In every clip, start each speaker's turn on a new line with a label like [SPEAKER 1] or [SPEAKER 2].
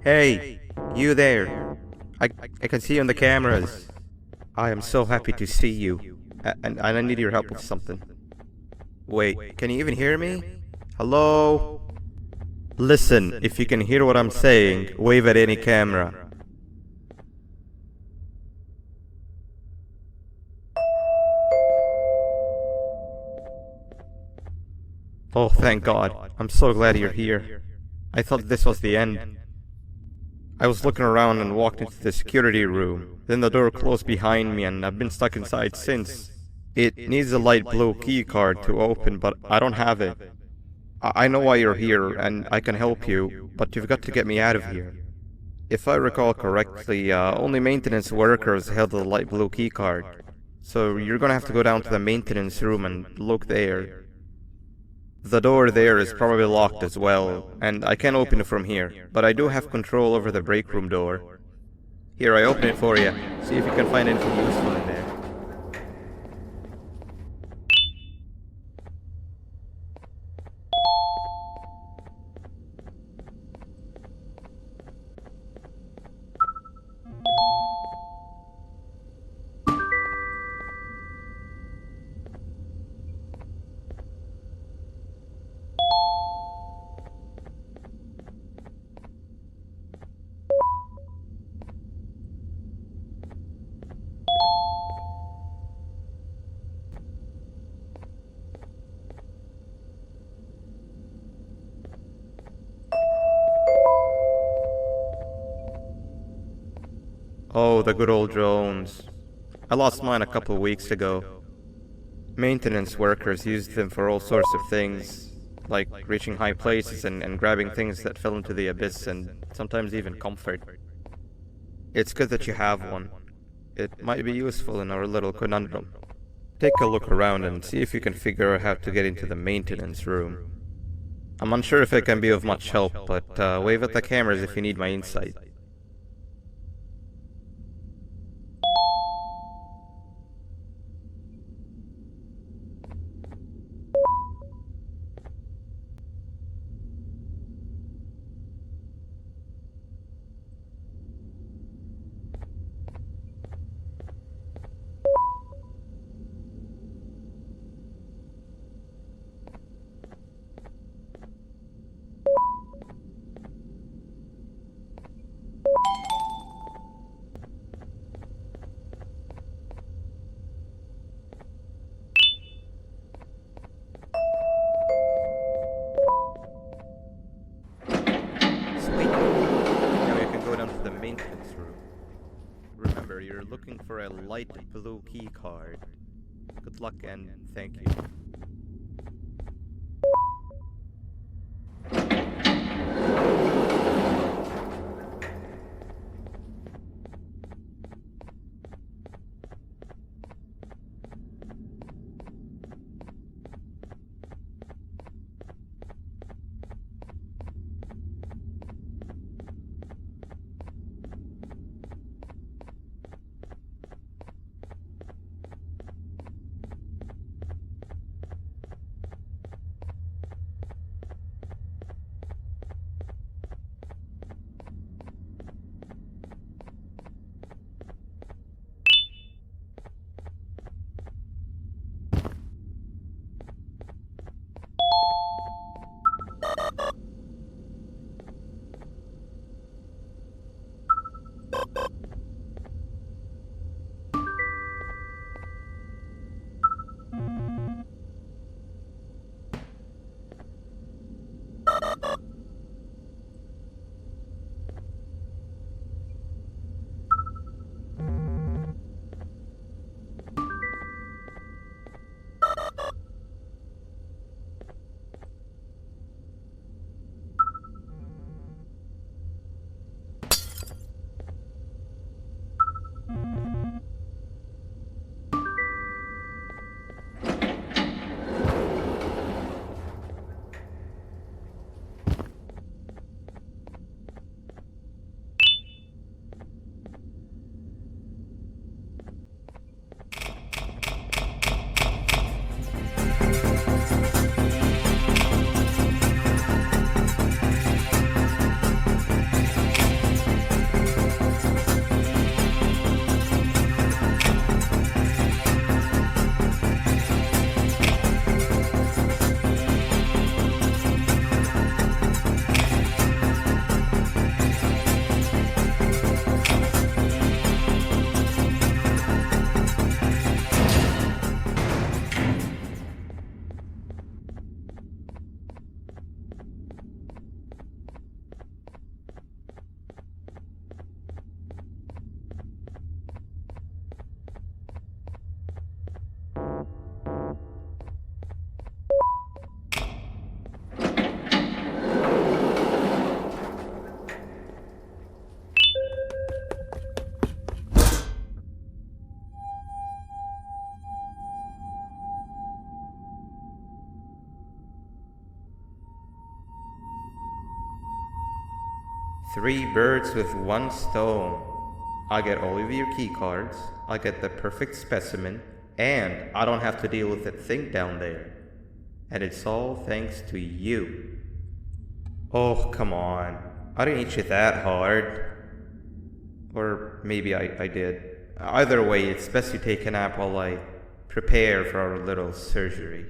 [SPEAKER 1] Hey, you there. I can see you on the cameras. I am so happy to see you. And I need your help with something. Wait, can you even hear me? Hello? Listen, if you can hear what I'm saying, wave at any camera. Oh, thank God. I'm so glad you're here. I thought this was the end. I was looking around and walked into the security room. Then the door closed behind me and I've been stuck inside since. It needs a light blue key card to open, but I don't have it. I know why you're here and I can help you, but you've got to get me out of here. If I recall correctly, only maintenance workers held the light blue key card. So you're gonna have to go down to the maintenance room and look there. The door there is probably locked as well, and I can't open it from here, but I do have control over the break room door. Here, I open it for you. See if you can find anything useful in there. Oh, the good old drones. I lost mine a couple weeks ago. Maintenance workers used them for all sorts of things, like reaching high places and grabbing things that fell into the abyss and sometimes even comfort. It's good that you have one. It might be useful in our little conundrum. Take a look around and see if you can figure out how to get into the maintenance room. I'm unsure if it can be of much help, but wave at the cameras if you need my insight. Sweet. Now you can go down to the maintenance room. Remember, you're looking for a light blue key card. Good luck and thank you. Three birds with one stone. I get all of your key cards, I get the perfect specimen, and I don't have to deal with that thing down there. And it's all thanks to you. Oh, come on. I didn't hit you that hard. Or maybe I did. Either way, it's best you take a nap while I prepare for our little surgery.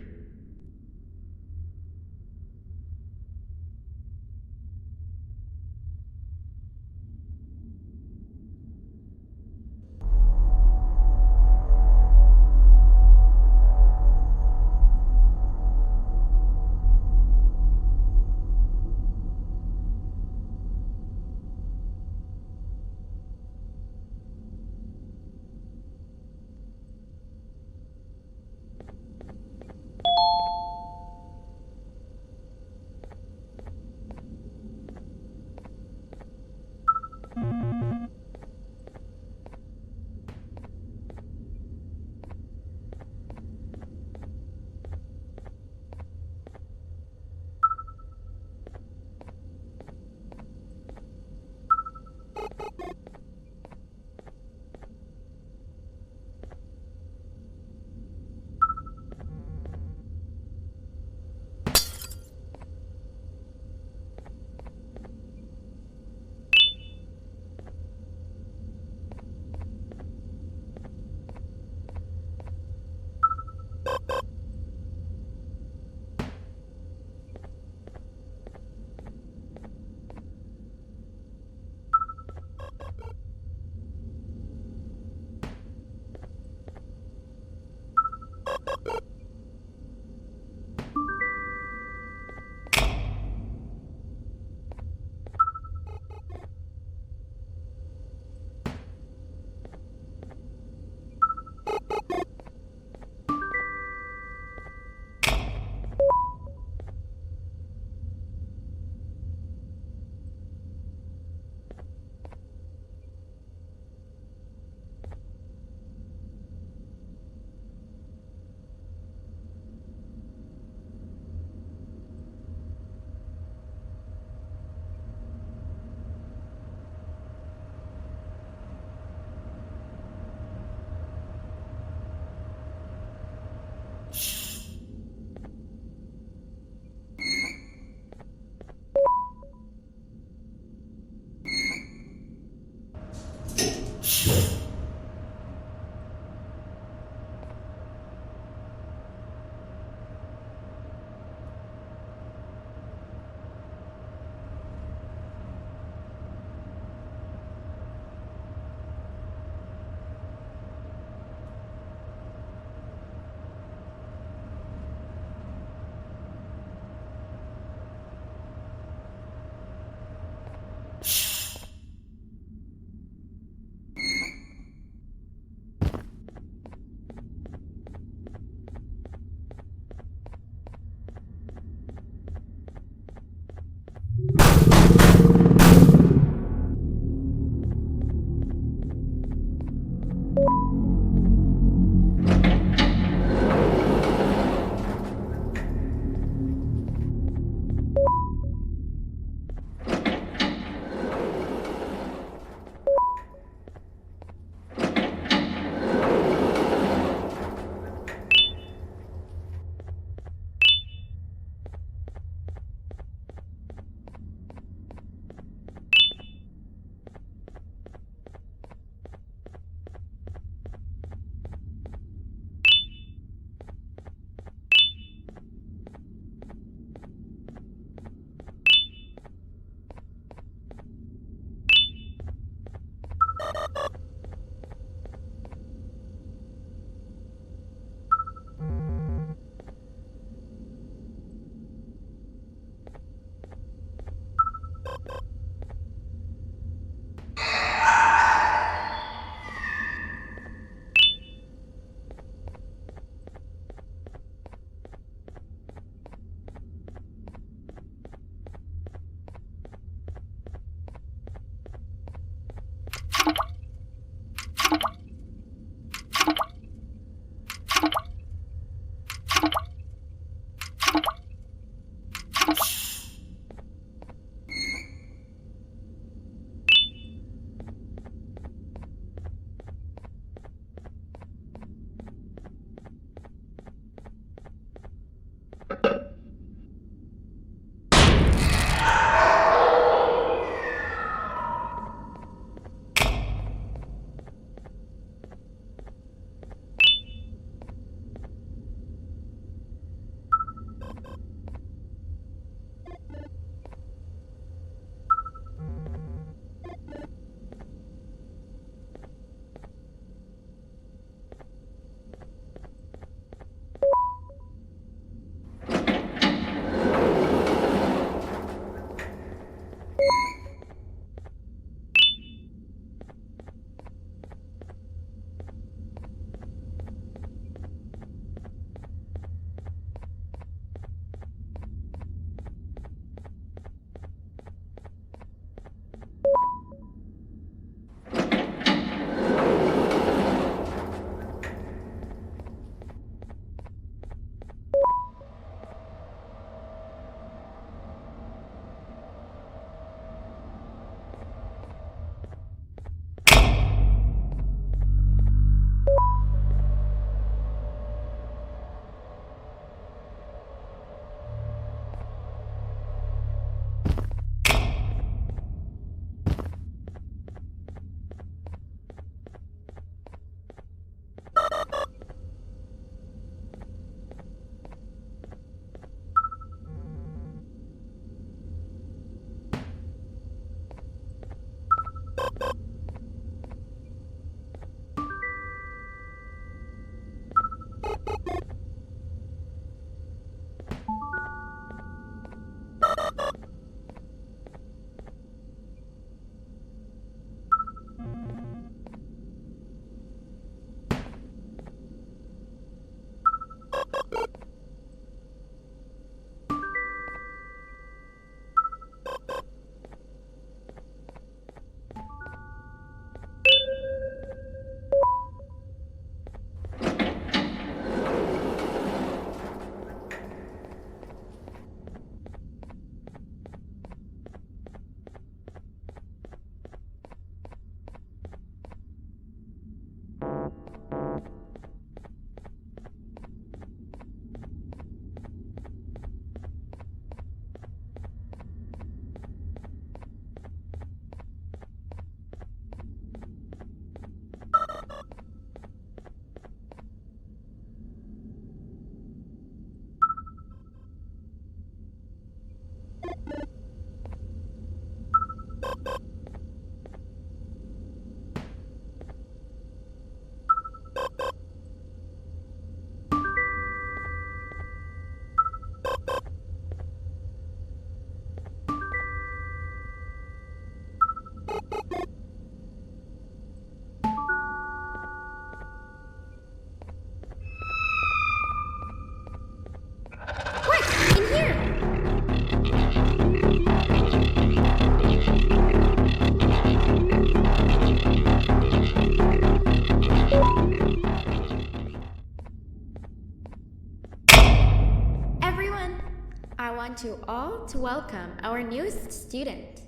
[SPEAKER 2] I want you all to welcome our newest student.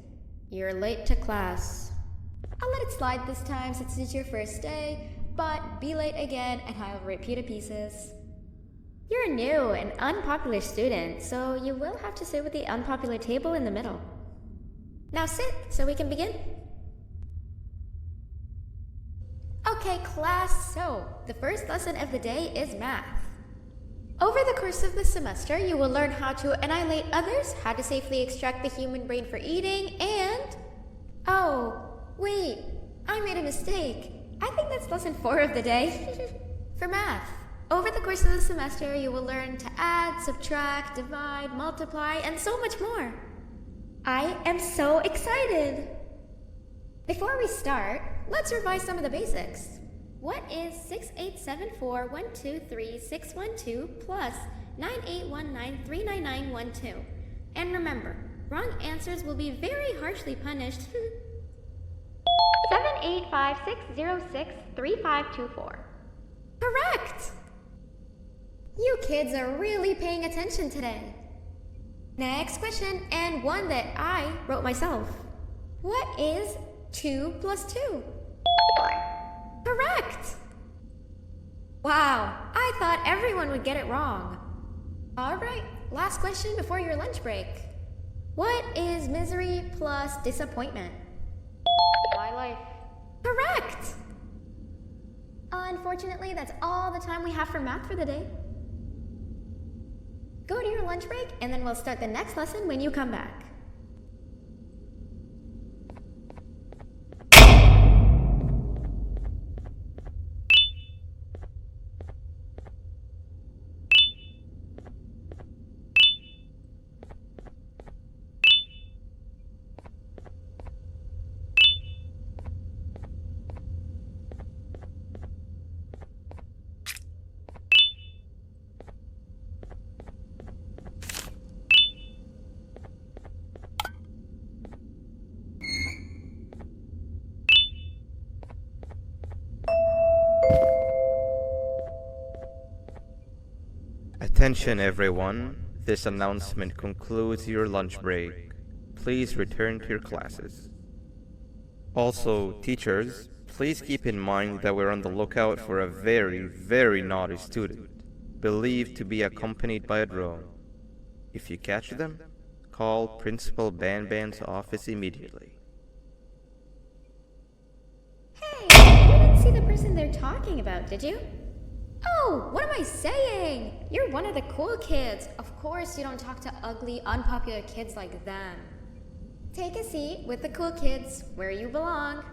[SPEAKER 2] You're late to class. I'll let it slide this time since it's your first day, but be late again and I'll rip you to pieces. You're a new and unpopular student, so you will have to sit with the unpopular table in the middle. Now sit so we can begin. Okay, class, so the first lesson of the day is math. Over the course of the semester, you will learn how to annihilate others, how to safely extract the human brain for eating, and... Oh, wait, I made a mistake. I think that's lesson 4 of the day. For math, over the course of the semester, you will learn to add, subtract, divide, multiply, and so much more. I am so excited! Before we start, let's revise some of the basics. What is 6874123612 plus 9819399912? And remember, wrong answers will be very harshly punished.
[SPEAKER 3] 785-606-3524.
[SPEAKER 2] Correct! You kids are really paying attention today. Next question, and one that I wrote myself. What is 2 plus 2?
[SPEAKER 3] 4.
[SPEAKER 2] Correct! Wow, I thought everyone would get it wrong. Alright, last question before your lunch break. What is misery plus disappointment?
[SPEAKER 3] My life.
[SPEAKER 2] Correct! Unfortunately, that's all the time we have for math for the day. Go to your lunch break, and then we'll start the next lesson when you come back.
[SPEAKER 1] Attention everyone, this announcement concludes your lunch break. Please return to your classes. Also, teachers, please keep in mind that we're on the lookout for a very, very naughty student, believed to be accompanied by a drone. If you catch them, call Principal Banban's office immediately.
[SPEAKER 2] Hey, you didn't see the person they're talking about, did you? Oh, what am I saying? You're one of the cool kids. Of course you don't talk to ugly, unpopular kids like them. Take a seat with the cool kids, where you belong.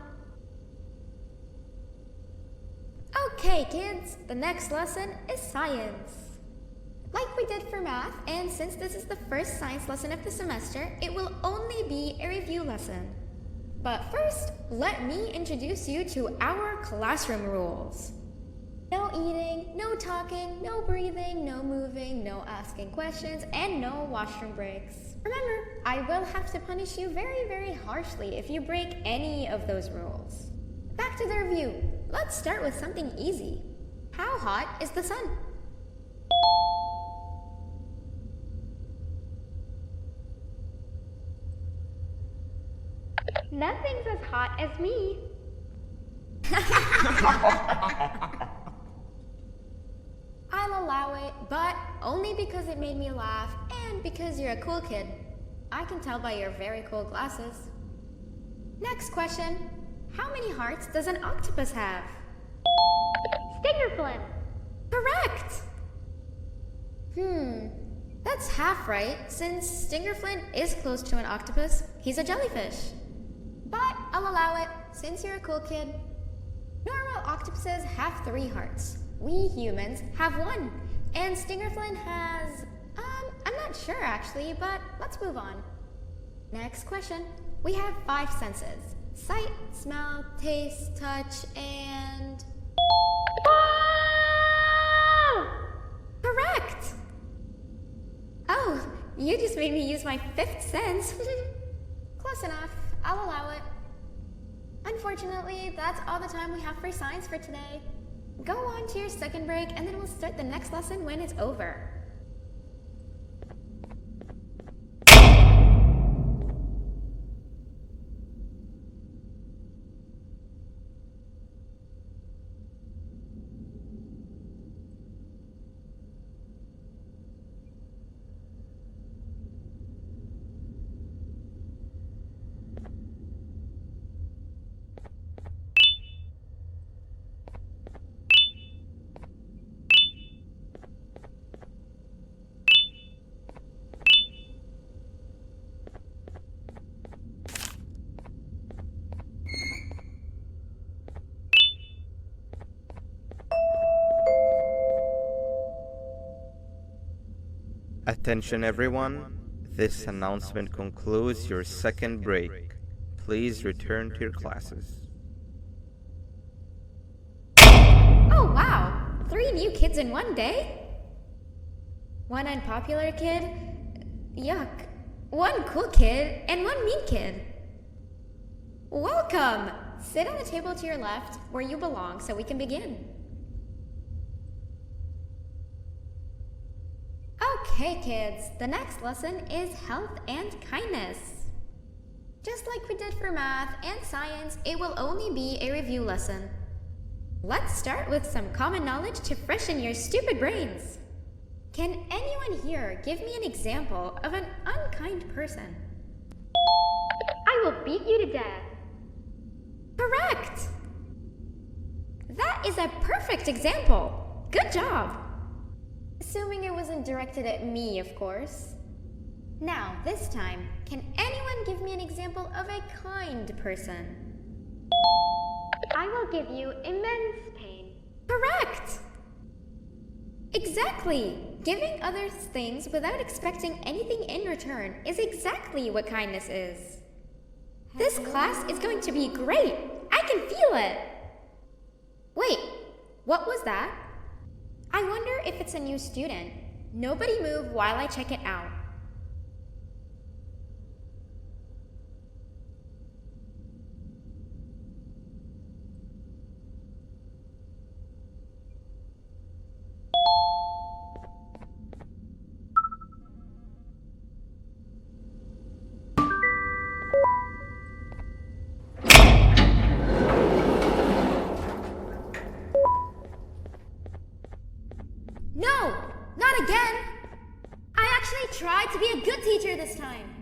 [SPEAKER 2] Okay, kids, the next lesson is science. Like we did for math, and since this is the first science lesson of the semester, it will only be a review lesson. But first, let me introduce you to our classroom rules. No eating, no talking, no breathing, no moving, no asking questions, and no washroom breaks. Remember, I will have to punish you very, very harshly if you break any of those rules. Back to the review. Let's start with something easy. How hot is the sun?
[SPEAKER 3] Nothing's as hot as me.
[SPEAKER 2] I'll allow it, but only because it made me laugh and because you're a cool kid. I can tell by your very cool glasses. Next question. How many hearts does an octopus have?
[SPEAKER 3] Stingerflint.
[SPEAKER 2] Correct! That's half right, since Stingerflint is close to an octopus. He's a jellyfish. But I'll allow it, since you're a cool kid. Normal octopuses have 3 hearts. We humans have 1. And Stingerflint has... I'm not sure actually, but let's move on. Next question. We have 5 senses. Sight, smell, taste, touch, and...
[SPEAKER 3] Whoa!
[SPEAKER 2] Correct! Oh, you just made me use my 5th sense. Close enough. I'll allow it. Unfortunately, that's all the time we have for science for today. Go on to your second break, and then we'll start the next lesson when it's over.
[SPEAKER 1] Attention everyone, this announcement concludes your second break. Please return to your classes.
[SPEAKER 2] Oh wow! 3 new kids in one day? 1 unpopular kid? Yuck. 1 cool kid and 1 mean kid. Welcome! Sit on the table to your left where you belong so we can begin. Okay, kids, the next lesson is health and kindness. Just like we did for math and science, it will only be a review lesson. Let's start with some common knowledge to freshen your stupid brains. Can anyone here give me an example of an unkind person?
[SPEAKER 3] I will beat you to death.
[SPEAKER 2] Correct! That is a perfect example. Good job. Assuming it wasn't directed at me, of course. Now, this time, can anyone give me an example of a kind person?
[SPEAKER 3] I will give you immense pain.
[SPEAKER 2] Correct! Exactly! Giving others things without expecting anything in return is exactly what kindness is. This class is going to be great! I can feel it! Wait, what was that? I wonder if it's a new student. Nobody move while I check it out. No! Not again! I actually tried to be a good teacher this time.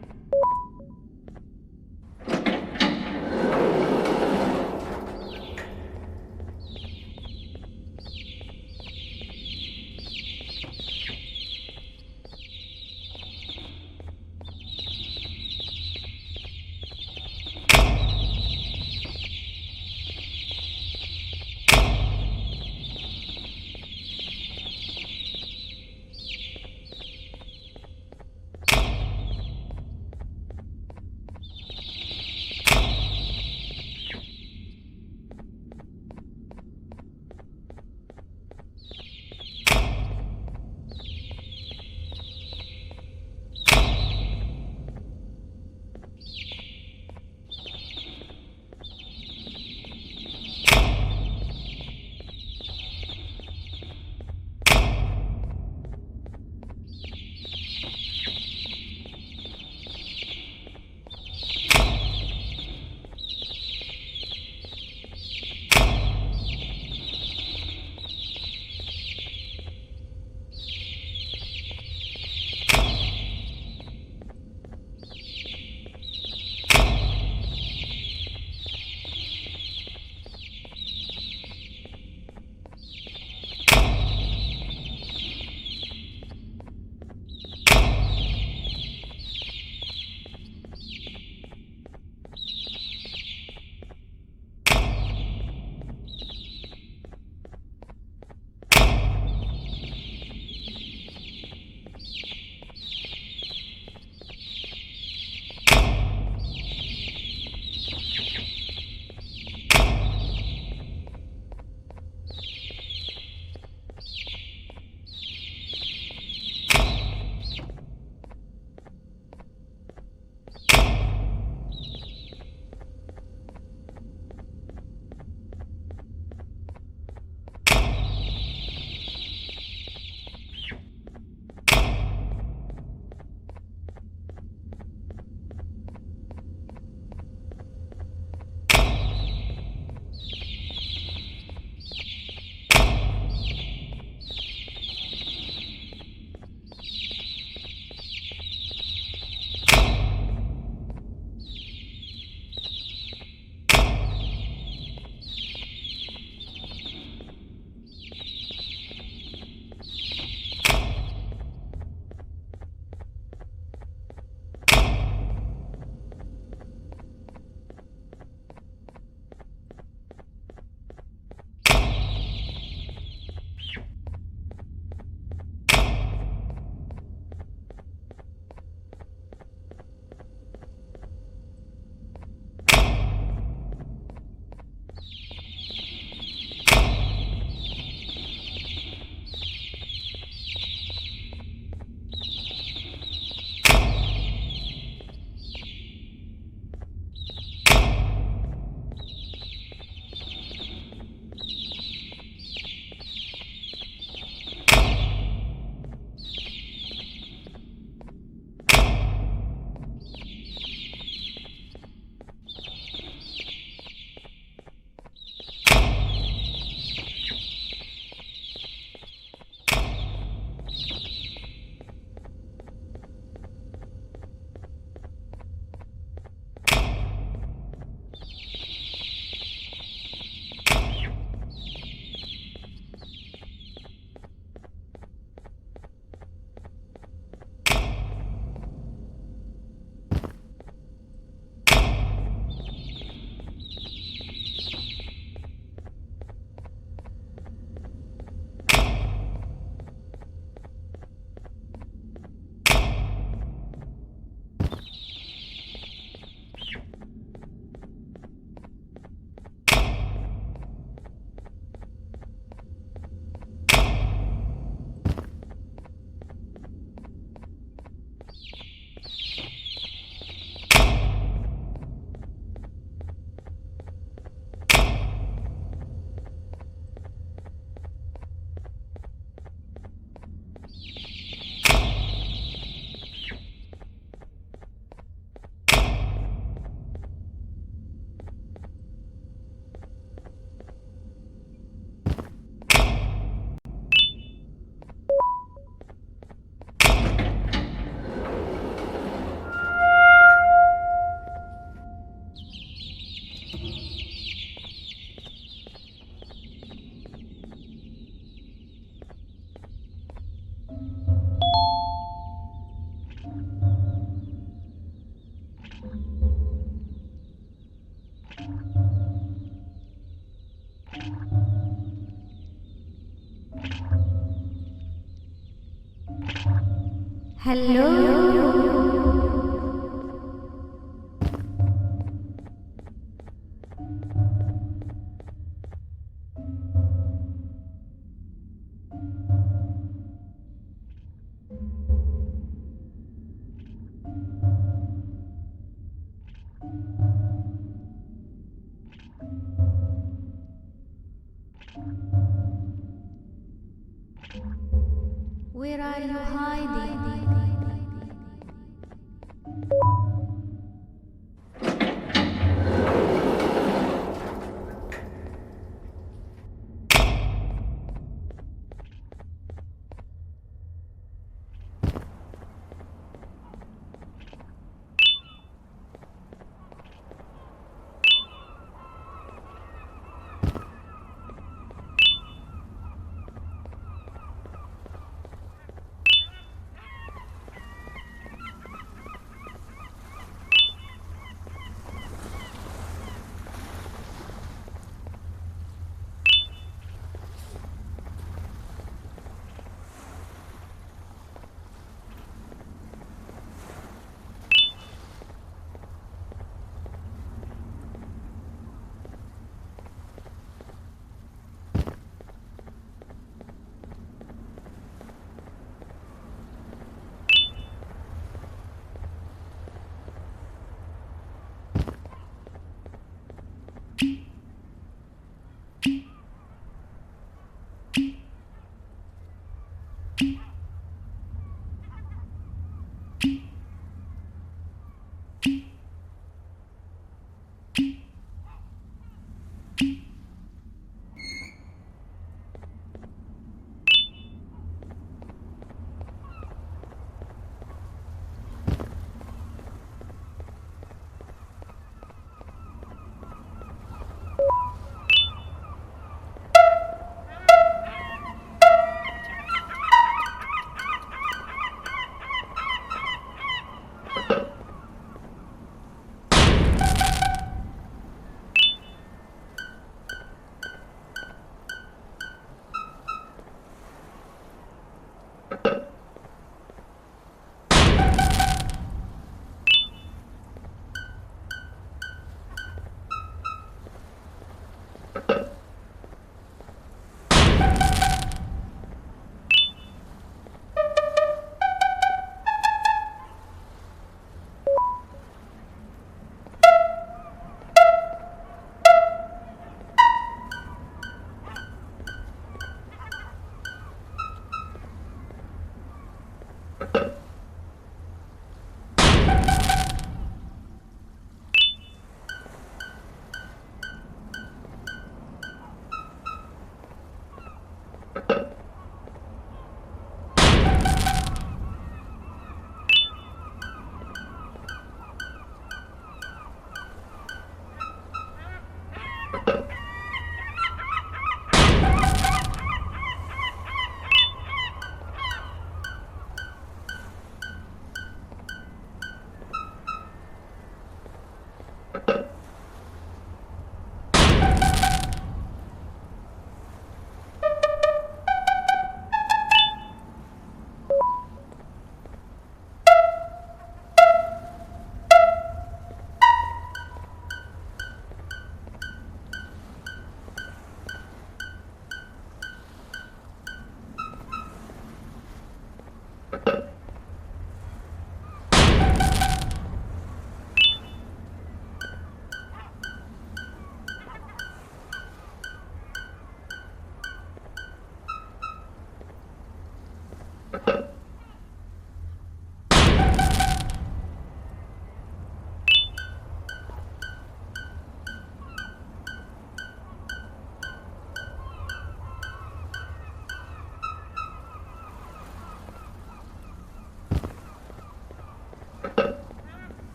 [SPEAKER 2] Where are you hiding?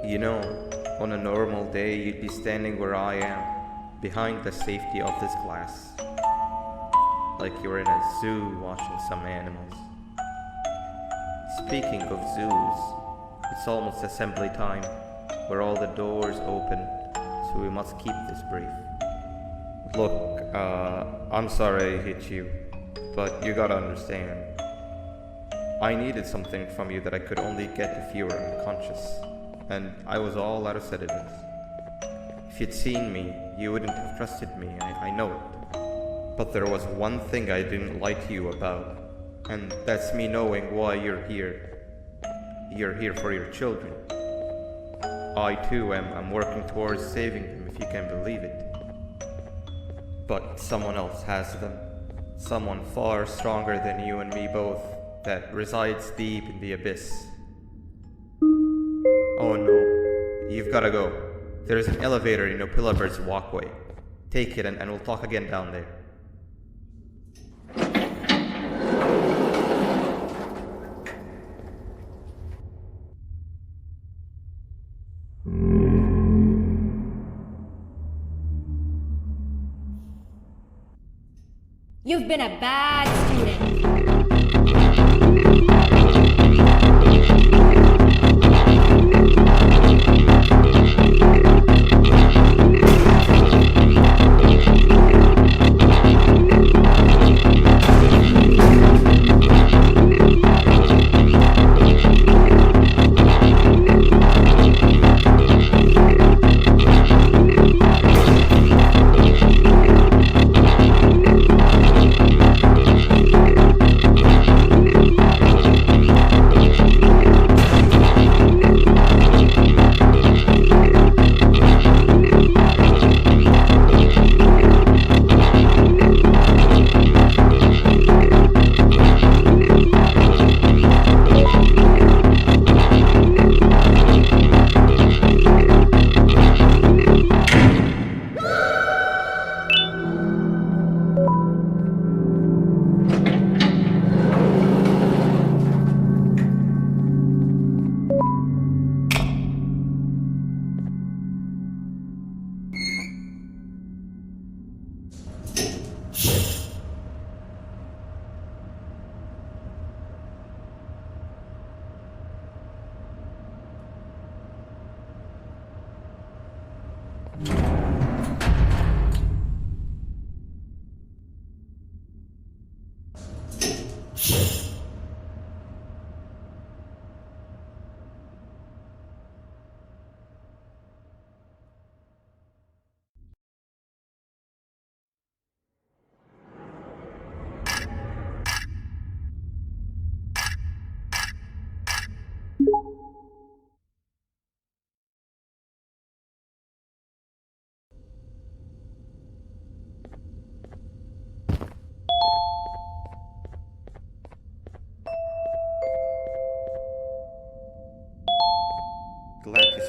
[SPEAKER 1] You know, on a normal day you'd be standing where I am, behind the safety of this glass. Like you were in a zoo watching some animals. Speaking of zoos, it's almost assembly time, where all the doors open, so we must keep this brief. Look, I'm sorry I hit you, but you gotta understand. I needed something from you that I could only get if you were unconscious, and I was all out of sedatives. If you'd seen me, you wouldn't have trusted me, I know it. But there was one thing I didn't lie to you about, and that's me knowing why you're here. You're here for your children. I too am working towards saving them, if you can believe it. But someone else has them. Someone far stronger than you and me both, that resides deep in the abyss. Oh no, you've gotta go. There's an elevator in Opillabird's walkway. Take it and we'll talk again down there.
[SPEAKER 2] You've been a bad student.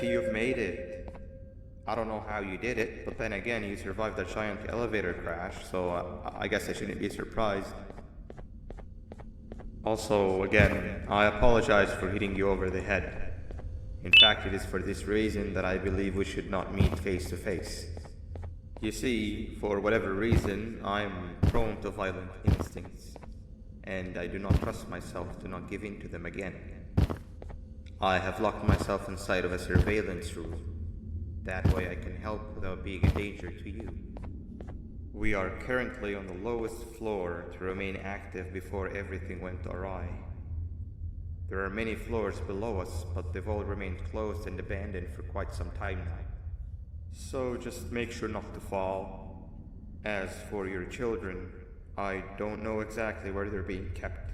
[SPEAKER 1] see you've made it. I don't know how you did it, but then again, you survived a giant elevator crash, so I guess I shouldn't be surprised. Also, again, I apologize for hitting you over the head. In fact, it is for this reason that I believe we should not meet face to face. You see, for whatever reason, I'm prone to violent instincts, and I do not trust myself to not give in to them again. I have locked myself inside of a surveillance room. That way I can help without being a danger to you. We are currently on the lowest floor to remain active before everything went awry. There are many floors below us, but they've all remained closed and abandoned for quite some time now. So just make sure not to fall. As for your children, I don't know exactly where they're being kept,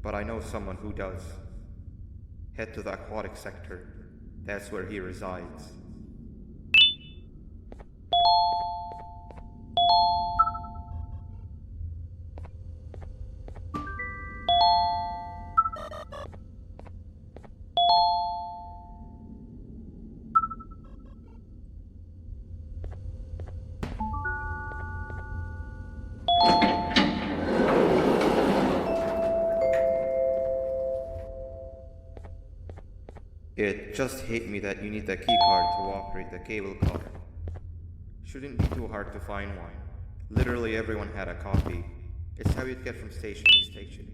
[SPEAKER 1] but I know someone who does. Head to the aquatic sector. That's where he resides. It just hit me that you need the keycard to operate the cable car. Shouldn't be too hard to find one. Literally everyone had a copy. It's how you'd get from station to station.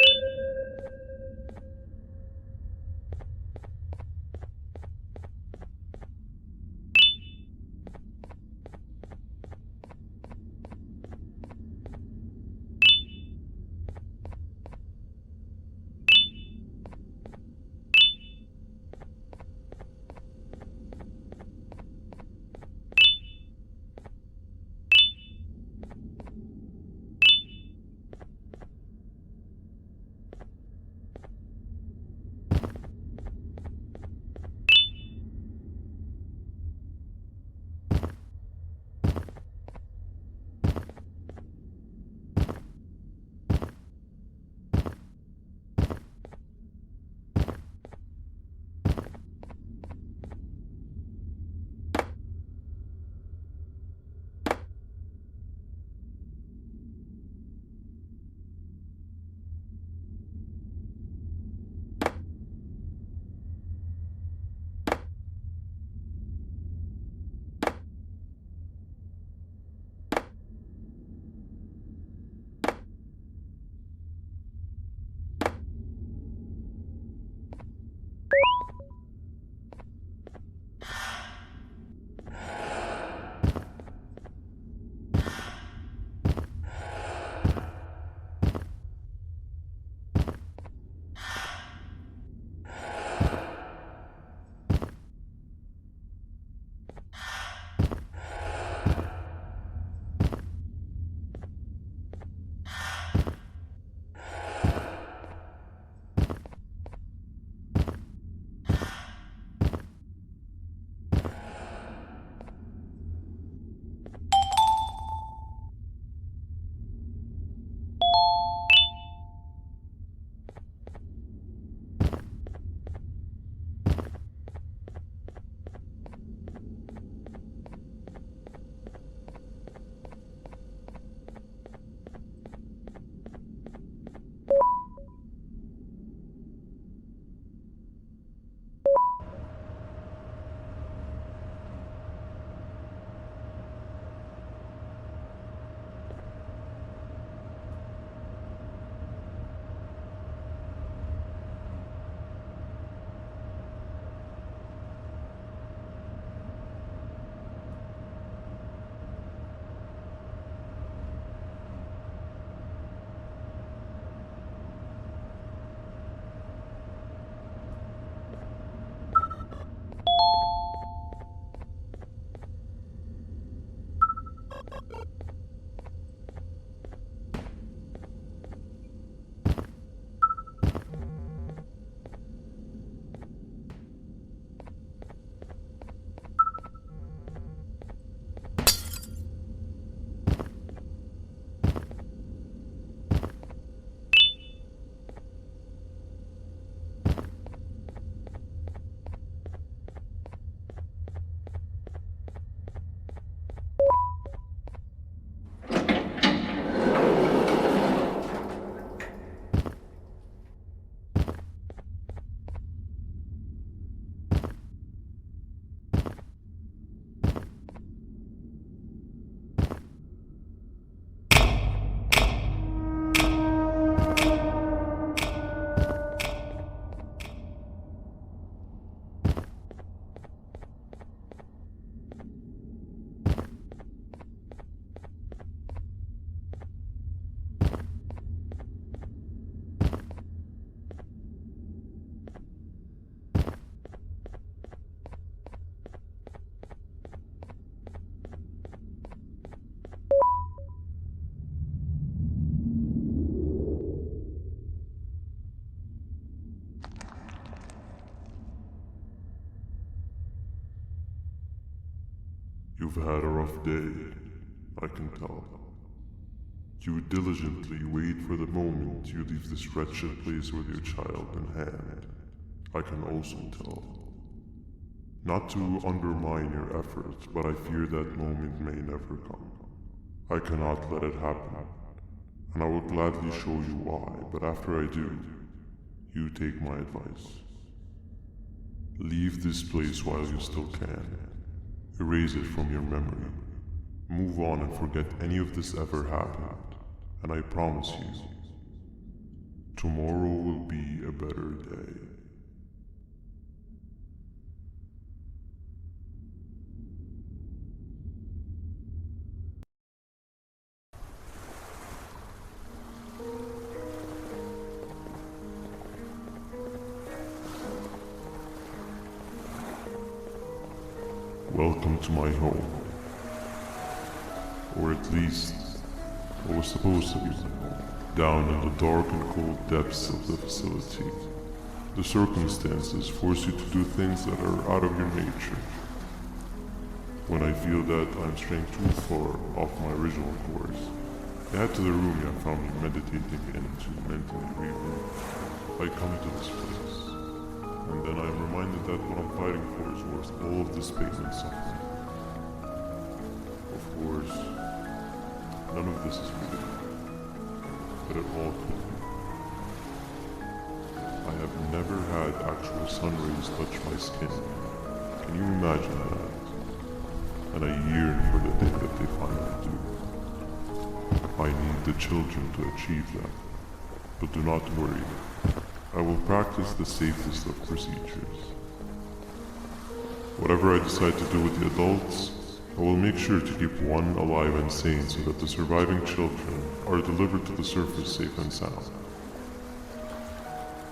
[SPEAKER 4] You've had a rough day, I can tell. You diligently wait for the moment you leave this wretched place with your child in hand. I can also tell. Not to undermine your efforts, but I fear that moment may never come. I cannot let it happen, and I will gladly show you why, but after I do, you take my advice. Leave this place while you still can. Erase it from your memory. Move on and forget any of this ever happened, and I promise you, tomorrow will be a better day. Welcome to my home. Or at least, what was supposed to be my home. Down in the dark and cold depths of the facility, the circumstances force you to do things that are out of your nature. When I feel that I'm straying too far off my original course, I head to the room you have found me meditating in to mentally regroup. I come to this place, and then I am reminded that what I'm fighting for is worth all of this pain and suffering. Of course, none of this is real, but it all could be. I have never had actual sun rays touch my skin. Can you imagine that? And I yearn for the day that they finally do. I need the children to achieve that. But do not worry. I will practice the safest of procedures. Whatever I decide to do with the adults, I will make sure to keep one alive and sane so that the surviving children are delivered to the surface safe and sound.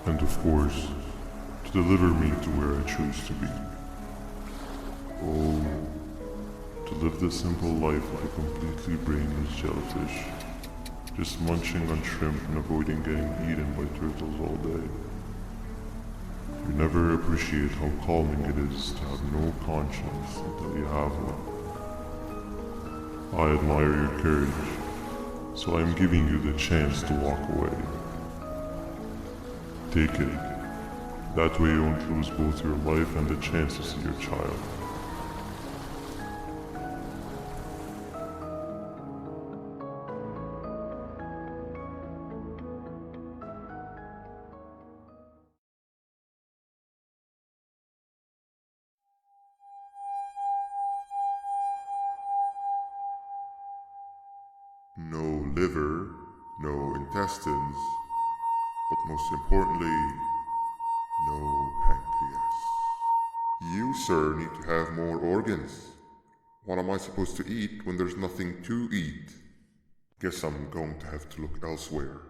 [SPEAKER 4] And of course, to deliver me to where I choose to be. Oh, to live the simple life of a completely brainless jellyfish, just munching on shrimp and avoiding getting eaten by turtles all day. You never appreciate how calming it is to have no conscience until you have one. I admire your courage, so I am giving you the chance to walk away. Take it. That way you won't lose both your life and the chance to see your child.
[SPEAKER 5] No liver, no intestines, but most importantly, no pancreas. You, sir, need to have more organs. What am I supposed to eat when there's nothing to eat? Guess I'm going to have to look elsewhere.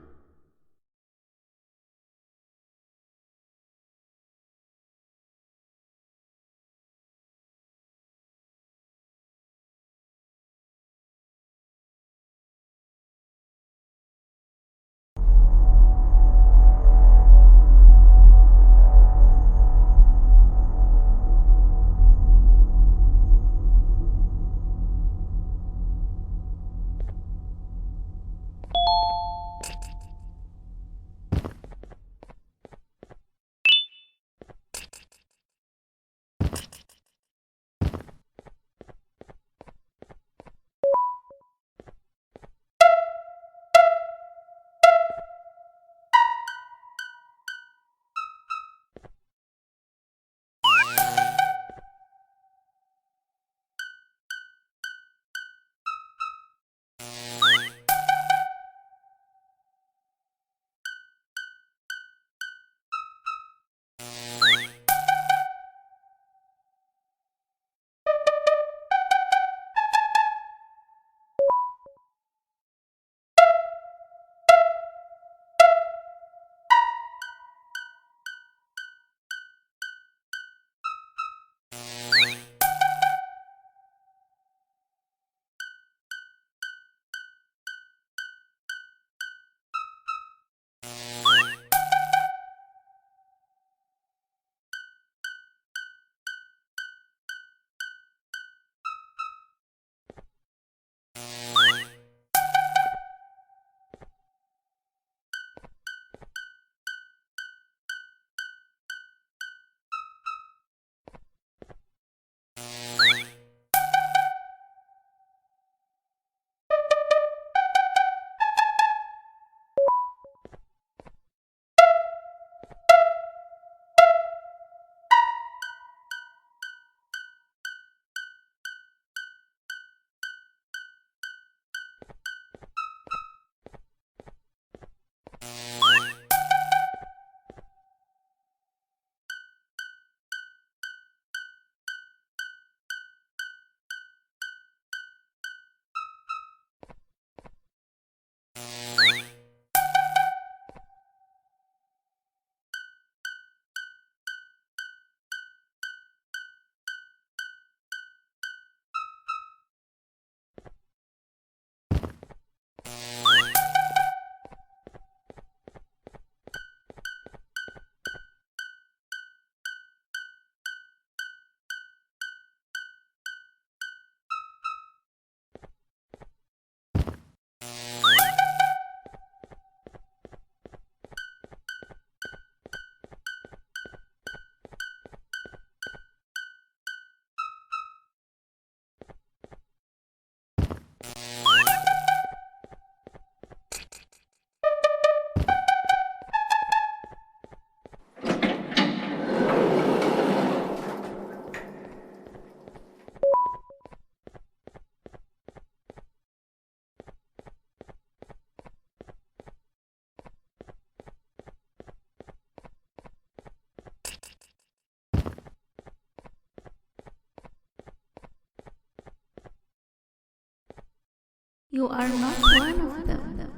[SPEAKER 6] You are not one of them.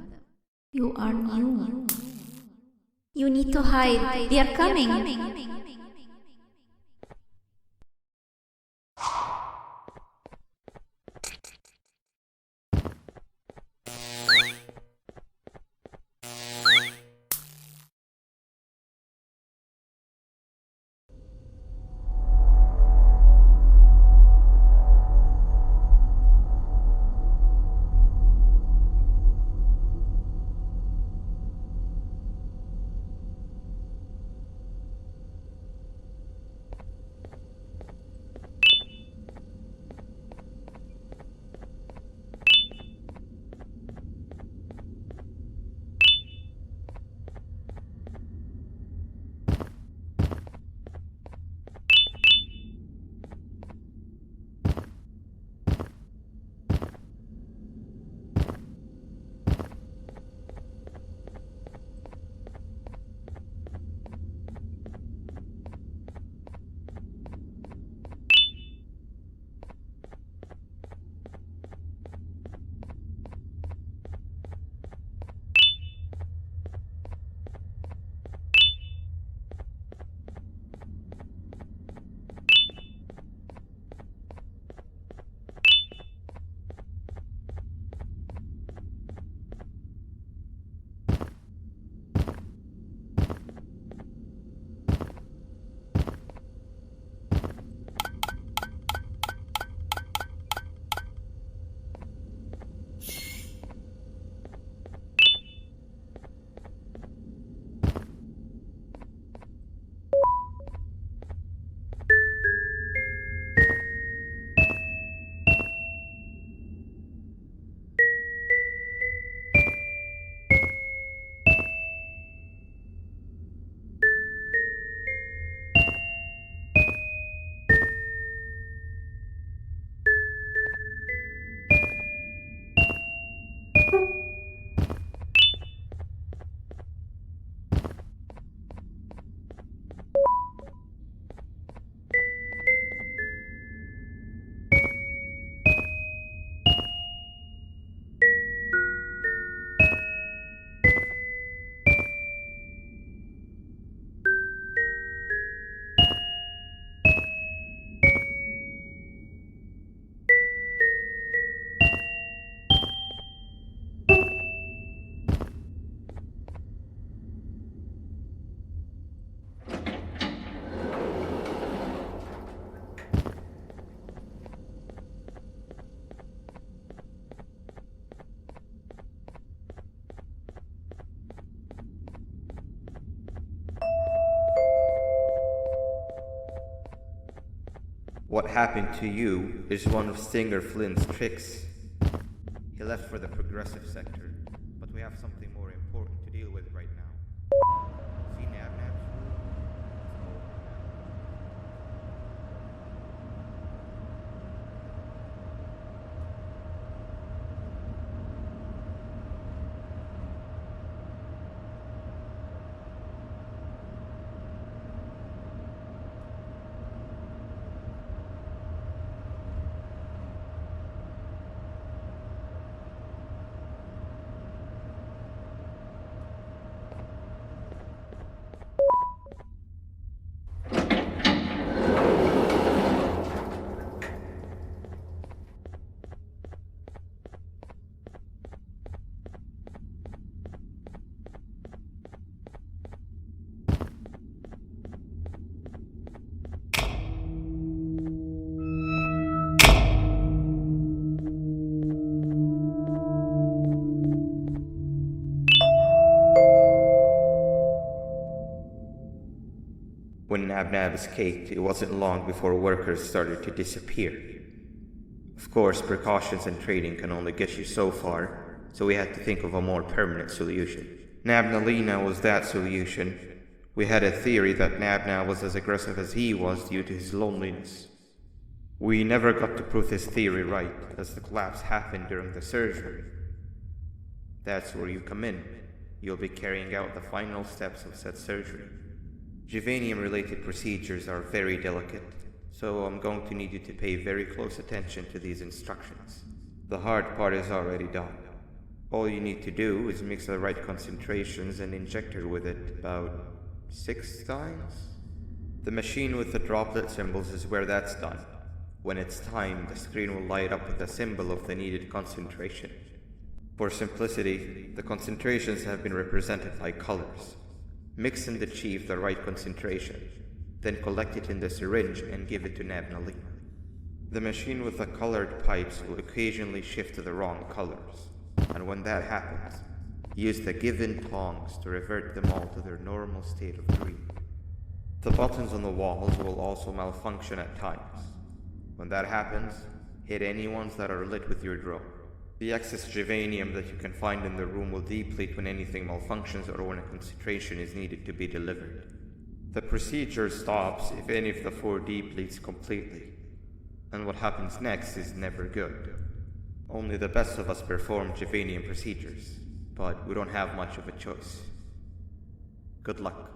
[SPEAKER 6] You are new. You need to hide. They are coming.
[SPEAKER 1] What happened to you is one of Stinger Flynn's tricks. He left for the progressive sector, but we have something more important to deal with right now. See Nabnab's room? When Nabnab escaped, it wasn't long before workers started to disappear. Of course, precautions and trading can only get you so far, so we had to think of a more permanent solution. Nabnalina was that solution. We had a theory that Nabnab was as aggressive as he was due to his loneliness. We never got to prove this theory right, as the collapse happened during the surgery. That's where you come in. You'll be carrying out the final steps of said surgery. Juvenium-related procedures are very delicate, so I'm going to need you to pay very close attention to these instructions. The hard part is already done. All you need to do is mix the right concentrations and inject her with it about 6 times. The machine with the droplet symbols is where that's done. When it's timed, the screen will light up with a symbol of the needed concentration. For simplicity, the concentrations have been represented by colors. Mix and achieve the right concentration, then collect it in the syringe and give it to Nabnali. The machine with the colored pipes will occasionally shift to the wrong colors, and when that happens, use the given tongs to revert them all to their normal state of green. The buttons on the walls will also malfunction at times. When that happens, hit any ones that are lit with your drone. The excess germanium that you can find in the room will deplete when anything malfunctions or when a concentration is needed to be delivered. The procedure stops if any of the 4 depletes completely, and what happens next is never good. Only the best of us perform germanium procedures, but we don't have much of a choice. Good luck.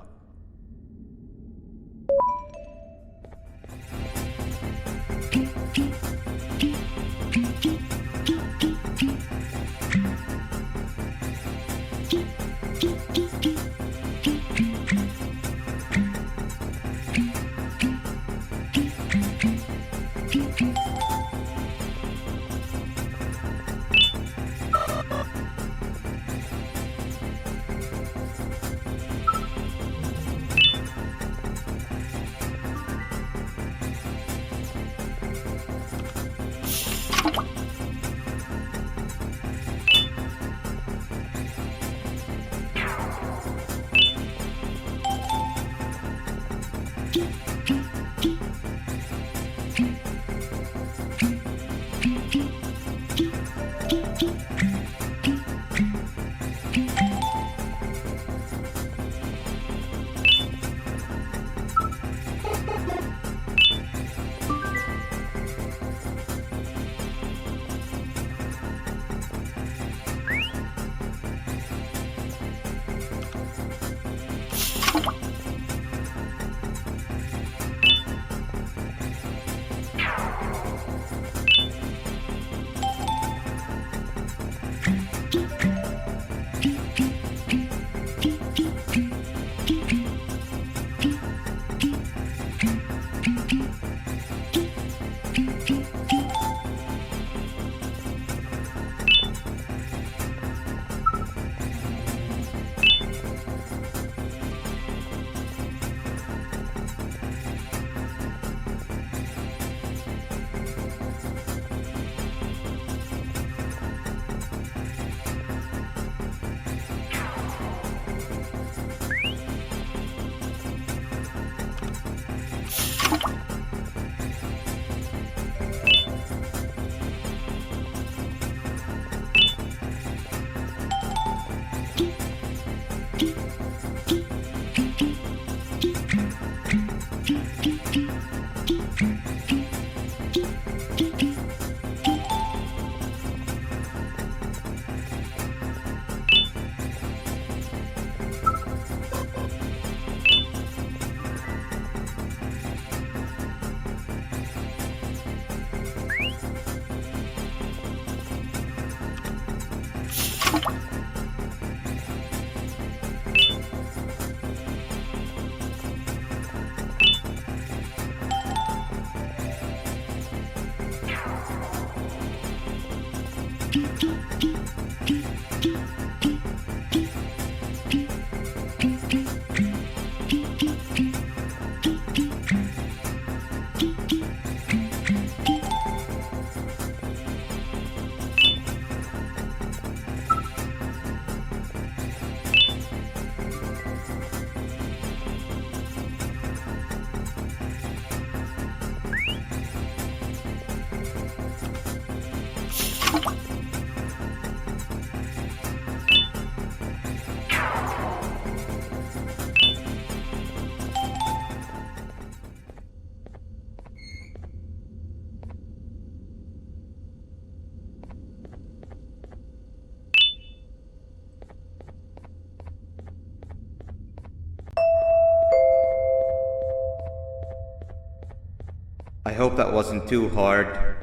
[SPEAKER 1] I hope that wasn't too hard.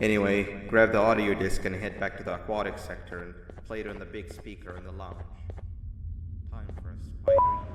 [SPEAKER 1] Anyway, grab the audio disc and head back to the aquatic sector and play it on the big speaker in the lounge. Time for a spider.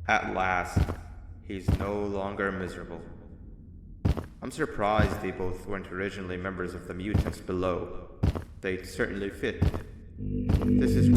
[SPEAKER 1] At last, he's no longer miserable. I'm surprised they both weren't originally members of the mutants below. They'd certainly fit. This is...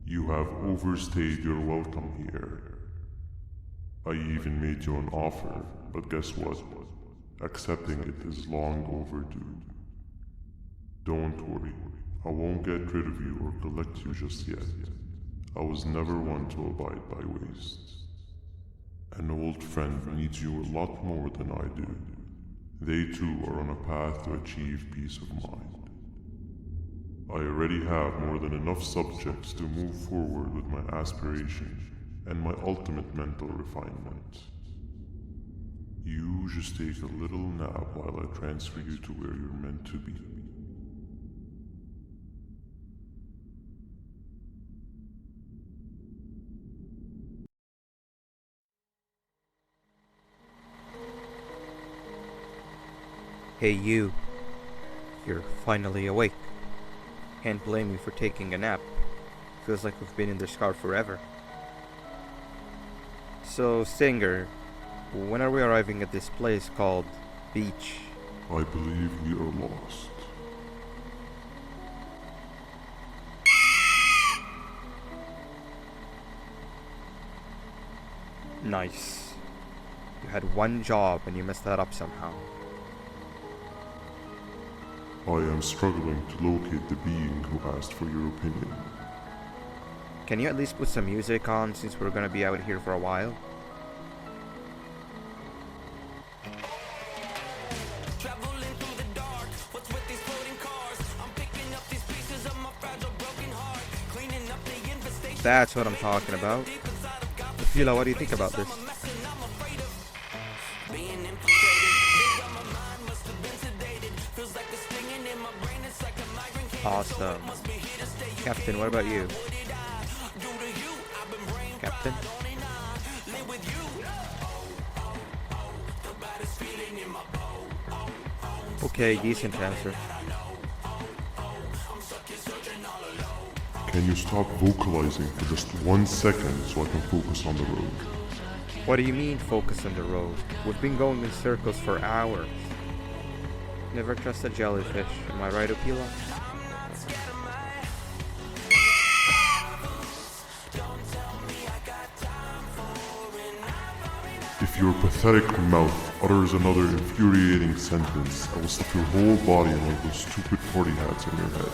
[SPEAKER 4] You have overstayed your welcome here. I even made you an offer, but guess what? Accepting it is long overdue. Don't worry, I won't get rid of you or collect you just yet. I was never one to abide by waste. An old friend needs you a lot more than I do. They too are on a path to achieve peace of mind. I already have more than enough subjects to move forward with my aspiration and my ultimate mental refinement. You just take a little nap while I transfer you to where you're meant to be.
[SPEAKER 1] Hey you. You're finally awake. Can't blame you for taking a nap. Feels like we've been in this car forever. So, Singer, when are we arriving at this place called Beach?
[SPEAKER 4] I believe we are lost.
[SPEAKER 1] Nice. You had one job and you messed that up somehow.
[SPEAKER 4] I am struggling to locate the being who asked for your opinion.
[SPEAKER 1] Can you at least put some music on since we're gonna be out here for a while? That's what I'm talking about. Fila, what do you think about this? Awesome. Captain, what about you? Captain? Okay, decent answer.
[SPEAKER 4] Can you stop vocalizing for just 1 second so I can focus on the road?
[SPEAKER 1] What do you mean focus on the road? We've been going in circles for hours. Never trust a jellyfish, am I right, Opila?
[SPEAKER 4] If your pathetic mouth utters another infuriating sentence, I will slap your whole body in one of those stupid party hats on your head.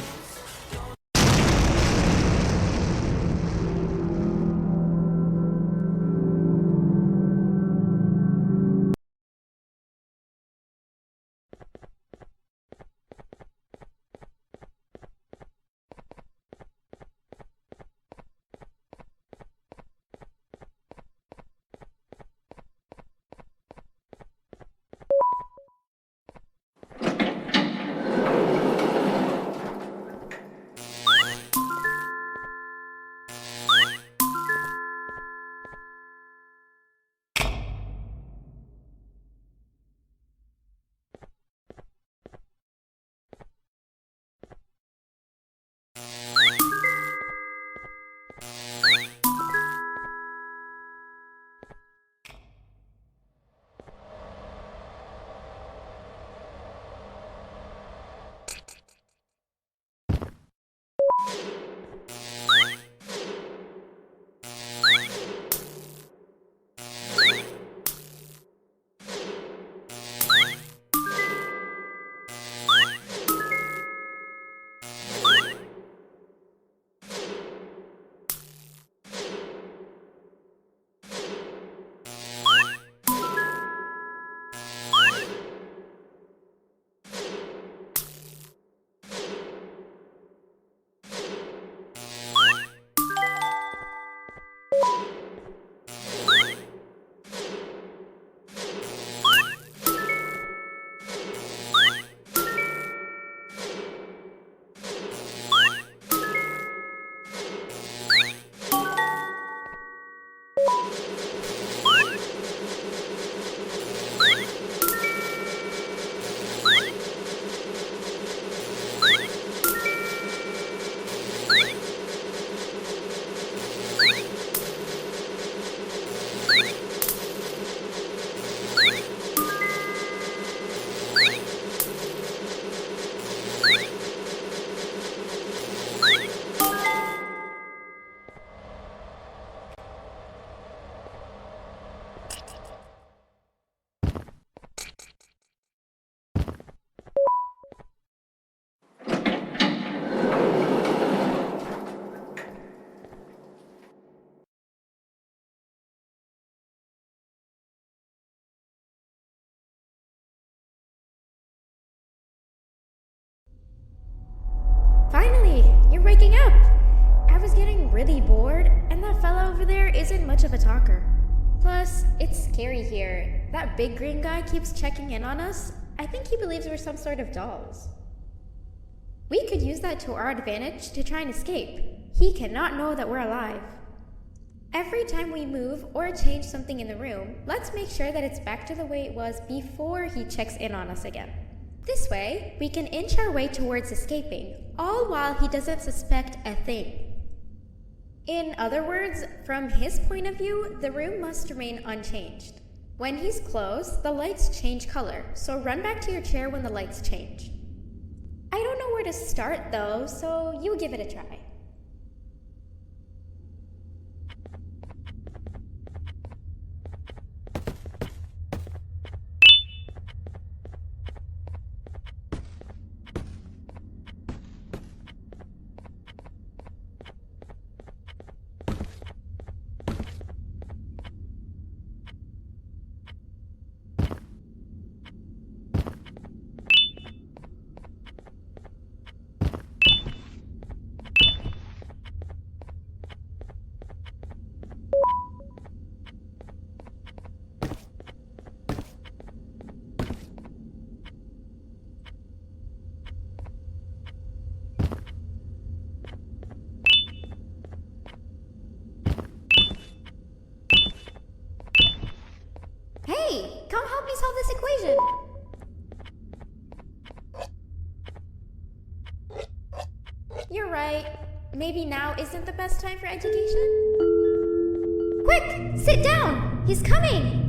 [SPEAKER 2] talker. Plus, it's scary here. That big green guy keeps checking in on us. I think he believes we're some sort of dolls. We could use that to our advantage to try and escape. He cannot know that we're alive. Every time we move or change something in the room, let's make sure that it's back to the way it was before he checks in on us again. This way, we can inch our way towards escaping, all while he doesn't suspect a thing. In other words, from his point of view, the room must remain unchanged. When he's close, the lights change color, so run back to your chair when the lights change. I don't know where to start though, so you give it a try. Hey, come help me solve this equation! You're right. Maybe now isn't the best time for education? Quick! Sit down! He's coming!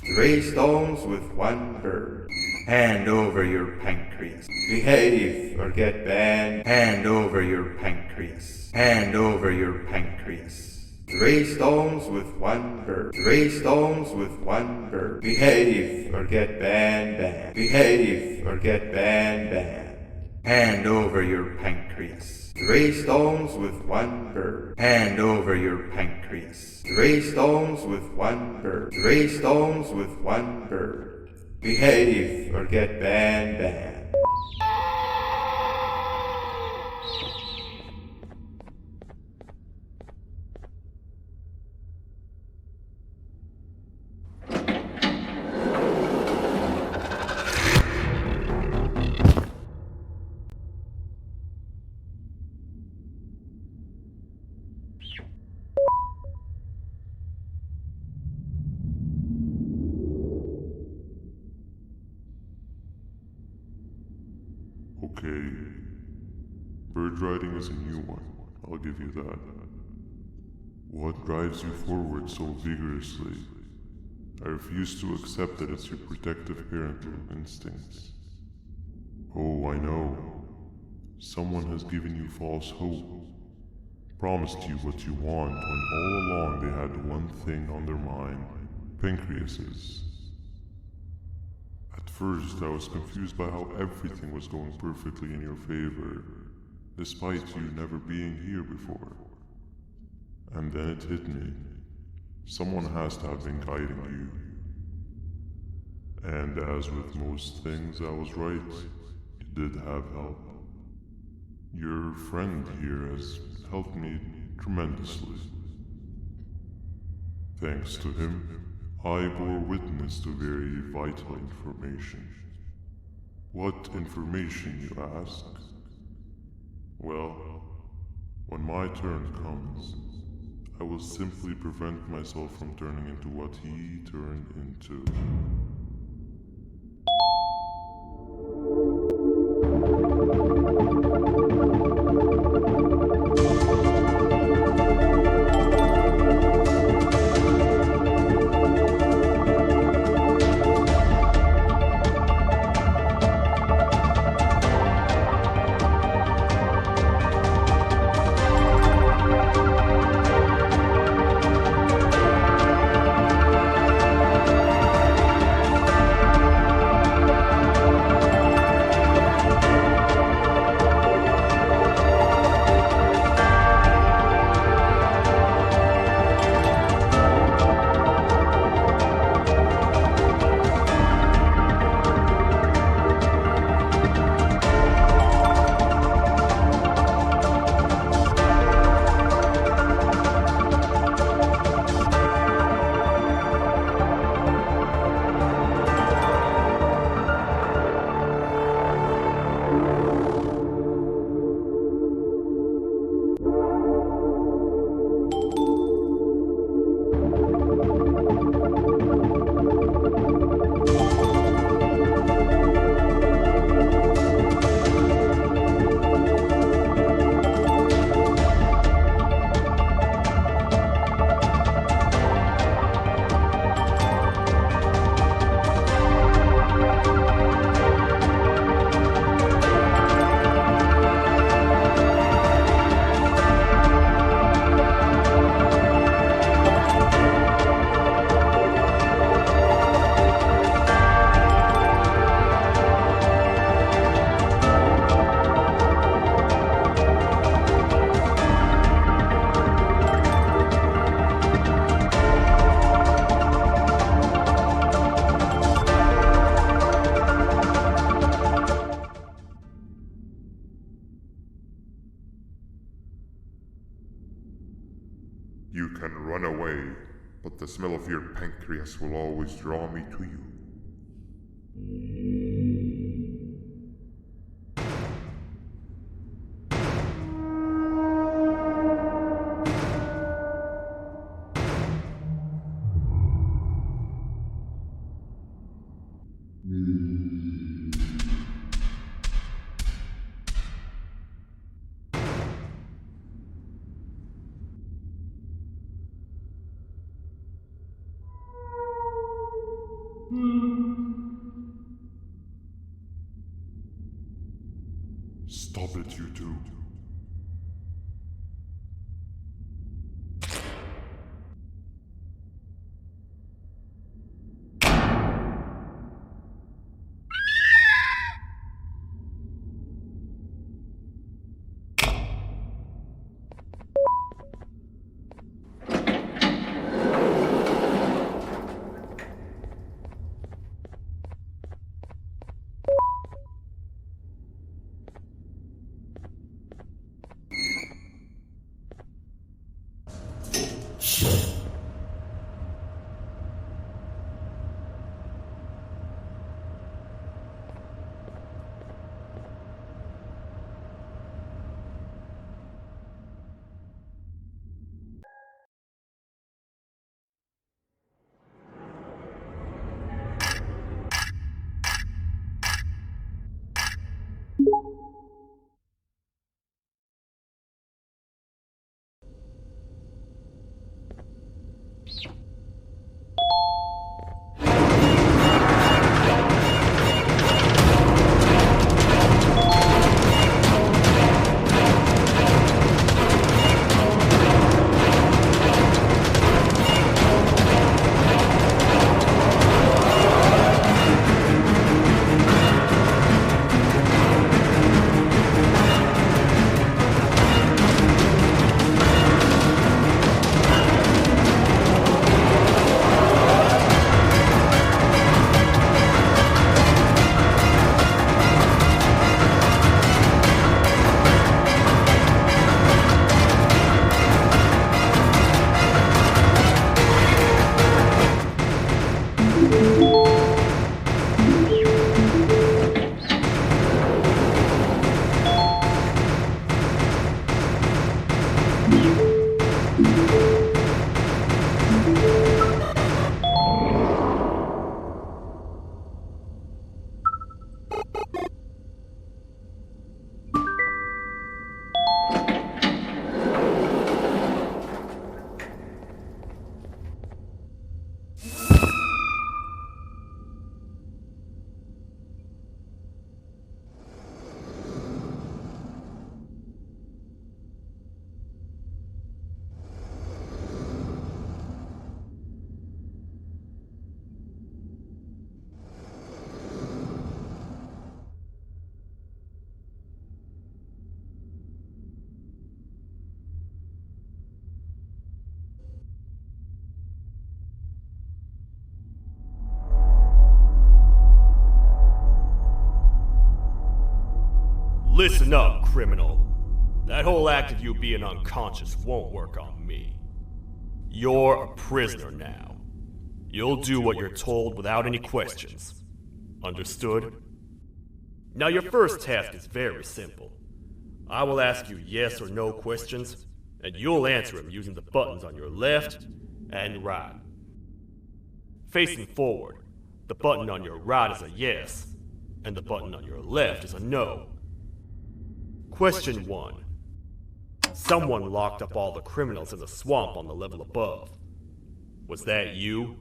[SPEAKER 1] 3 stones with 1 bird. Hand over your pancreas. Behave or get banned. Hand over your pancreas. Hand over your pancreas. 3 stones with 1 bird. 3 stones with 1 bird. Behave or get banned. Behave or get banned. Hand over your pancreas. 3 stones with 1 bird. Hand over your pancreas. 3 stones with 1 bird. 3 stones with 1 bird. Behave or get banned.
[SPEAKER 4] Okay. Bird riding is a new one, I'll give you that. What drives you forward so vigorously? I refuse to accept that it's your protective parental instincts. Oh, I know. Someone has given you false hope. Promised you what you want when all along they had one thing on their mind. Pancreases. At first, I was confused by how everything was going perfectly in your favor, despite you never being here before. And then it hit me. Someone has to have been guiding you. And as with most things, I was right. You did have help. Your friend here has helped me tremendously. Thanks to him, I bore witness to very vital information. What information, you ask? Well, when my turn comes, I will simply prevent myself from turning into what he turned into.
[SPEAKER 5] You can run away, but the smell of your pancreas will always draw me to you.
[SPEAKER 4] Stop it, you two.
[SPEAKER 7] Listen up, criminal. That whole act of you being unconscious won't work on me. You're a prisoner now. You'll do what you're told without any questions. Understood? Now your first task is very simple. I will ask you yes or no questions, and you'll answer them using the buttons on your left and right. Facing forward, the button on your right is a yes, and the button on your left is a no. Question 1. Someone locked up all the criminals in the swamp on the level above. Was that you?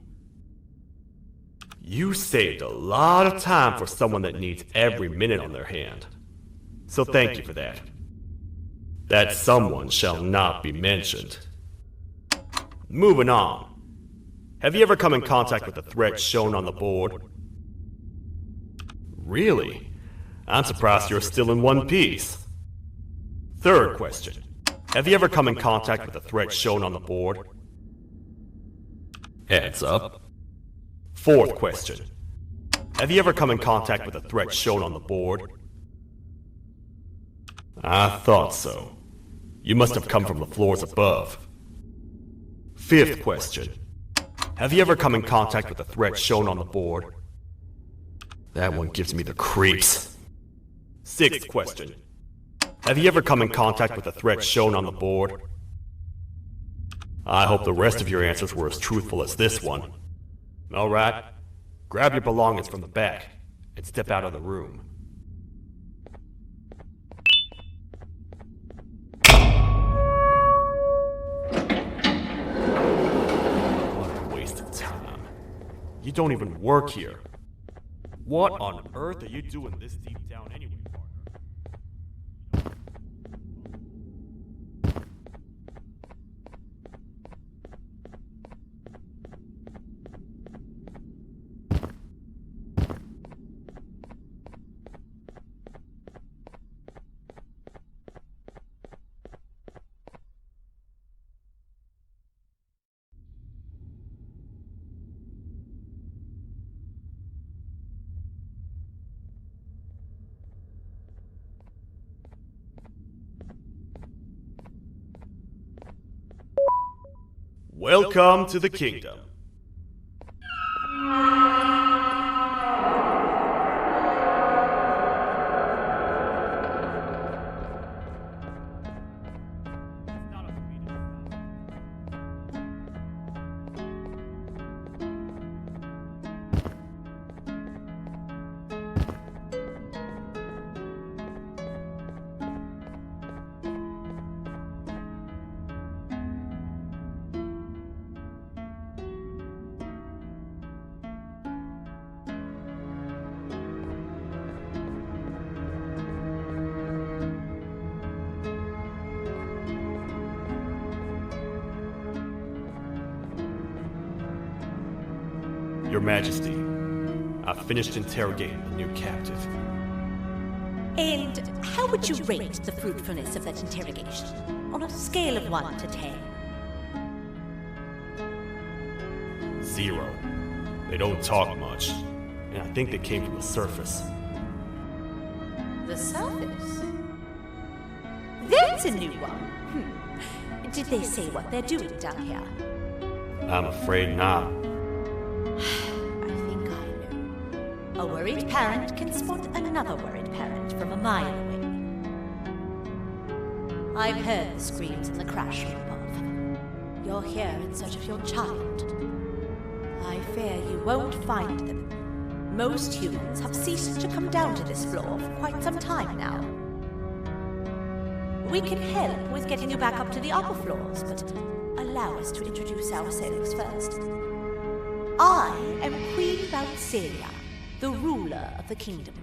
[SPEAKER 7] You saved a lot of time for someone that needs every minute on their hand. So thank you for that. That someone shall not be mentioned. Moving on. Have you ever come in contact with the threat shown on the board? Really? I'm surprised you're still in one piece. Third question. Have you ever come in contact with the threat shown on the board? Heads up. Fourth question. Have you ever come in contact with the threat shown on the board? I thought so. You must have come from the floors above. Fifth question. Have you ever come in contact with the threat shown on the board? That one gives me the creeps. Sixth question. Have you ever come in contact with the threat shown on the board? I hope the rest of your answers were as truthful as this one. Alright, grab your belongings from the back and step out of the room. What a waste of time. You don't even work here. What on earth are you doing this deep down anyway, partner? Welcome to the kingdom. Your Majesty, I've finished interrogating the new captive.
[SPEAKER 8] And how would you rate the fruitfulness of that interrogation? On a scale of 1 to 10?
[SPEAKER 7] 0. They don't talk much, and I think they came from the surface.
[SPEAKER 8] The surface? That's a new one. Did they say what they're doing down here?
[SPEAKER 7] I'm afraid not.
[SPEAKER 8] I think I know. A worried parent can spot another worried parent from a mile away. I've heard the screams in the crash room above. You're here in search of your child. I fear you won't find them. Most humans have ceased to come down to this floor for quite some time now. We can help with getting you back up to the upper floors, but allow us to introduce ourselves first. I am Queen Valseria, the ruler of the kingdom.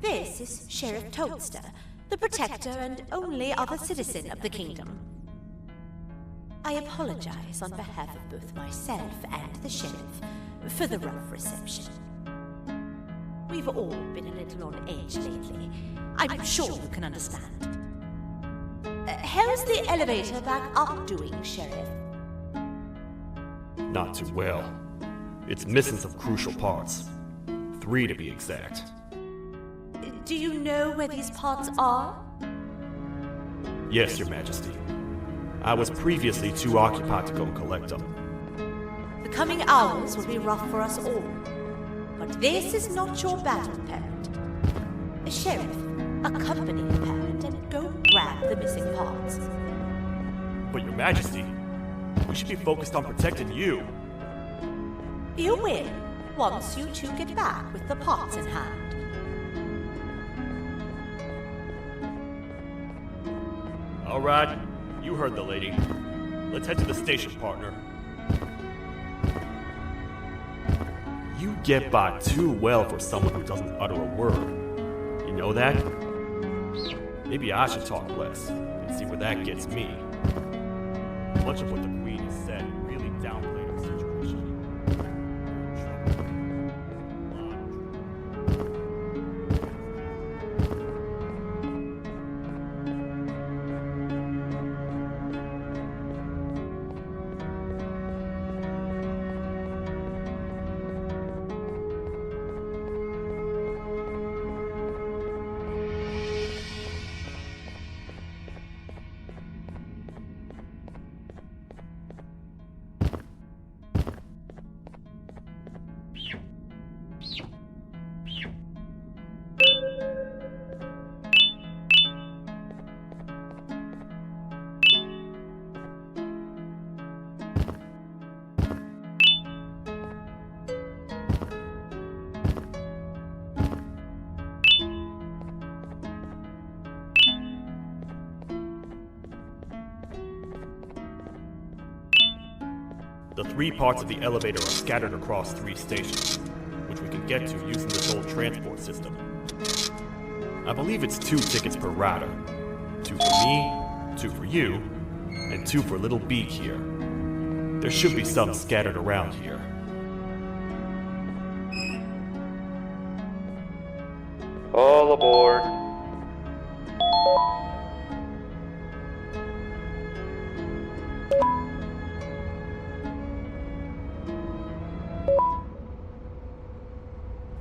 [SPEAKER 8] This is Sheriff Toadster, the protector and only other citizen of the kingdom. I apologize on behalf of both myself and the sheriff for the rough reception. We've all been a little on edge lately. I'm sure you can understand. How's the elevator back up doing, Sheriff?
[SPEAKER 7] Not too well. It's missing some crucial parts. 3 to be exact.
[SPEAKER 8] Do you know where these parts are?
[SPEAKER 7] Yes, Your Majesty. I was previously too occupied to go and collect them.
[SPEAKER 8] The coming hours will be rough for us all. But this is not your battle, parent. Sheriff, accompany the parent and go grab the missing parts.
[SPEAKER 7] But Your Majesty, we should be focused on protecting you.
[SPEAKER 8] You will, once you two get back with the parts in hand.
[SPEAKER 7] All right, you heard the lady. Let's head to the station, partner. You get by too well for someone who doesn't utter a word. You know that? Maybe I should talk less and see where that gets me. Much of what the Queen has said really downplayed our situation. 3 parts of the elevator are scattered across 3 stations, which we can get to using this old transport system. I believe it's 2 tickets per rider. 2 for me, 2 for you, and 2 for Little Beak here. There should be some scattered around here.
[SPEAKER 1] All aboard.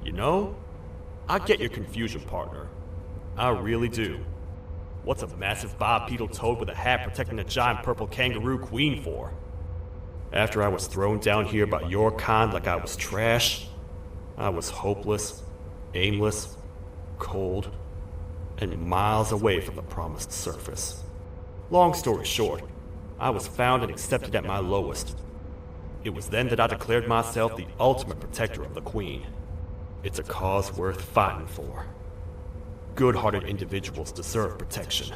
[SPEAKER 7] You know, I get your confusion, partner. I really do. What's a massive bipedal toad with a hat protecting a giant purple kangaroo queen for? After I was thrown down here by your kind like I was trash, I was hopeless, aimless, cold, and miles away from the promised surface. Long story short, I was found and accepted at my lowest. It was then that I declared myself the ultimate protector of the Queen. It's a cause worth fighting for. Good-hearted individuals deserve protection.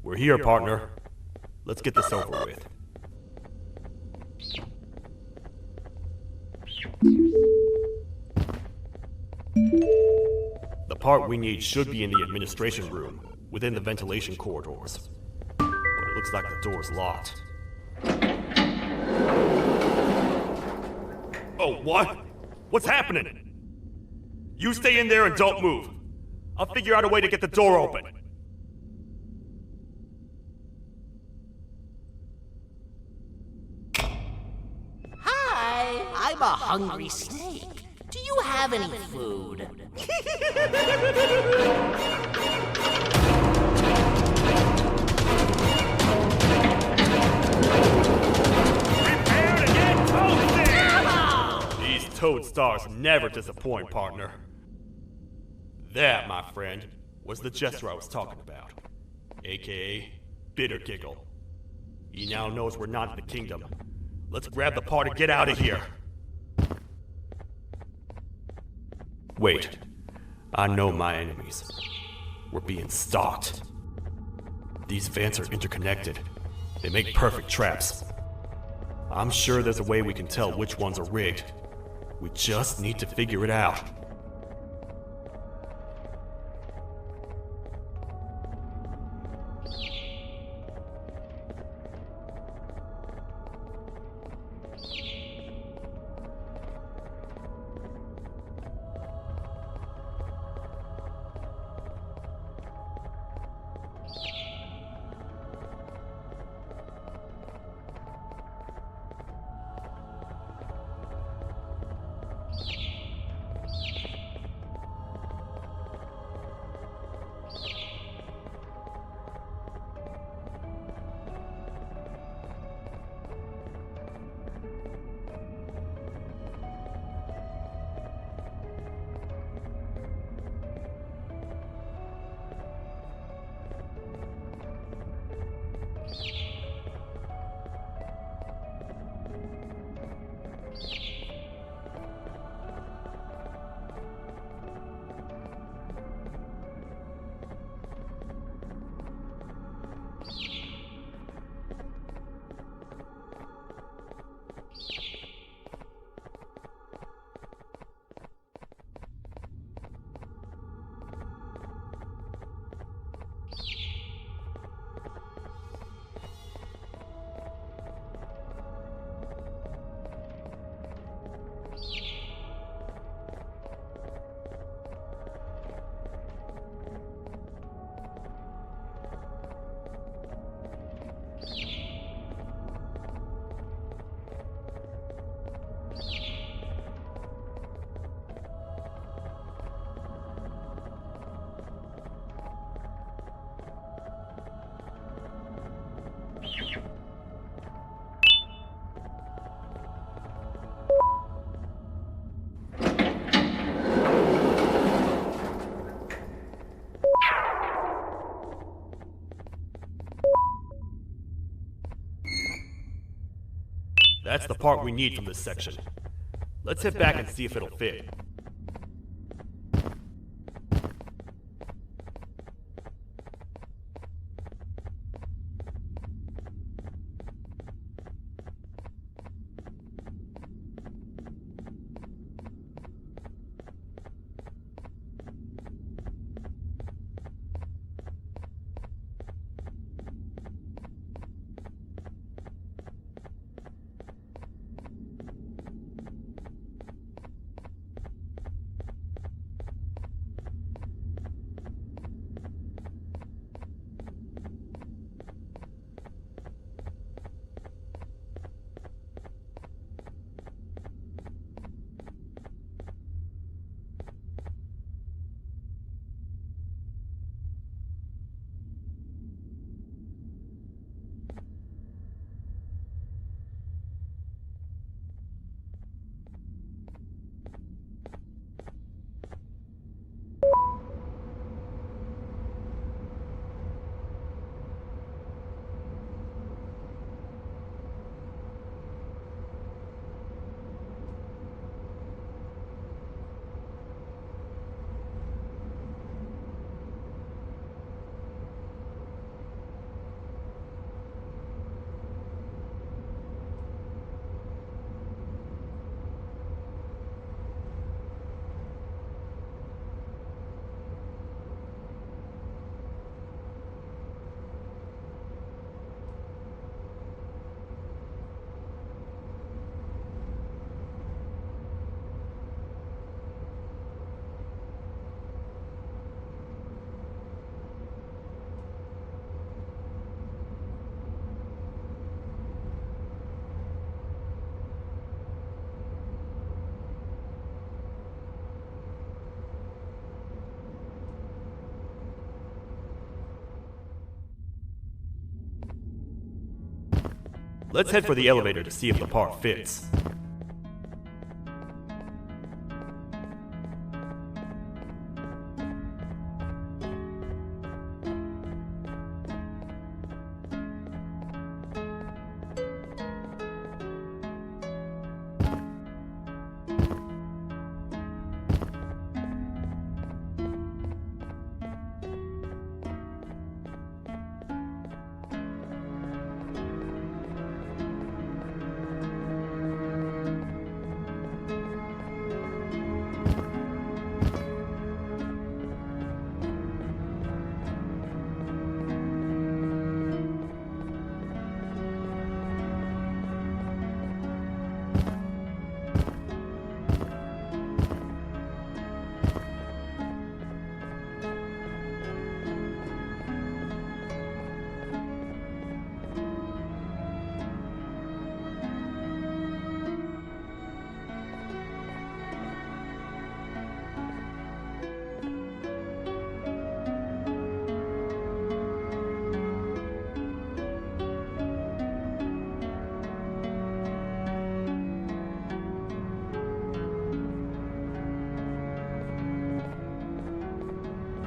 [SPEAKER 7] We're here, partner. Let's get this over with. The part we need should be in the administration room, within the ventilation corridors. But it looks like the door's locked. Oh, what? What's happening? You stay in there and don't move. I'll figure out a way to get the door open.
[SPEAKER 9] Hi, I'm a hungry snake. Do you have any food?
[SPEAKER 7] Prepare to get toasted! These toad stars never disappoint, partner. That, my friend, was the jester I was talking about. AKA Bitter Giggle. He now knows we're not in the kingdom. Let's grab the part and get out of here. Wait. I know my enemies. We're being stalked. These vents are interconnected. They make perfect traps. I'm sure there's a way we can tell which ones are rigged. We just need to figure it out. That's the part we need from this section. Let's head back and see if it'll fit. Let's head for the elevator to see if the part fits.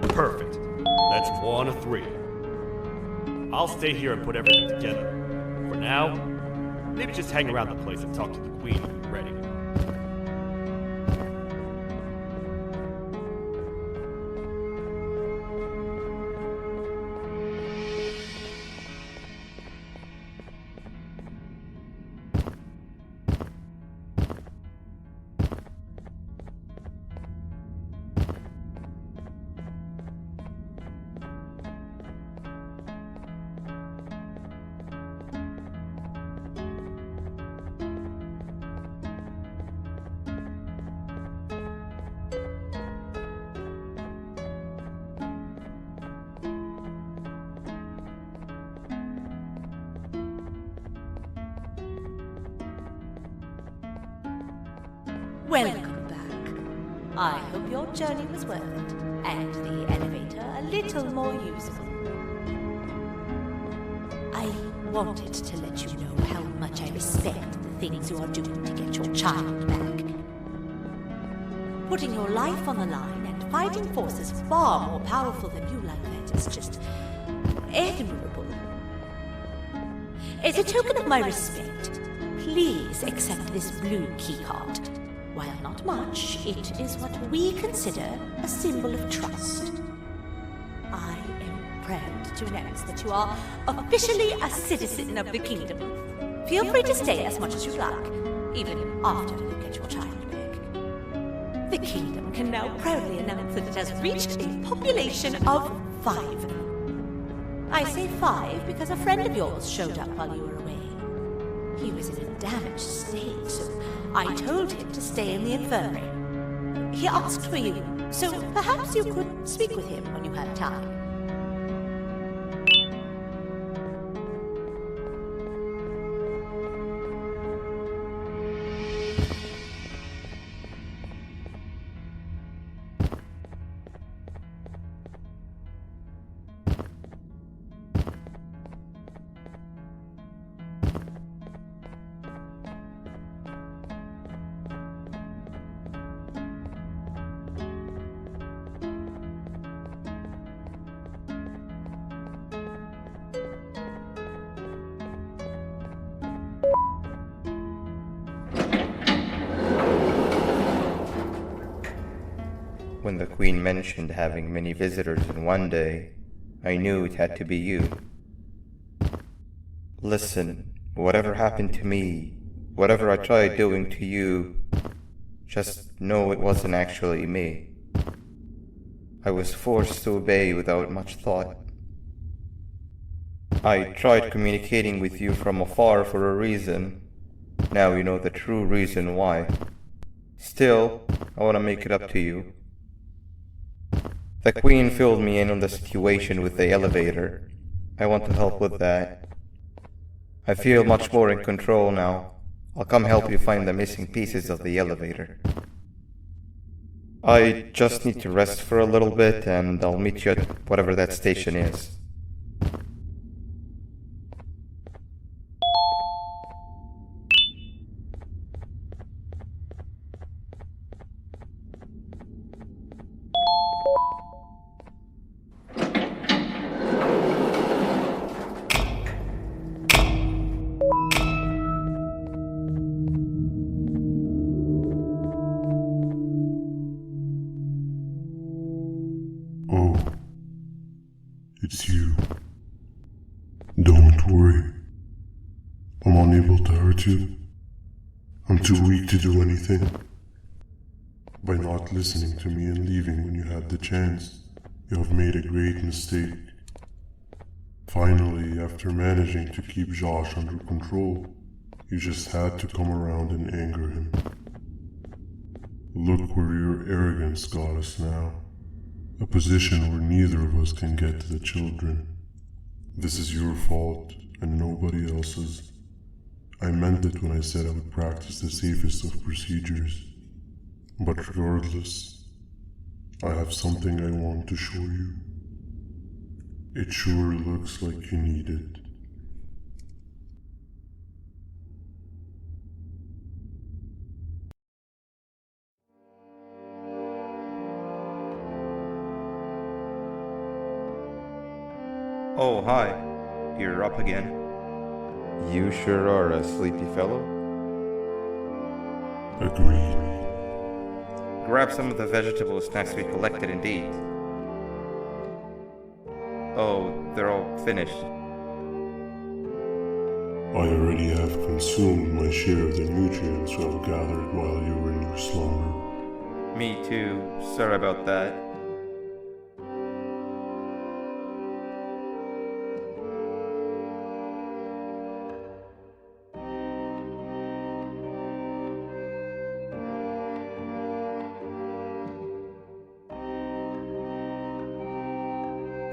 [SPEAKER 7] Perfect. That's 1 of 3. I'll stay here and put everything together. For now, maybe just hang around the place and talk to the Queen when you're ready.
[SPEAKER 8] Welcome back. I hope your journey was worth it, and the elevator a little more usable. I wanted to let you know how much I respect the things you are doing to get your child back. Putting your life on the line and fighting forces far more powerful than you like that is just admirable. As a token of my respect, please accept this blue keycard? While not much, it is what we consider a symbol of trust. I am proud to announce that you are officially a citizen of the kingdom. Feel free to stay as much as you like, even after you get your child back. The kingdom can now proudly announce that it has reached a population of 5. I say 5 because a friend of yours showed up while you were away. He was in a damaged state, so I told him to stay in the infirmary. He asked for you, so perhaps you could speak with him when you have time.
[SPEAKER 1] When the Queen mentioned having many visitors in one day, I knew it had to be you. Listen, whatever happened to me, whatever I tried doing to you, just know it wasn't actually me. I was forced to obey without much thought. I tried communicating with you from afar for a reason. Now you know the true reason why. Still, I want to make it up to you. The Queen filled me in on the situation with the elevator. I want to help with that. I feel much more in control now. I'll come help you find the missing pieces of the elevator. I just need to rest for a little bit and I'll meet you at whatever that station is.
[SPEAKER 4] Oh, it's you. Don't worry. I'm unable to hurt you. I'm too weak to do anything. By not listening to me and leaving when you had the chance, you have made a great mistake. Finally, after managing to keep Josh under control, you just had to come around and anger him. Look where your arrogance got us now. A position where neither of us can get to the children. This is your fault and nobody else's. I meant it when I said I would practice the safest of procedures. But regardless, I have something I want to show you. It sure looks like you need it.
[SPEAKER 1] Oh, hi. You're up again. You sure are a sleepy fellow.
[SPEAKER 4] Agreed.
[SPEAKER 1] Grab some of the vegetable snacks we collected and eat. Oh, they're all finished.
[SPEAKER 4] I already have consumed my share of the nutrients you have gathered while you were in your slumber.
[SPEAKER 1] Me too. Sorry about that.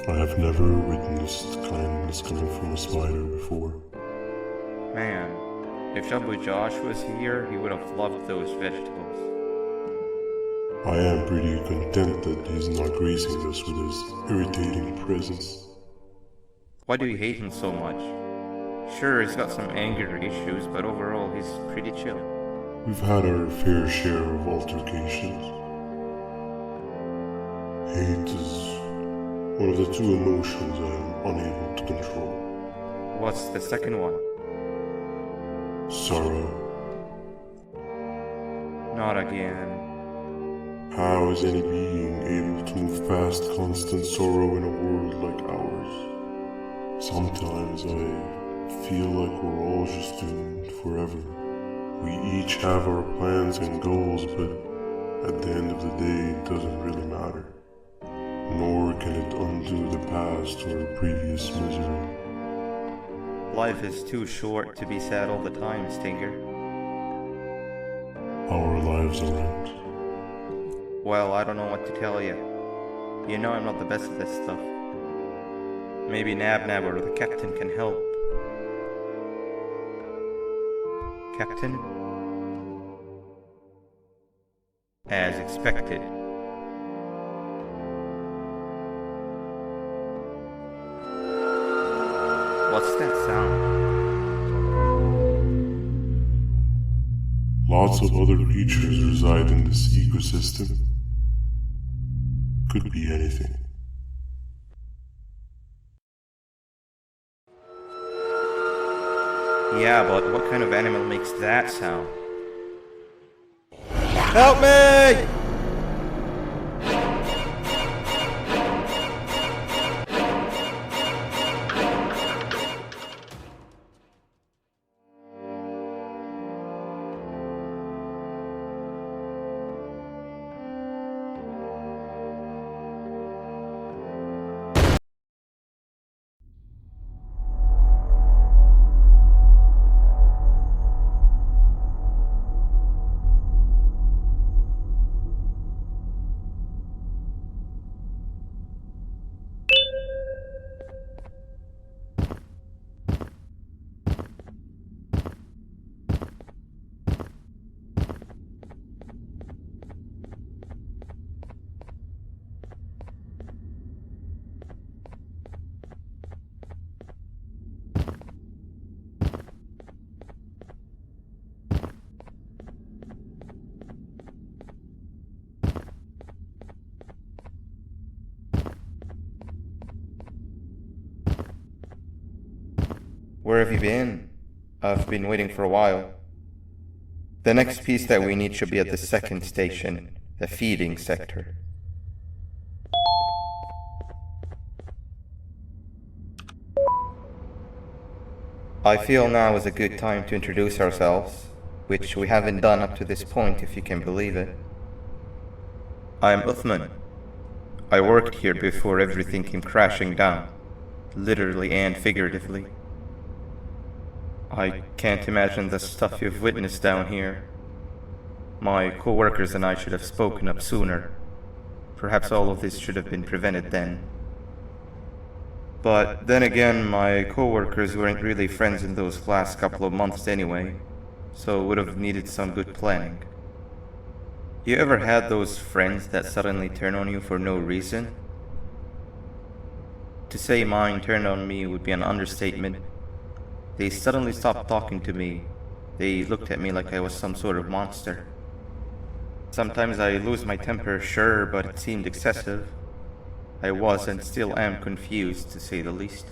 [SPEAKER 4] I have never witnessed kindness coming from a spider before.
[SPEAKER 1] Man, if Jumbo Josh was here, he would have loved those vegetables.
[SPEAKER 4] I am pretty content that he's not gracing us with his irritating presence.
[SPEAKER 1] Why do you hate him so much? Sure, he's got some anger issues, but overall he's pretty chill.
[SPEAKER 4] We've had our fair share of altercations. Hate is one of the two emotions I am unable to control.
[SPEAKER 1] What's the second one?
[SPEAKER 4] Sorrow.
[SPEAKER 1] Not again.
[SPEAKER 4] How is any being able to move past constant sorrow in a world like ours? Sometimes I feel like we're all just doomed forever. We each have our plans and goals, but at the end of the day, it doesn't really matter. Nor can it undo the past or previous misery.
[SPEAKER 1] Life is too short to be sad all the time, Stinger.
[SPEAKER 4] Our lives aren't.
[SPEAKER 1] Well, I don't know what to tell you. You know I'm not the best at this stuff. Maybe Nab or the captain can help. Captain? As expected. What's that sound?
[SPEAKER 4] Lots of other creatures reside in this ecosystem. Could be anything.
[SPEAKER 1] Yeah, but what kind of animal makes that sound? Help me! Where have you been? I've been waiting for a while. The next piece that we need should be at the second station, the feeding sector. I feel now is a good time to introduce ourselves, which we haven't done up to this point, if you can believe it. I'm Uthman. I worked here before everything came crashing down, literally and figuratively. I can't imagine the stuff you've witnessed down here. My co-workers and I should have spoken up sooner. Perhaps all of this should have been prevented then. But then again, my co-workers weren't really friends in those last couple of months anyway, so would have needed some good planning. You ever had those friends that suddenly turn on you for no reason? To say mine turned on me would be an understatement. They suddenly stopped talking to me. They looked at me like I was some sort of monster. Sometimes I lose my temper, sure, but it seemed excessive. I was and still am confused, to say the least.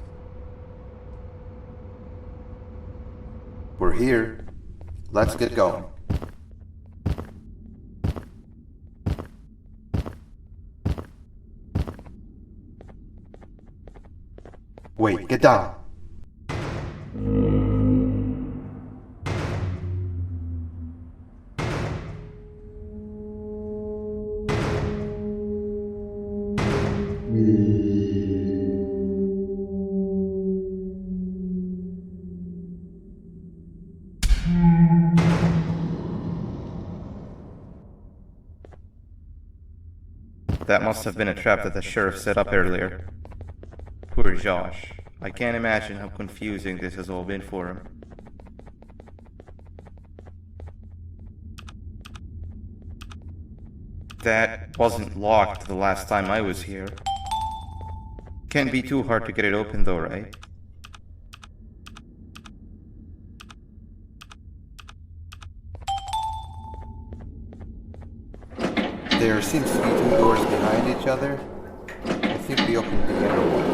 [SPEAKER 10] We're here. Let's get going. Wait, get down.
[SPEAKER 1] That must have been a trap that the sheriff set up earlier. Poor Josh. I can't imagine how confusing this has all been for him. That wasn't locked the last time I was here. Can't be too hard to get it open though, right?
[SPEAKER 10] There seems to be two doors behind each other. I think we opened the inner one.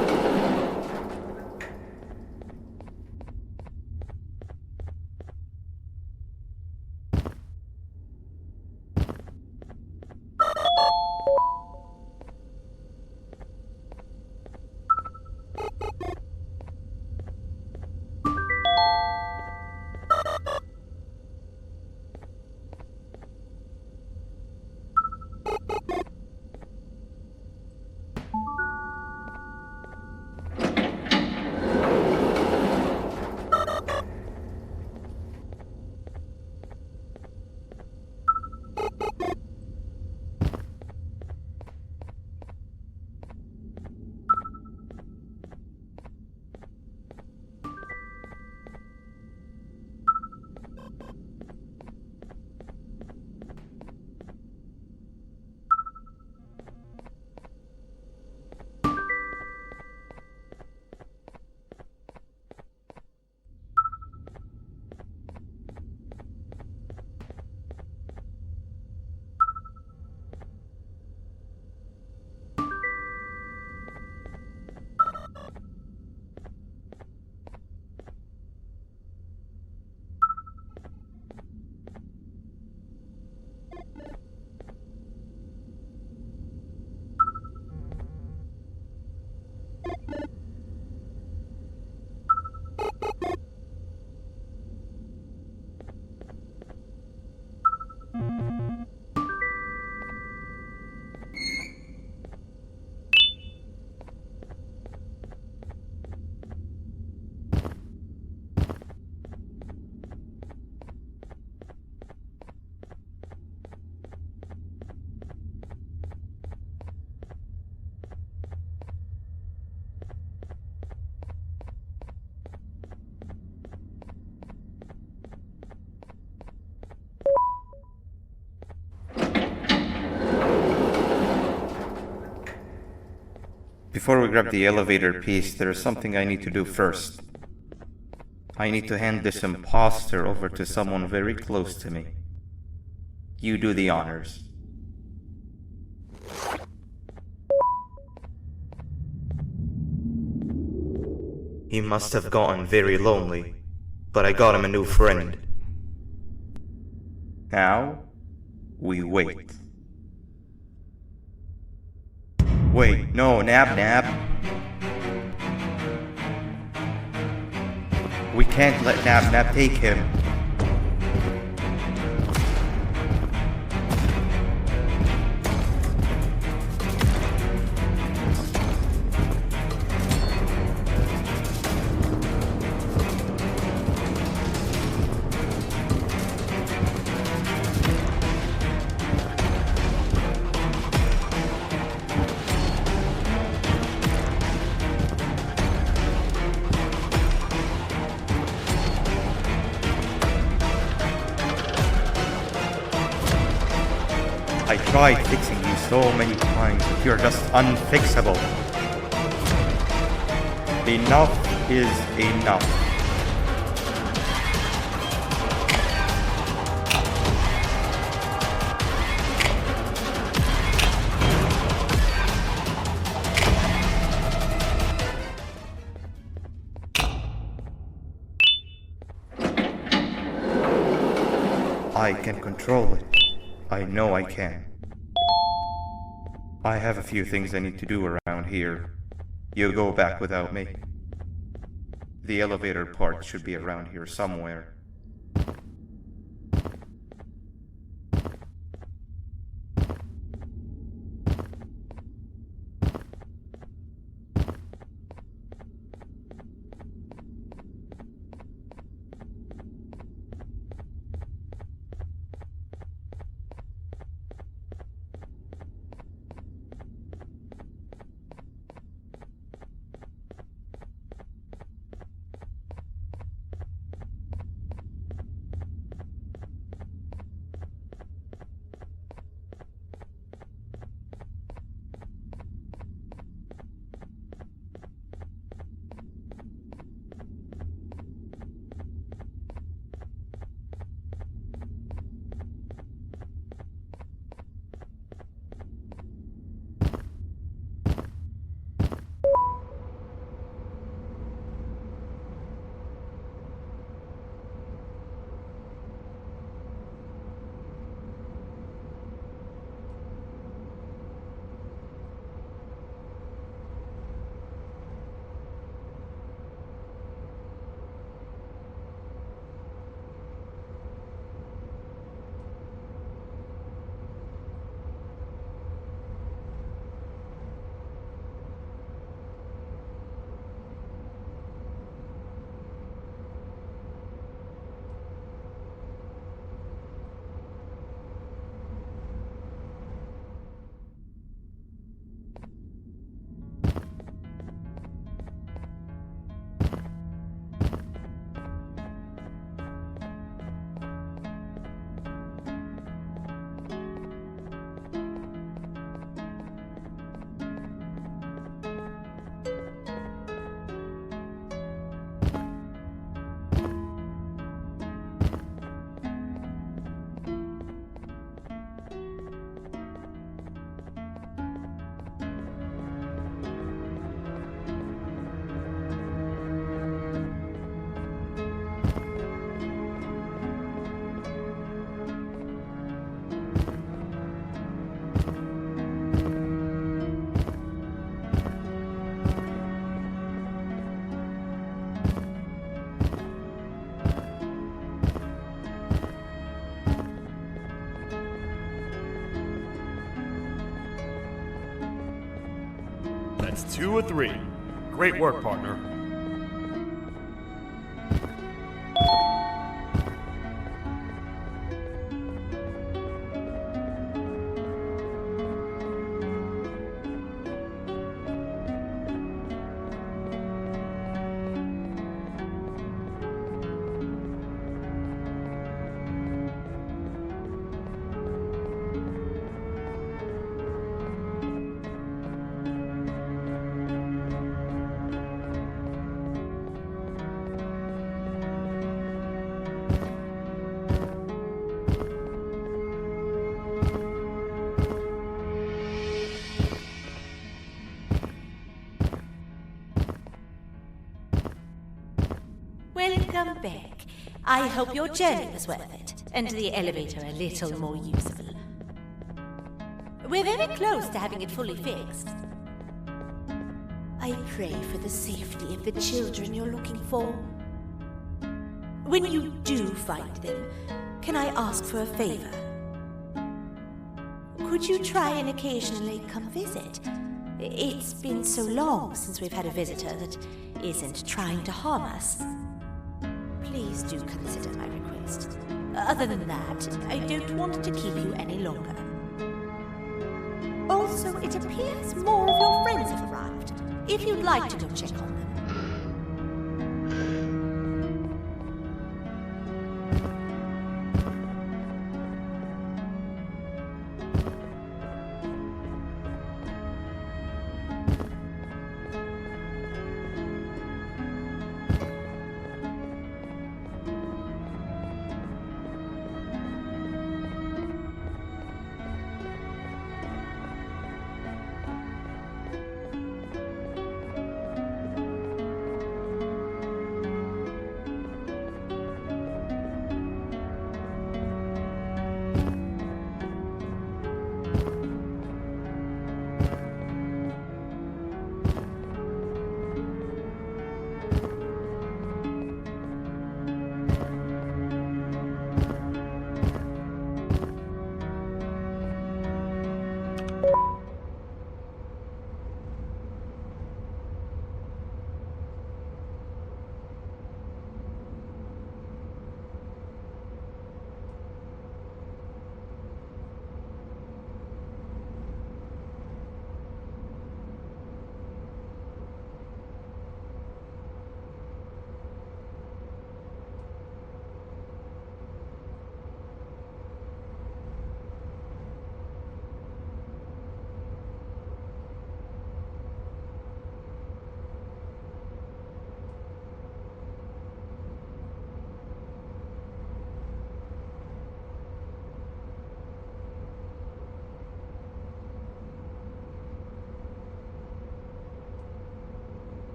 [SPEAKER 1] Before we grab the elevator piece, there is something I need to do first. I need to hand this imposter over to someone very close to me. You do the honors. He must have gotten very lonely, but I got him a new friend. Now, we wait. Wait, no, Nab. We can't let Nab take him. I tried fixing you so many times, but you're just unfixable. Enough is enough. I can control it. I know I can. I have a few things I need to do around here. You go back without me. The elevator part should be around here somewhere.
[SPEAKER 7] That's 2 or 3. Great work, partner.
[SPEAKER 8] beg. I hope your journey was worth it, and the elevator a little more usable. We're very close to having it fully fixed. I pray for the safety of the children you're looking for. When you do find them, can I ask for a favor? Could you try and occasionally come visit? It's been so long since we've had a visitor that isn't trying to harm us. Please do consider my request. Other than that, I don't want to keep you any longer. Also, it appears more of your friends have arrived. If you'd like to go check on them.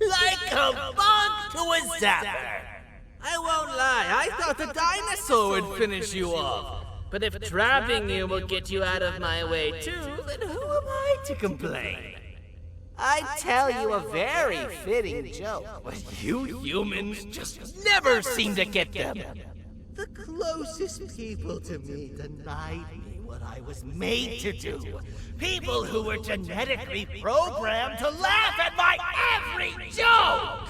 [SPEAKER 9] Like a bug to a zapper.
[SPEAKER 11] I won't lie, I thought the dinosaur would finish you off. But if trapping you will get you out of my way too, then who am I to complain?
[SPEAKER 9] I tell you a very fitting joke,
[SPEAKER 11] But you humans just never seem to get them.
[SPEAKER 9] the closest people to me denied me what I was made to do.
[SPEAKER 11] People who were genetically programmed to laugh at my every joke!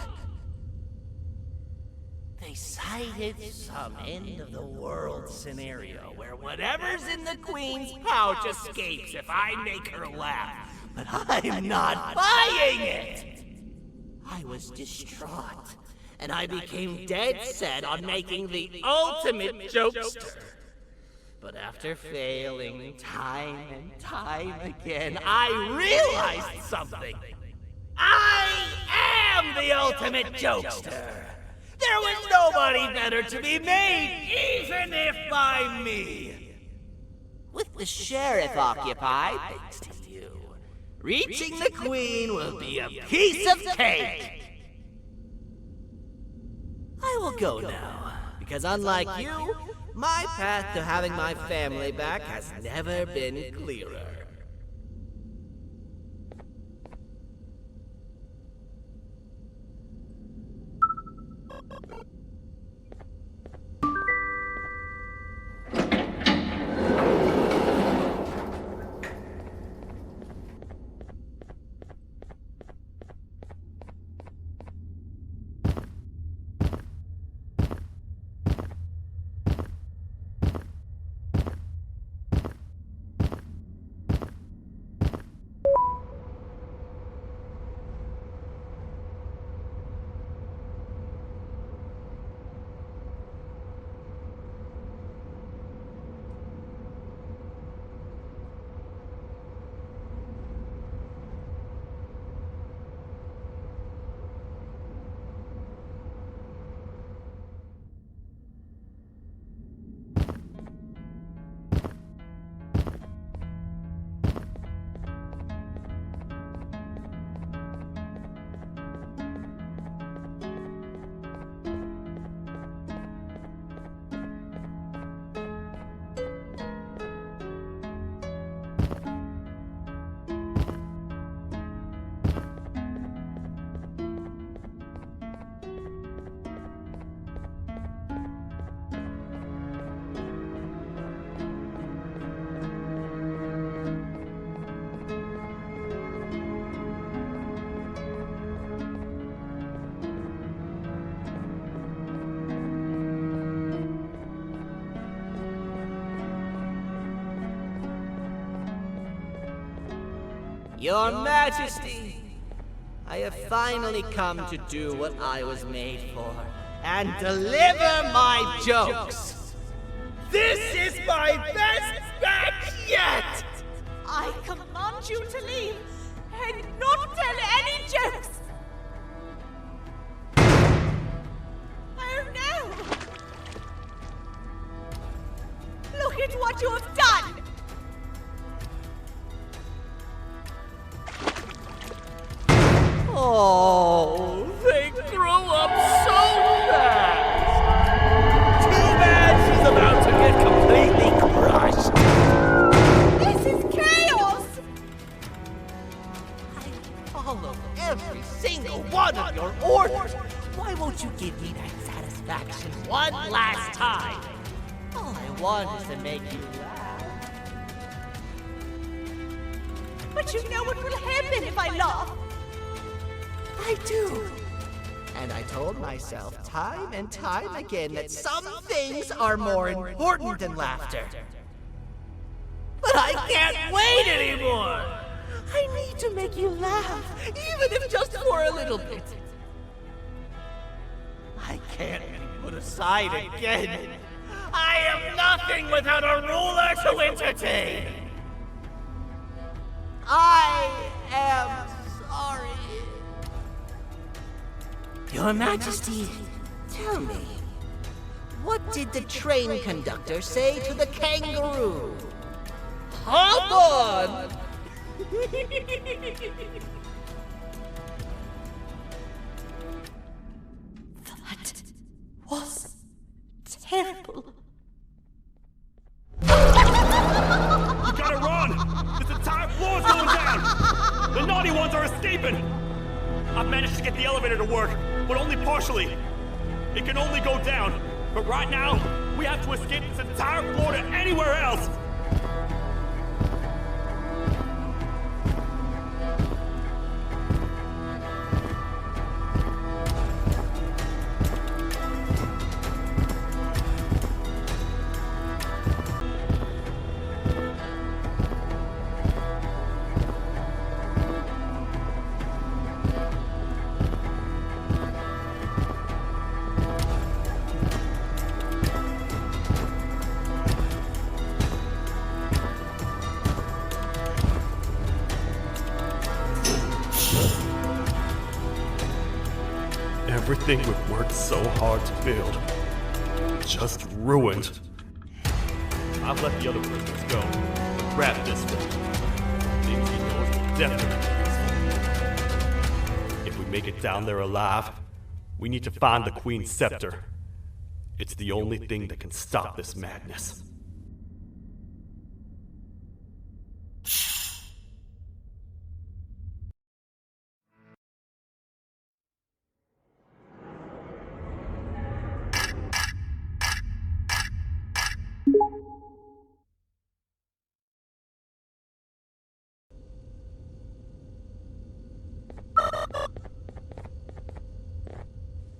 [SPEAKER 9] They cited some end-of-the-world scenario where whatever's in the Queen's pouch escapes if I make her laugh. But I'm not buying it! I was distraught, and I became dead set on making the ultimate jokester. But after failing time and time again, I realized something. I am the ultimate jokester. There was nobody better to be made, even if by me. With the sheriff occupied, thanks to you, reaching the queen will be a piece of cake. I will go now, because unlike you, my path to having my family back has never been clearer. Your Majesty, I have finally come to do what I was made for, and deliver my jokes. This is my best batch yet!
[SPEAKER 8] I command you to leave and not tell any jokes! Oh no! Look at what you have done!
[SPEAKER 9] Oh, they grow up so fast! Too bad she's about to get completely crushed!
[SPEAKER 8] This is chaos!
[SPEAKER 9] I follow every single one of your orders! Why won't you give me that satisfaction one last time? All I want is to make you laugh.
[SPEAKER 8] But you know what will happen if I laugh!
[SPEAKER 9] I do. And I told myself time and time again that some things are more important than laughter. But I can't wait anymore! I need to make you laugh, even if just for a little bit. I can't be put aside again. I am nothing without a ruler to entertain. I am sorry. Your Majesty, tell me, what did the train conductor say to the kangaroo? Hop on!
[SPEAKER 8] That was terrible.
[SPEAKER 7] You gotta run! This entire floor's going down! The naughty ones are escaping! I've managed to get the elevator to work, but only partially. It can only go down, but right now, we have to escape this entire floor to anywhere else! Everything we've worked so hard to build, just ruined. I've let the other prisoners go. Grab this one. Things he knows will definitely be useful. If we make it down there alive, we need to find the Queen's scepter. It's the only thing that can stop this madness.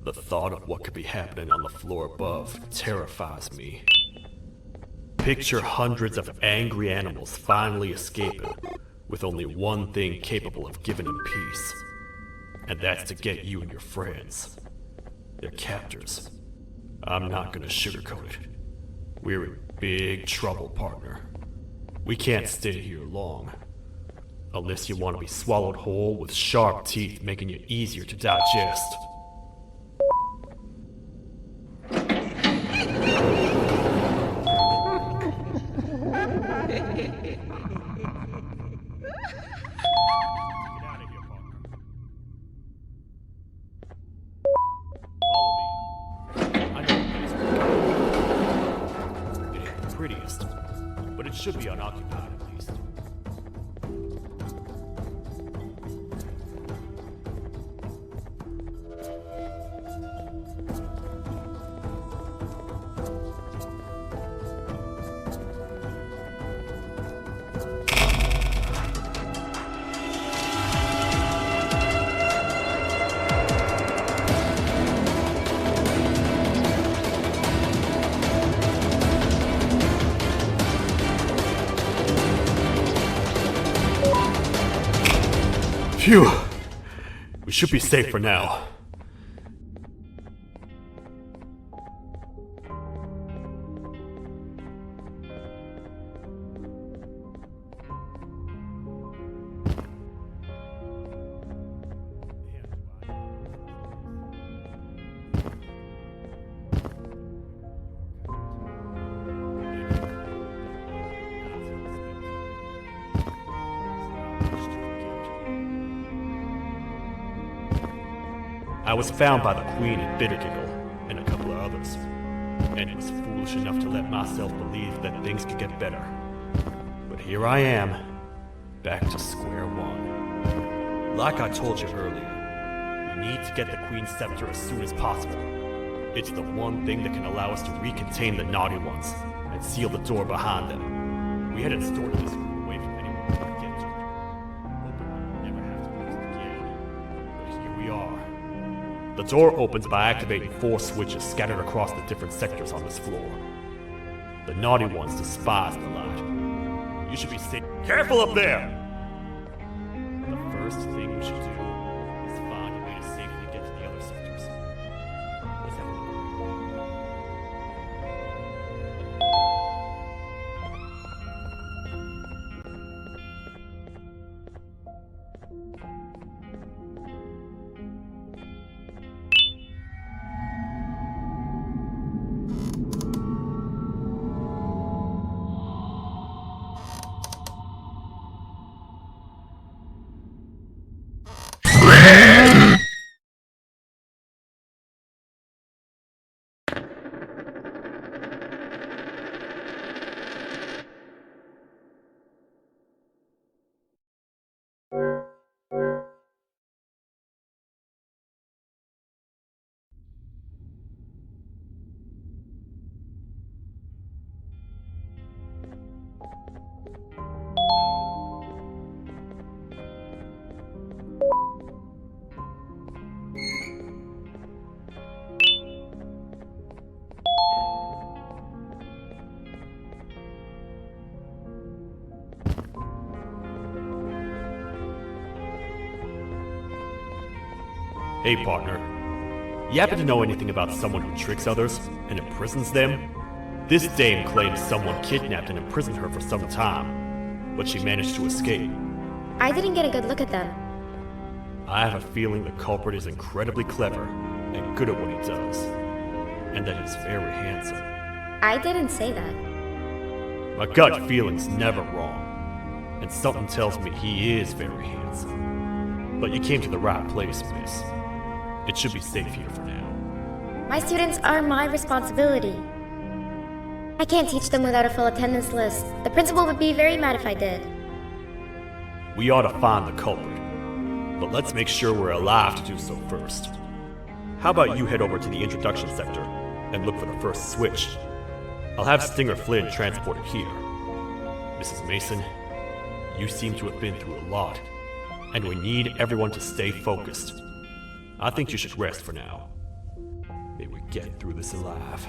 [SPEAKER 7] The thought of what could be happening on the floor above terrifies me. Picture hundreds of angry animals finally escaping, with only one thing capable of giving them peace. And that's to get you and your friends. Their captors. I'm not gonna sugarcoat it. We're in big trouble, partner. We can't stay here long. Unless you want to be swallowed whole with sharp teeth making you easier to digest. But it should be unoccupied at least. Phew! We should be safe for now. I was found by the Queen at Bittergiggle and a couple of others, and was foolish enough to let myself believe that things could get better. But here I am, back to square one. Like I told you earlier, we need to get the Queen's scepter as soon as possible. It's the one thing that can allow us to recontain the naughty ones and seal the door behind them. We hadn't stored this room away from anyone who could get to it, hoping we would never have to use it again. But here we are. The door opens by activating 4 switches scattered across the different sectors on this floor. The naughty ones despise the light. You should be safe. Careful up there! The first thing we should do is find a way to safely get to the other sectors. Let's have a look. Hey, partner. You happen to know anything about someone who tricks others and imprisons them? This dame claims someone kidnapped and imprisoned her for some time, but she managed to escape.
[SPEAKER 2] I didn't get a good look at them.
[SPEAKER 7] I have a feeling the culprit is incredibly clever, and good at what he does, and that he's very handsome.
[SPEAKER 2] I didn't say that.
[SPEAKER 7] My gut feeling's never wrong, and something tells me he is very handsome. But you came to the right place, miss. It should be safe here for now.
[SPEAKER 2] My students are my responsibility. I can't teach them without a full attendance list. The principal would be very mad if I did.
[SPEAKER 7] We ought to find the culprit, but let's make sure we're alive to do so first. How about you head over to the introduction sector and look for the first switch? I'll have Stinger Flynn transported here. Mrs. Mason, you seem to have been through a lot, and we need everyone to stay focused. I think you should rest for now. May we get through this alive.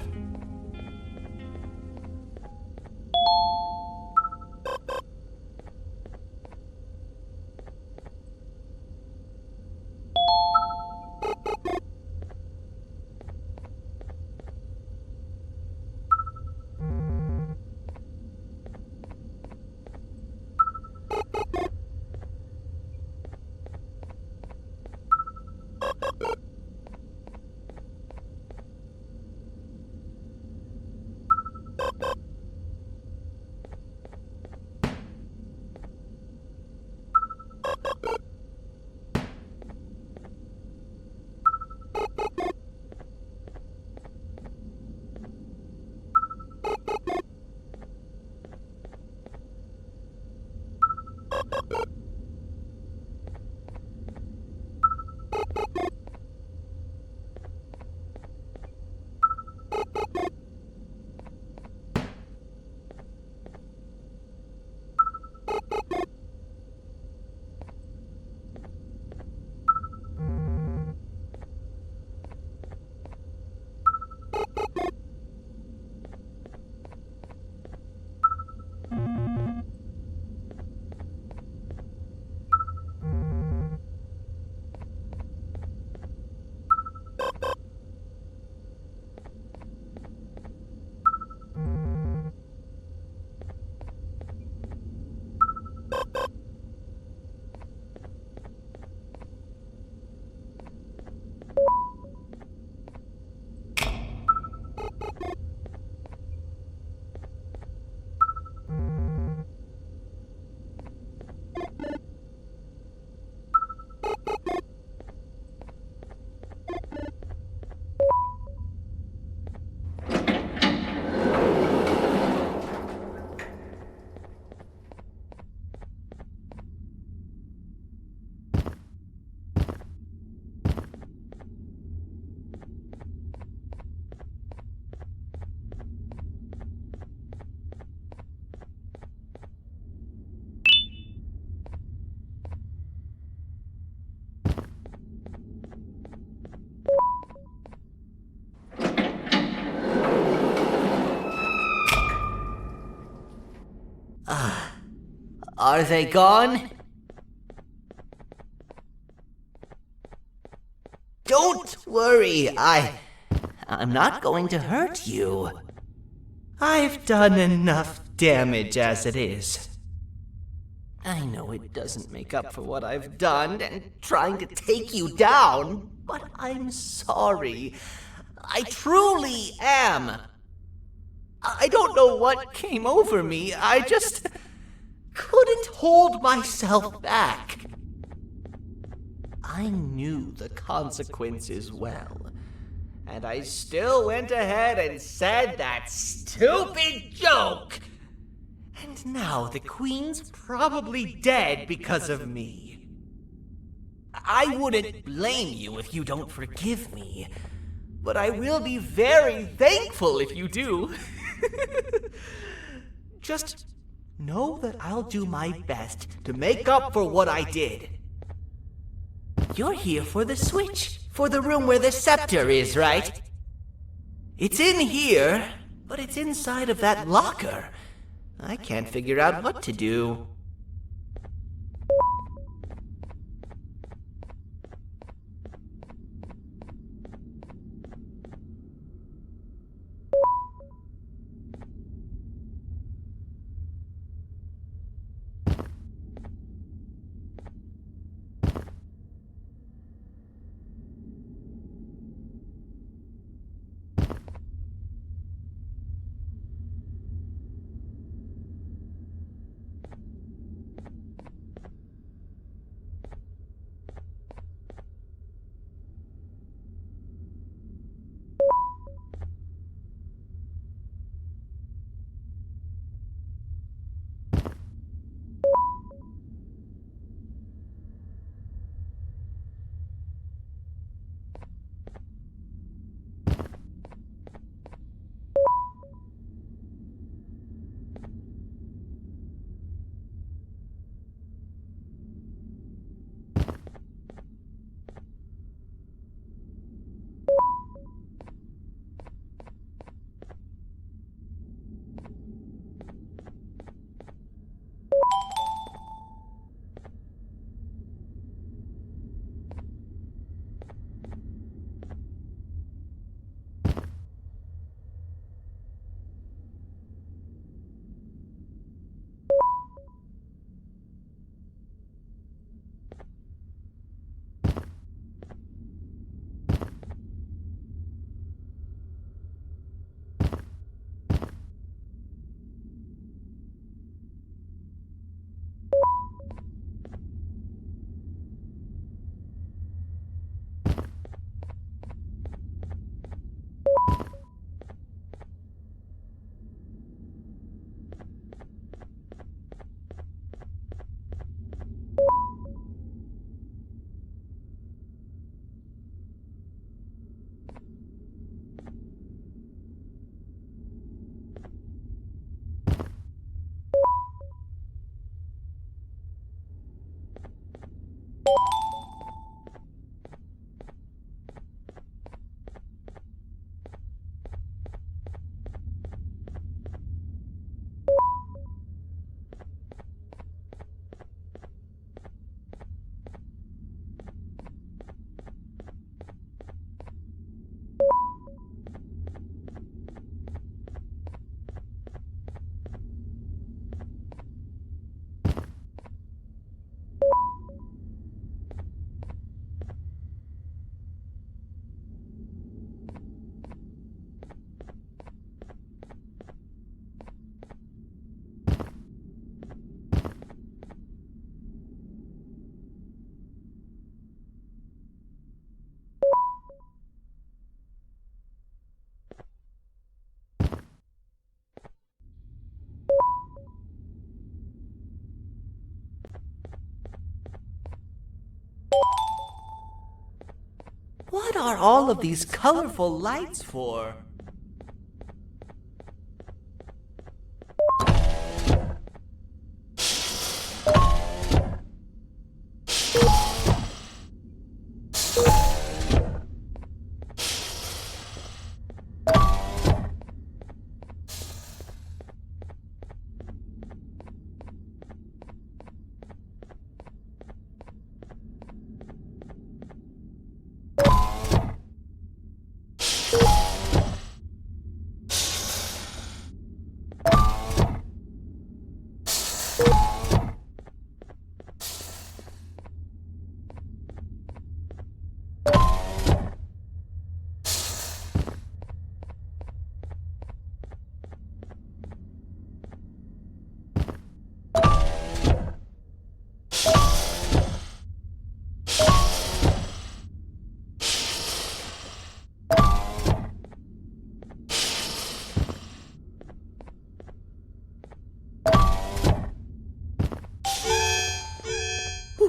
[SPEAKER 9] Are they gone? Don't worry, I'm not going to hurt you. I've done enough damage as it is. I know it doesn't make up for what I've done and trying to take you down, but I'm sorry. I truly am. I don't know what came over me. I just couldn't hold myself back. I knew the consequences well, and I still went ahead and said that stupid joke. And now the Queen's probably dead because of me. I wouldn't blame you if you don't forgive me, but I will be very thankful if you do. Just know that I'll do my best to make up for what I did. You're here for the switch, for the room where the scepter is, right? It's in here, but it's inside of that locker. I can't figure out what to do. are all of these colorful lights for?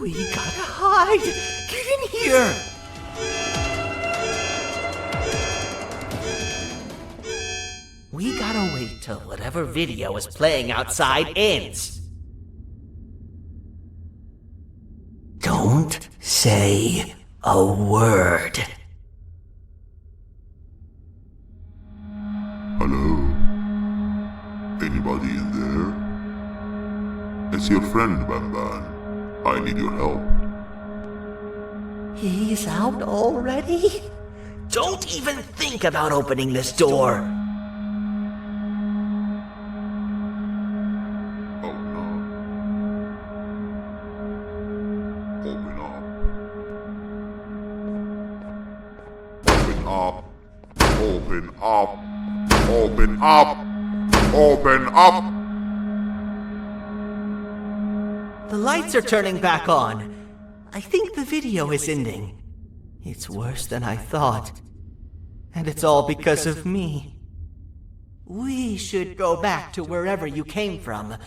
[SPEAKER 9] We gotta hide! Get in here! We gotta wait till whatever video is playing outside ends. Don't say a word.
[SPEAKER 5] Hello? Anybody in there? It's your friend, Banban. I need your help.
[SPEAKER 9] He's out already? Don't even think about opening this door.
[SPEAKER 5] Oh no. Open up. Open up. Open up. Open up.
[SPEAKER 9] The lights are turning back on. I think the video is ending. It's worse than I thought. And it's all because of me. We should go back to wherever you came from.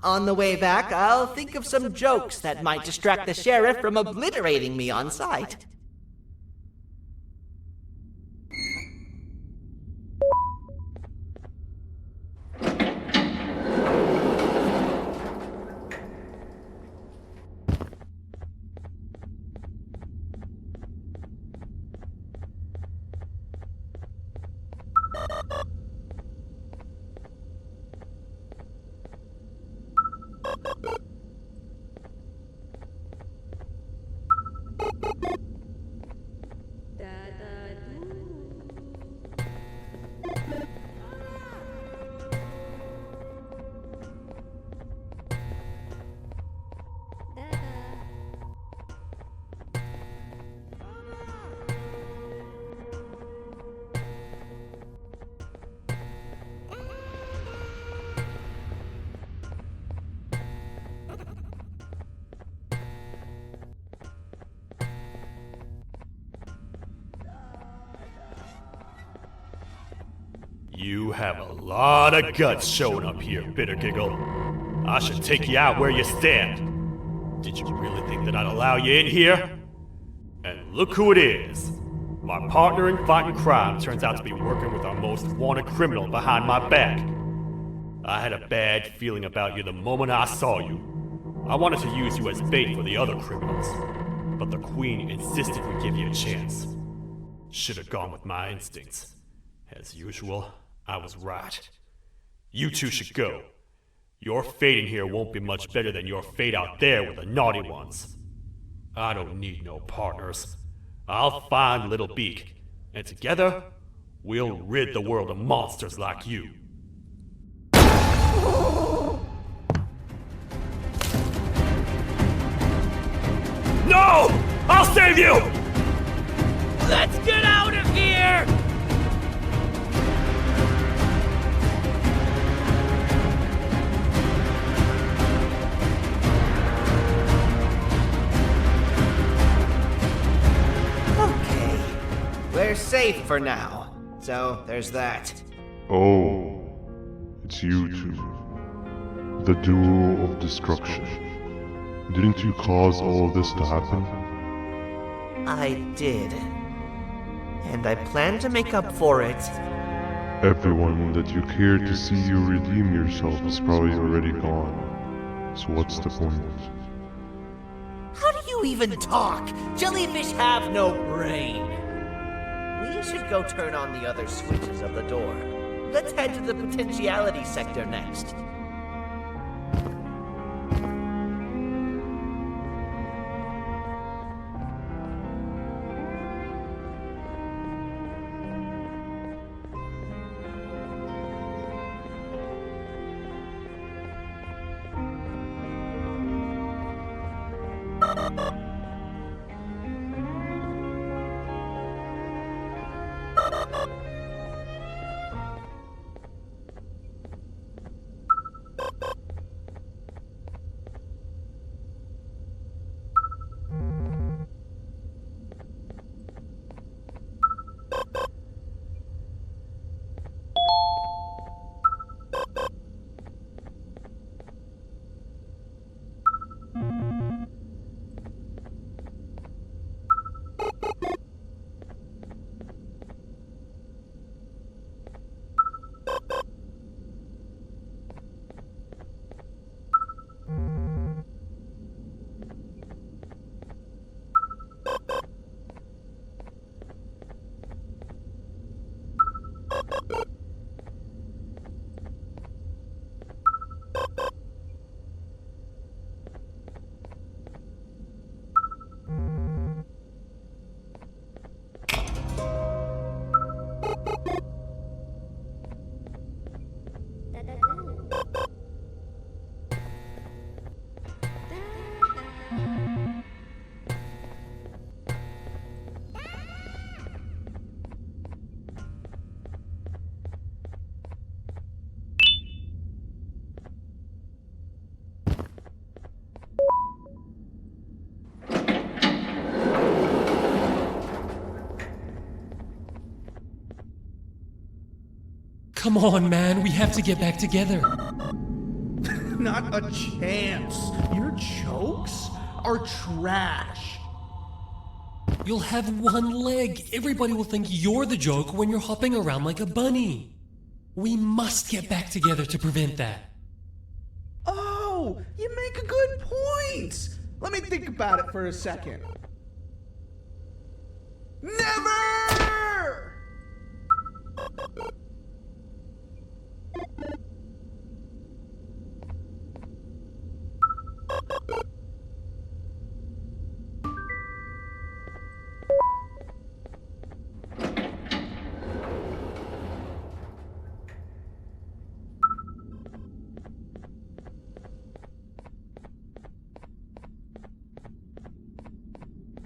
[SPEAKER 9] On the way back, I'll think of some jokes that might distract the sheriff from obliterating me on sight.
[SPEAKER 7] You have a lot of guts showing up here, Bitter Giggle. I should take you out where you stand. Did you really think that I'd allow you in here? And look who it is. My partner in fighting crime turns out to be working with our most wanted criminal behind my back. I had a bad feeling about you the moment I saw you. I wanted to use you as bait for the other criminals, but the Queen insisted we give you a chance. Should have gone with my instincts. As usual, I was right. You two should go. Your fate in here won't be much better than your fate out there with the naughty ones. I don't need no partners. I'll find Little Beak, and together, we'll rid the world of monsters like you. No! I'll save you!
[SPEAKER 11] Let's get out of here!
[SPEAKER 9] Okay, we're safe for now. So there's that.
[SPEAKER 4] Oh, it's you two. The duo of destruction. Didn't you cause all of this to happen?
[SPEAKER 9] I did. and I plan to make up for it.
[SPEAKER 4] Everyone that you cared to see you redeem yourself is probably already gone. So what's the point?
[SPEAKER 9] How do you even talk? Jellyfish have no brain. We should go turn on the other switches of the door. Let's head to the potentiality sector next.
[SPEAKER 12] Come on, man, we have to get back together.
[SPEAKER 13] Not a chance. Your jokes are trash.
[SPEAKER 12] You'll have one leg. Everybody will think you're the joke when you're hopping around like a bunny. We must get back together to prevent that.
[SPEAKER 13] Oh, you make a good point. Let me think about it for a second. Never!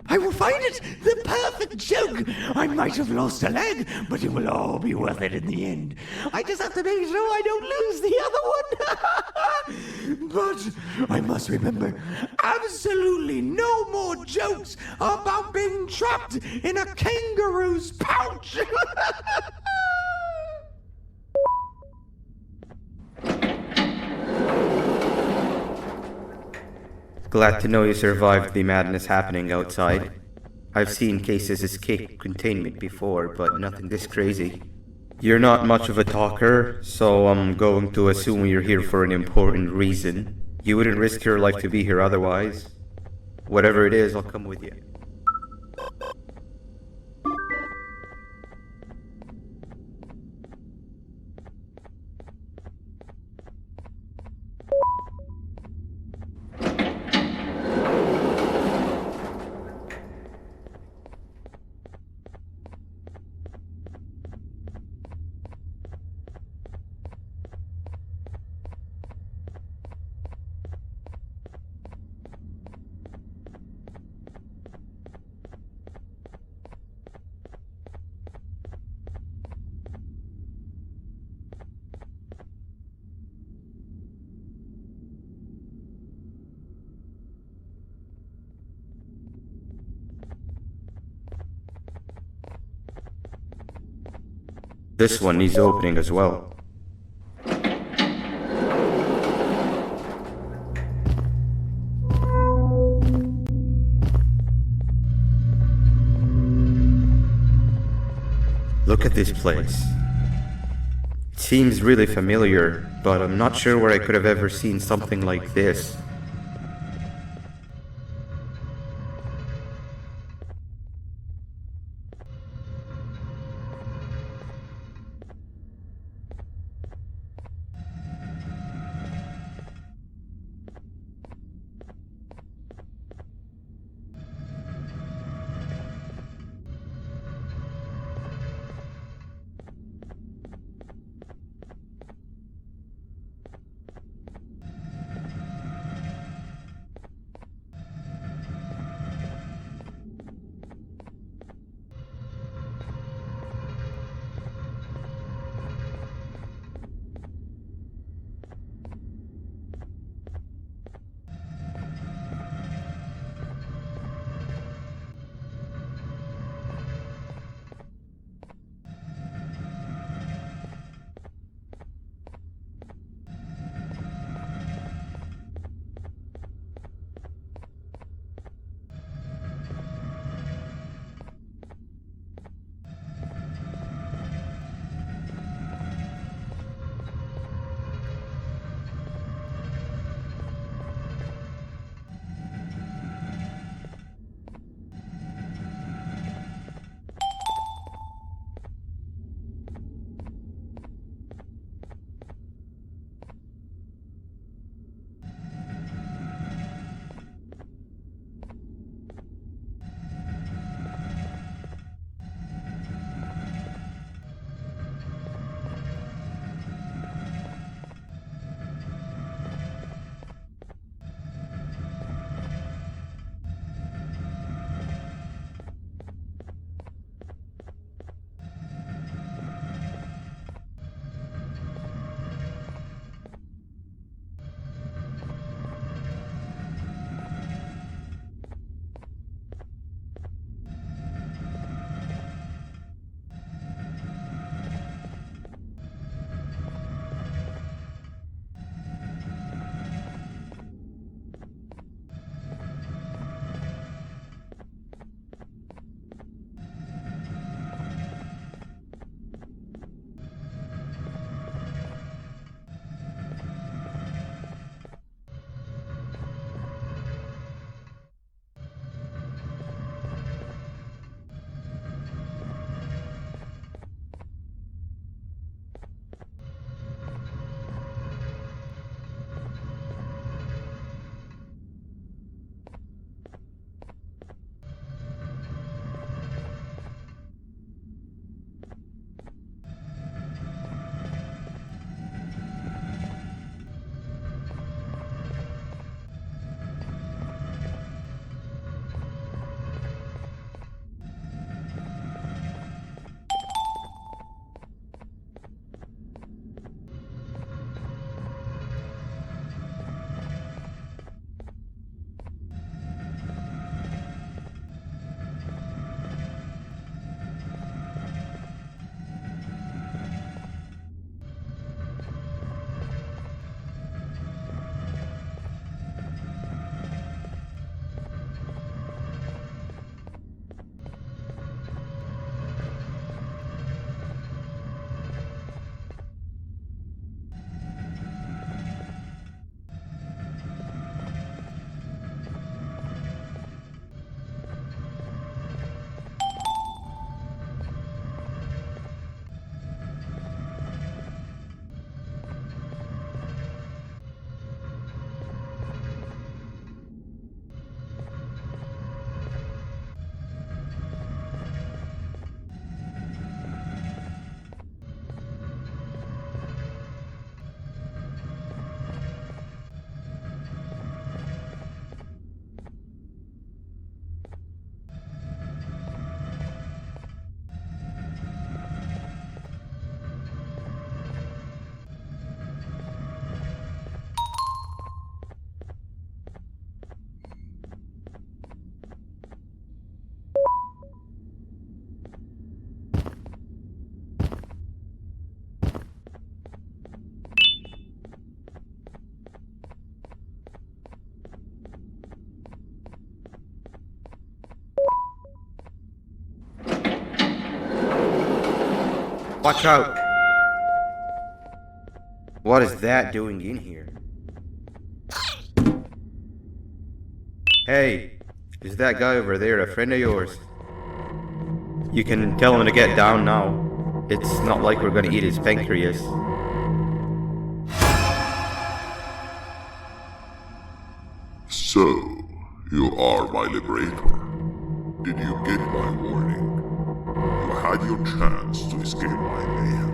[SPEAKER 14] I will find it! The perfect joke! I might have lost a leg, but it will all be worth it in the end. I just have to make sure I don't lose the other one! But I must remember, absolutely no more jokes about being trapped in a kangaroo's pouch!
[SPEAKER 1] Glad to know you survived the madness happening outside. I've seen cases escape containment before, but nothing this crazy. You're not much of a talker, so I'm going to assume you're here for an important reason. You wouldn't risk your life to be here otherwise. Whatever it is, I'll come with you. This one needs opening as well. Look at this place. It seems really familiar, but I'm not sure where I could have ever seen something like this.
[SPEAKER 10] Watch out! What is that doing in here? Hey, is that guy over there a friend of yours? You can tell him to get down now. It's not like we're gonna eat his pancreas.
[SPEAKER 5] So, you are my liberator. Did you get my warning? You had your chance to escape my mayhem.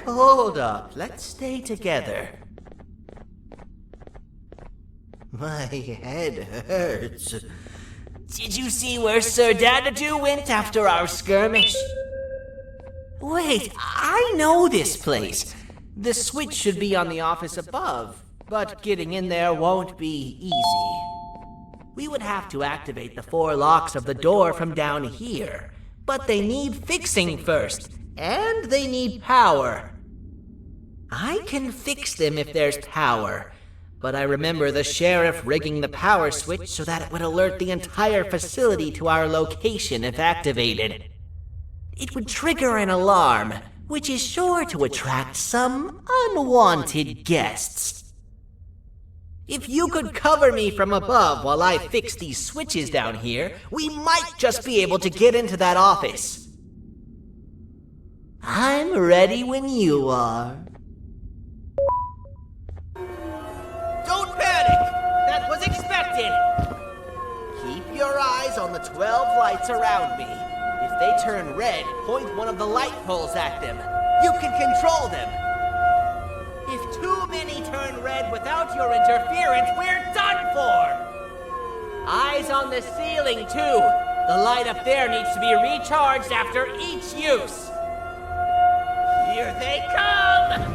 [SPEAKER 9] Hold up, let's stay together. My head hurts. Did you see where Sir Dadadoo went after our skirmish? Wait, I know this place. The switch should be on the office above, but getting in there won't be easy. We would have to activate the 4 locks of the door from down here, but they need fixing first, and they need power. I can fix them if there's power, but I remember the sheriff rigging the power switch so that it would alert the entire facility to our location if activated. It would trigger an alarm, which is sure to attract some unwanted guests. If you could cover me from above while I fix these switches down here, we might just be able to get into that office. I'm ready when you are. Don't panic! That was expected! Keep your eyes on the 12 lights around me. If they turn red, point one of the light poles at them. You can control them. If too many turn red without your interference, we're done for! Eyes on the ceiling, too. The light up there needs to be recharged after each use. Here they come!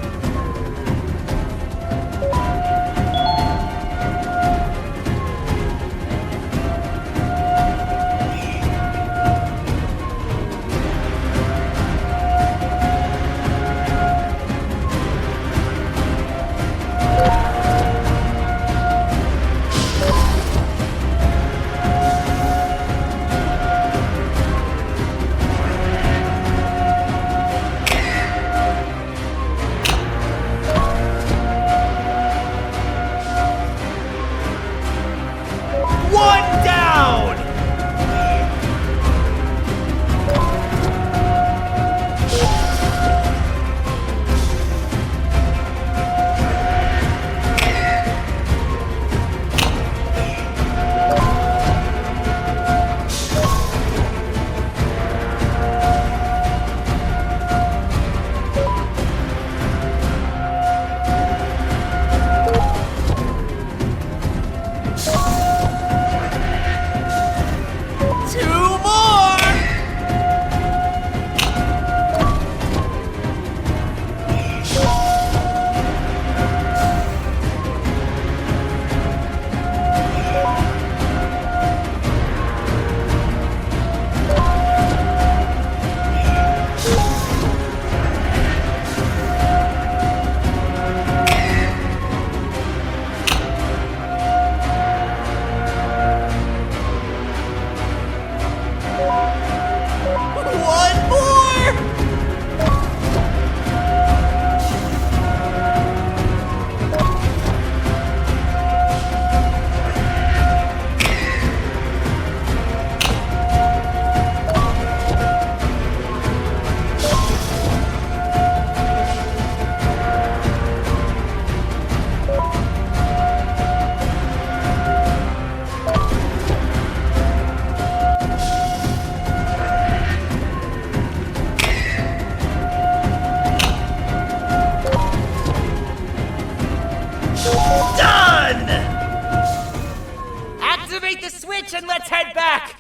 [SPEAKER 9] head back!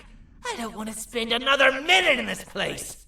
[SPEAKER 9] I don't want to spend another minute in this place!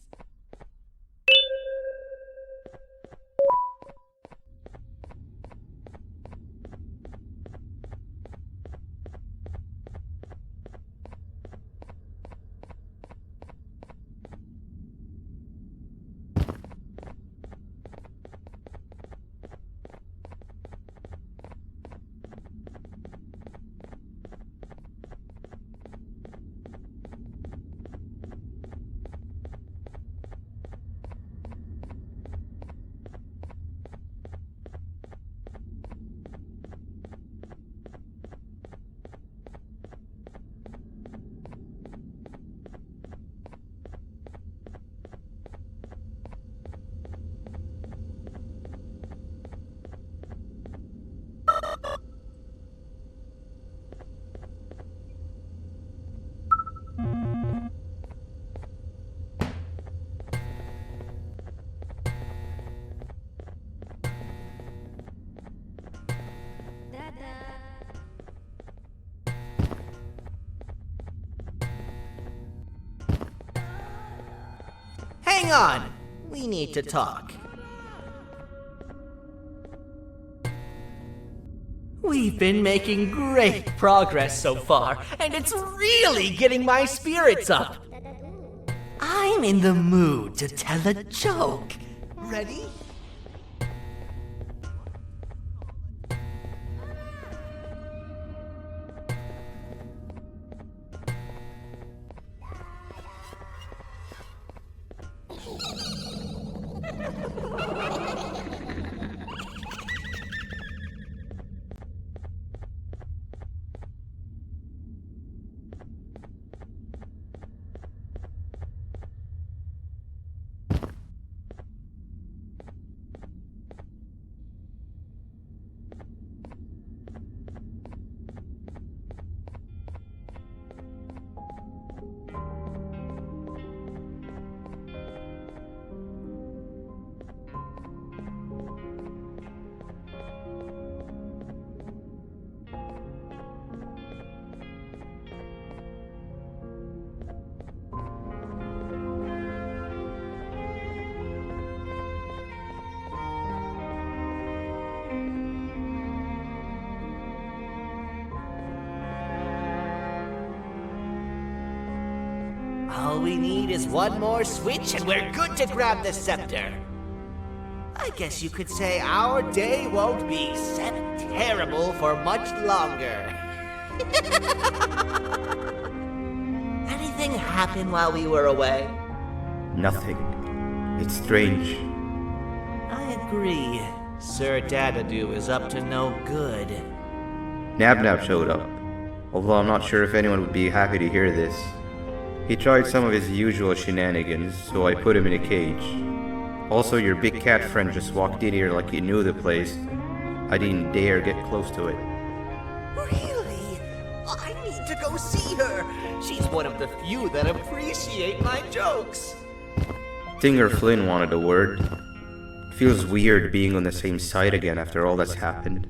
[SPEAKER 9] Hang on! We need to talk. We've been making great progress so far, and it's really getting my spirits up. I'm in the mood to tell a joke. Ready? All we need is one more switch and we're good to grab the scepter. I guess you could say our day won't be terrible for much longer. Anything happen while we were away?
[SPEAKER 10] Nothing. It's strange.
[SPEAKER 9] I agree. Sir Dadadoo is up to no good.
[SPEAKER 10] Nab showed up, although I'm not sure if anyone would be happy to hear this. He tried some of his usual shenanigans, so I put him in a cage. Also, your big cat friend just walked in here like he knew the place. I didn't dare get close to it.
[SPEAKER 9] Really? I need to go see her. She's one of the few that appreciate my jokes.
[SPEAKER 10] Singer Flynn wanted a word. Feels weird being on the same side again after all that's happened.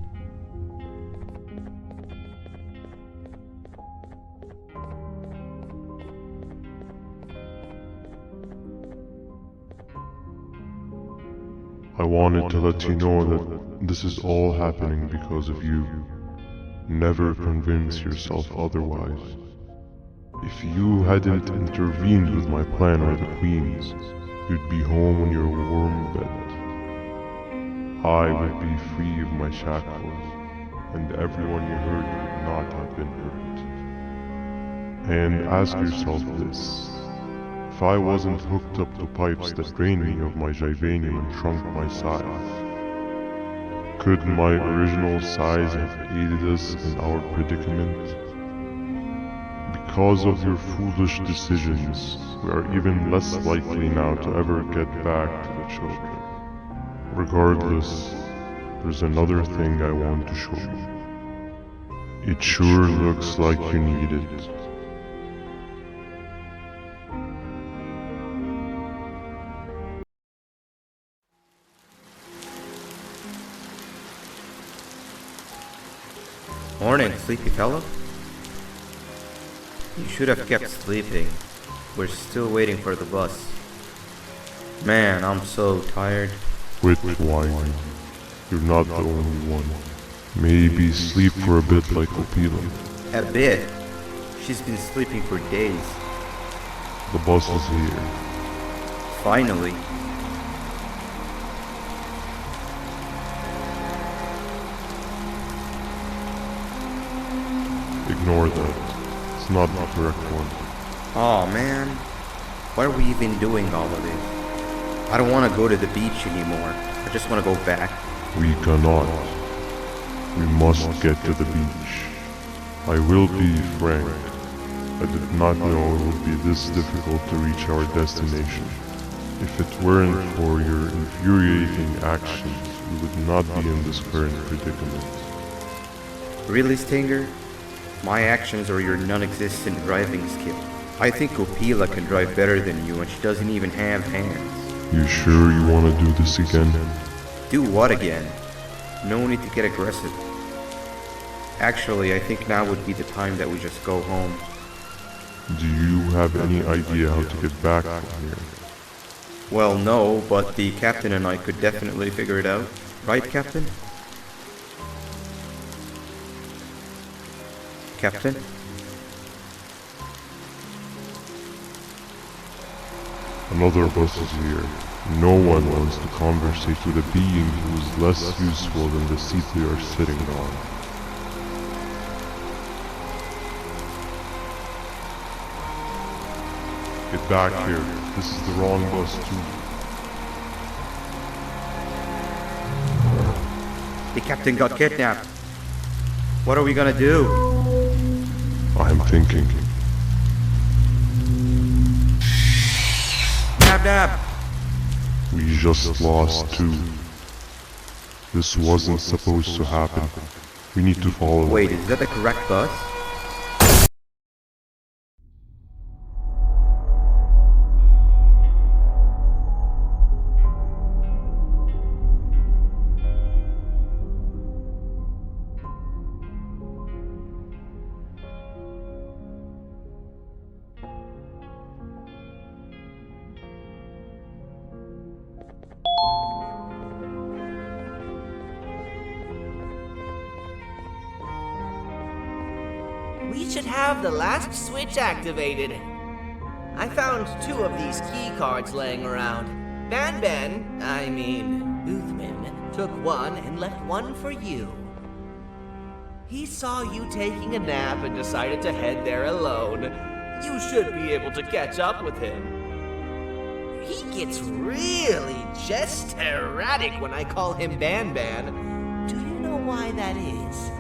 [SPEAKER 4] I wanted to let you know that this is all happening because of you. Never convince yourself otherwise. If you hadn't intervened with my plan or the Queen's, you'd be home on your warm bed. I would be free of my shackles, and everyone you hurt would not have been hurt. And ask yourself this. If I wasn't hooked up to pipes that drained me of my Jivanium and shrunk my size, could my original size have aided us in our predicament? Because of your foolish decisions, we are even less likely now to ever get back to the children. Regardless, there's another thing I want to show you. It sure looks like you need it.
[SPEAKER 10] Morning, sleepy fellow. You should have kept sleeping. We're still waiting for the bus. Man, I'm so tired.
[SPEAKER 4] Quit whining. You're not the only one. Maybe sleep for a bit like Opila.
[SPEAKER 10] A bit? She's been sleeping for days.
[SPEAKER 4] The bus is here.
[SPEAKER 10] Finally.
[SPEAKER 4] Ignore that. It's not the correct one.
[SPEAKER 10] Aw, man. Why are we even doing all of this? I don't want to go to the beach anymore. I just want to go back.
[SPEAKER 4] We cannot. We must get to the beach. I will be frank. I did not know it would be this difficult to reach our destination. If it weren't for your infuriating actions, we would not be in this current predicament.
[SPEAKER 10] Really, Stinger? My actions are your non-existent driving skill. I think Opila can drive better than you and she doesn't even have hands.
[SPEAKER 4] You sure you want to do this again?
[SPEAKER 10] Do what again? No need to get aggressive. Actually, I think now would be the time that we just go home.
[SPEAKER 4] Do you have any idea how to get back from here?
[SPEAKER 10] Well, no, but the captain and I could definitely figure it out. Right, Captain? Captain?
[SPEAKER 4] Another bus is here. No one wants to conversate with a being who is less useful than the seat they are sitting on. Get back here. This is the wrong bus too.
[SPEAKER 10] The captain got kidnapped. What are we gonna do?
[SPEAKER 4] I'm thinking.
[SPEAKER 10] Dab dab!
[SPEAKER 4] We just lost two. This wasn't supposed to happen. We need to follow.
[SPEAKER 10] Wait, is that the correct bus?
[SPEAKER 11] We should have the last switch activated. I found 2 of these key cards laying around. Uthman, took one and left one for you. He saw you taking a nap and decided to head there alone. You should be able to catch up with him. He gets really just erratic when I call him Banban. Do you know why that is?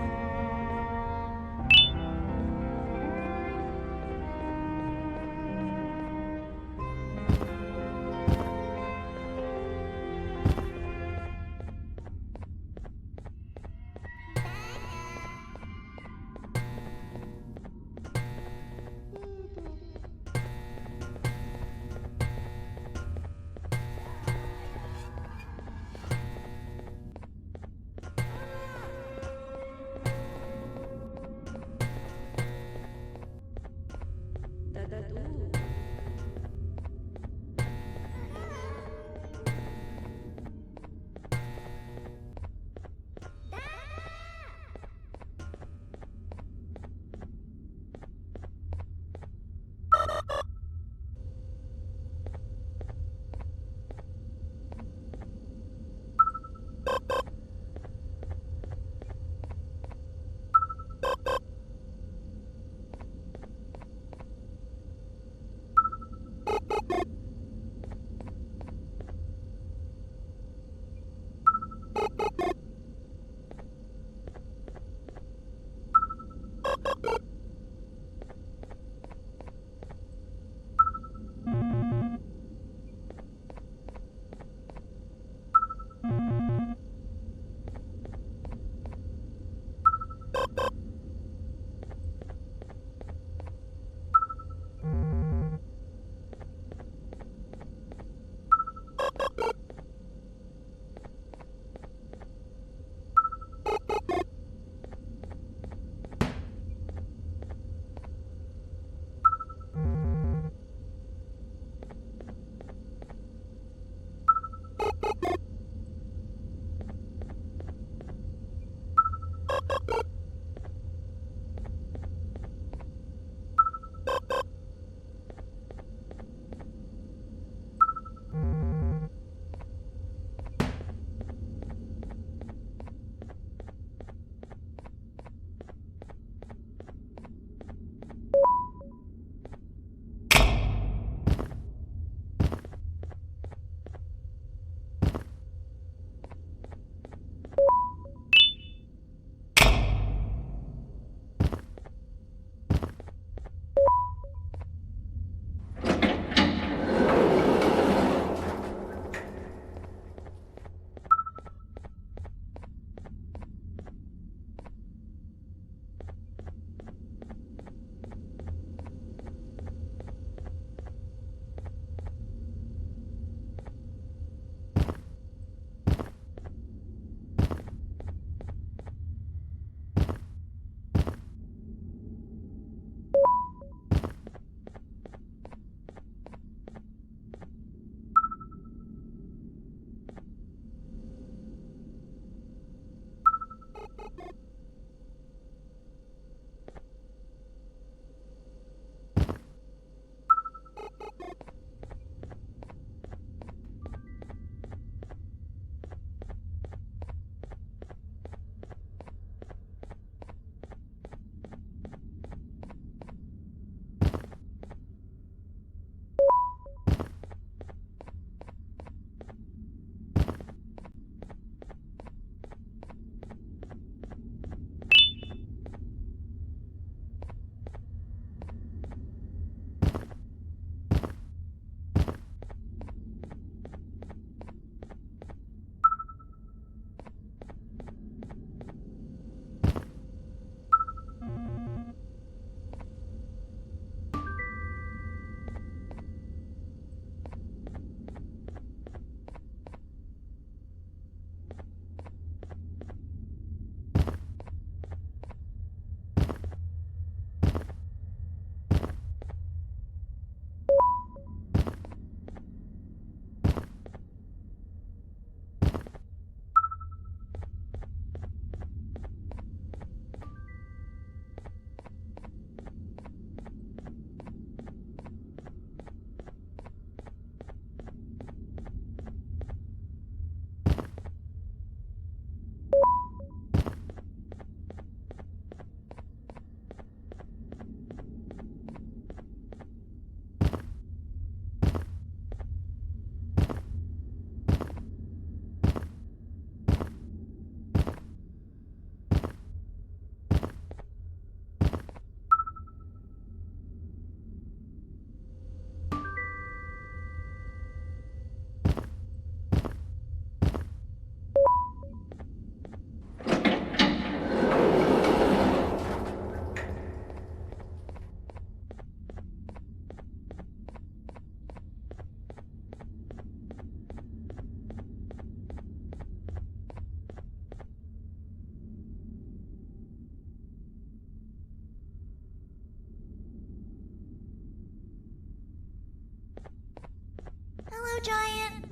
[SPEAKER 15] giant?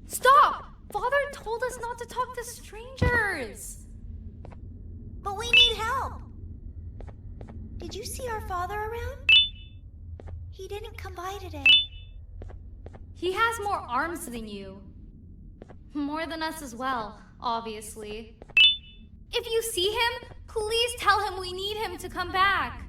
[SPEAKER 6] Stop! Father told us not to talk to strangers.
[SPEAKER 15] But we need help. Did you see our father around? He didn't come by today.
[SPEAKER 6] He has more arms than you. More than us as well, obviously. If you see him, please tell him we need him to come back.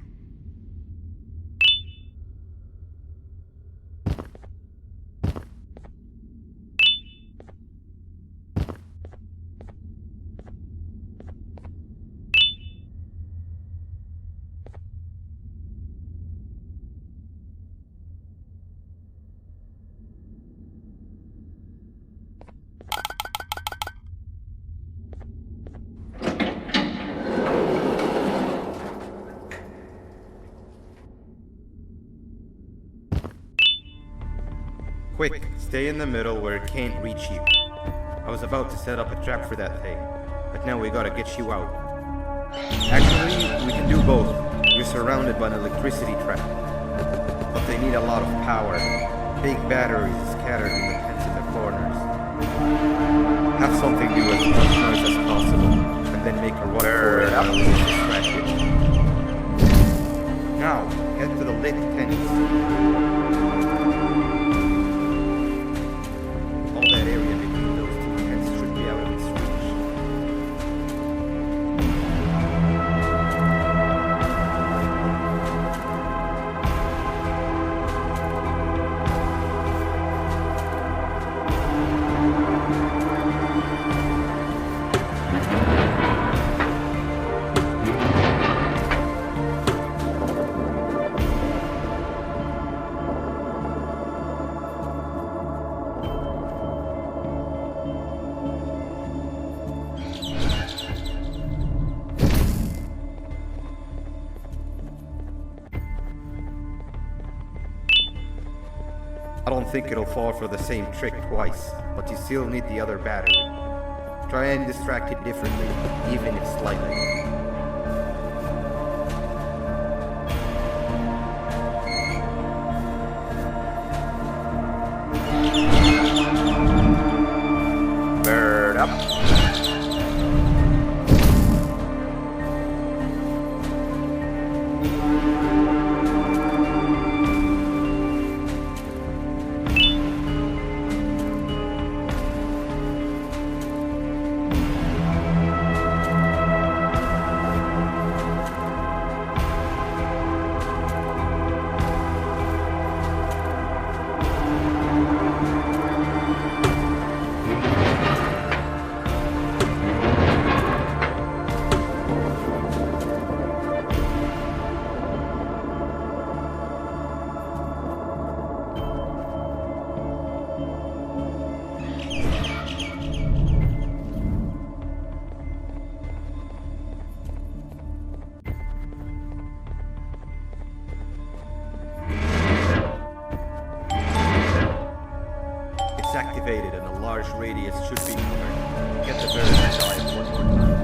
[SPEAKER 10] Quick, stay in the middle where it can't reach you. I was about to set up a trap for that thing, but now we gotta get you out. Actually, we can do both. You're surrounded by an electricity trap, but they need a lot of power. Big batteries scattered in the pens in the corners. Have something do as much noise as possible, and then make her run for it out and distract it. Now, head to the lit pens. That area between those two tents should be out of its reach. I don't think it'll fall for the same trick twice, but you still need the other battery. Try and distract it differently, even if slightly. Bird up. Activated and a large radius should be covered. Get the bird inside one more time.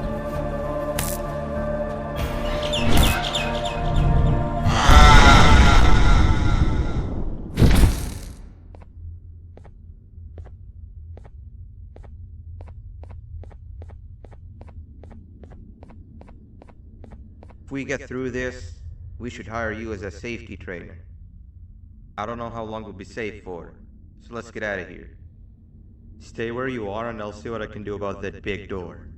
[SPEAKER 10] If we get through this, we should hire you as a safety trainer. I don't know how long we'll be safe for, so let's get out of here. Stay where you are and I'll see what I can do about that big door.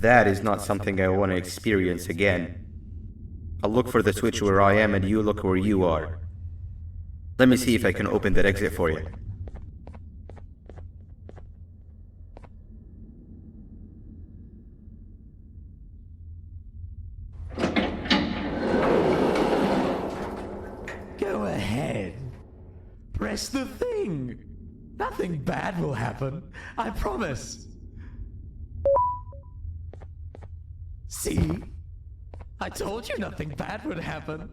[SPEAKER 10] That is not something I want to experience again. I'll look for the switch where I am and you look where you are. Let me see if I can open that exit for you.
[SPEAKER 14] press the thing. Nothing bad will happen. I promise. See? I told you nothing bad would happen.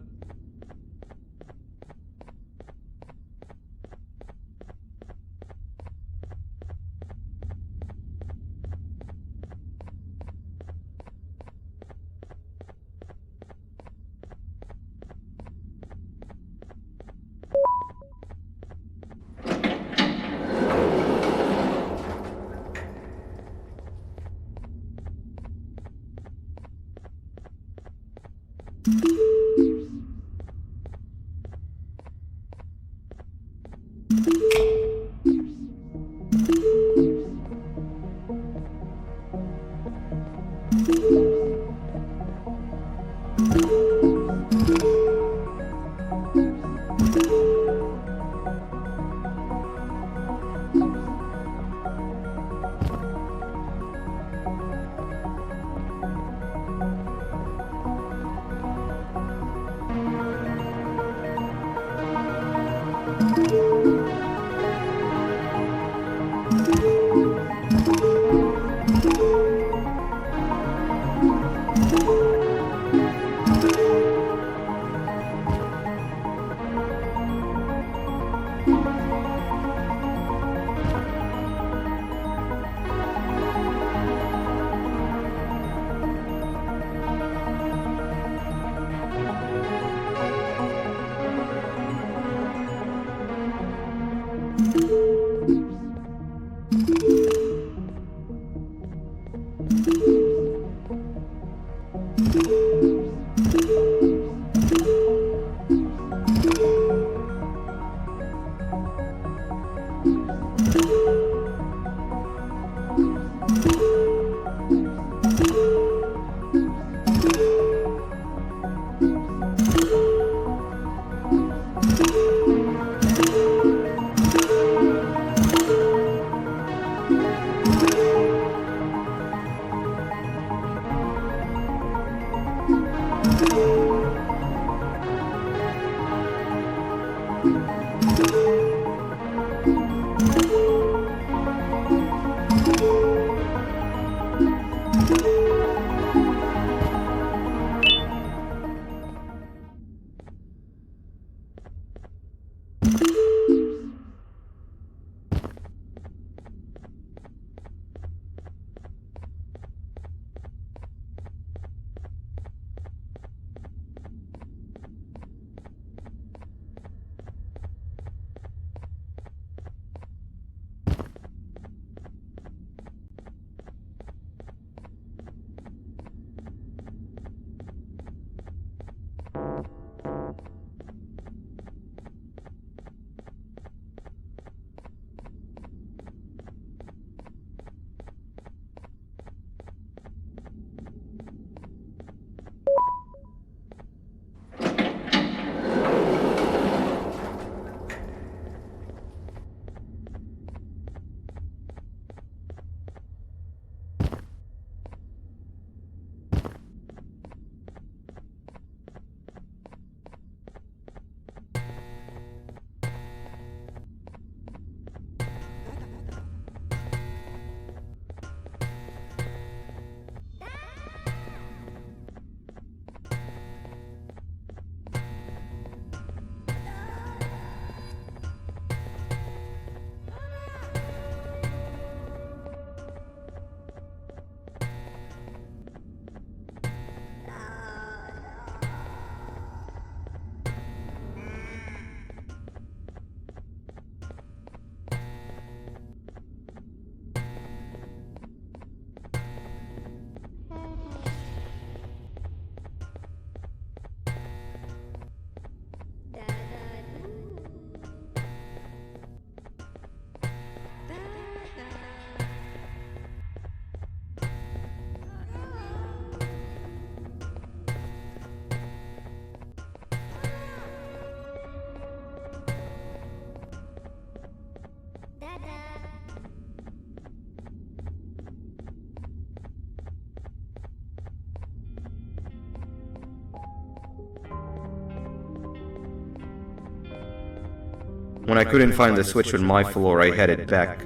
[SPEAKER 10] When I couldn't find the switch on my floor, I headed back.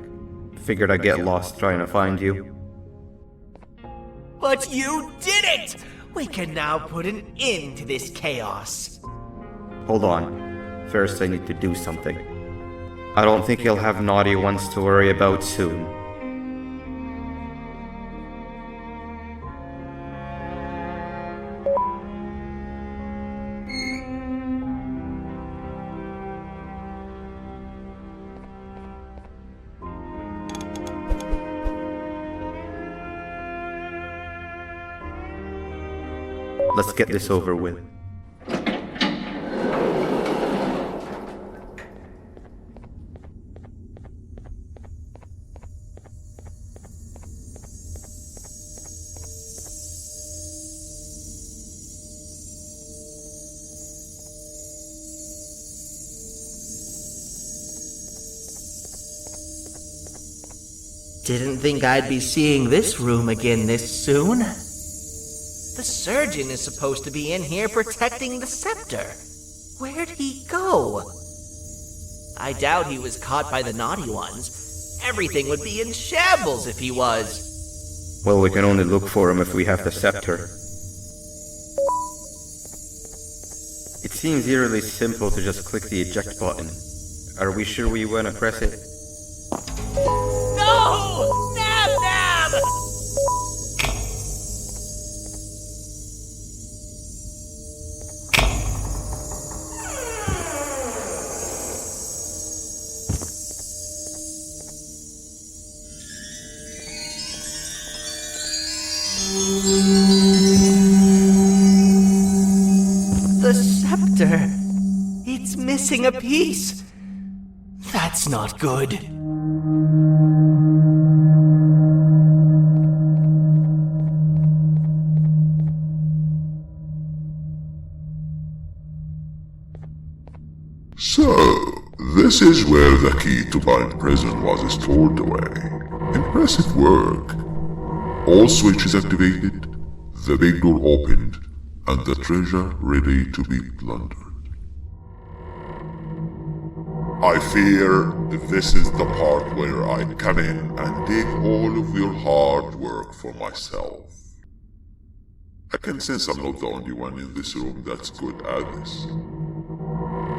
[SPEAKER 10] Figured I'd get lost trying to find you.
[SPEAKER 11] But you did it! We can now put an end to this chaos.
[SPEAKER 10] Hold on. First I need to do something. I don't think you'll have naughty ones to worry about soon. Let's get this over with.
[SPEAKER 11] Didn't think I'd be seeing this room again this soon. The surgeon is supposed to be in here protecting the scepter. Where'd he go? I doubt he was caught by the naughty ones. Everything would be in shambles if he was.
[SPEAKER 10] Well, we can only look for him if we have the scepter. It seems eerily simple to just click the eject button. Are we sure we want to press it?
[SPEAKER 11] No! Nab Nab! The scepter. It's missing a piece. That's not good.
[SPEAKER 5] So, this is where the key to Bind Prison was stored away. Impressive work. All switches activated, the big door opened, and the treasure ready to be plundered. I fear this is the part where I come in and take all of your hard work for myself. I can sense I'm not the only one in this room that's good at this.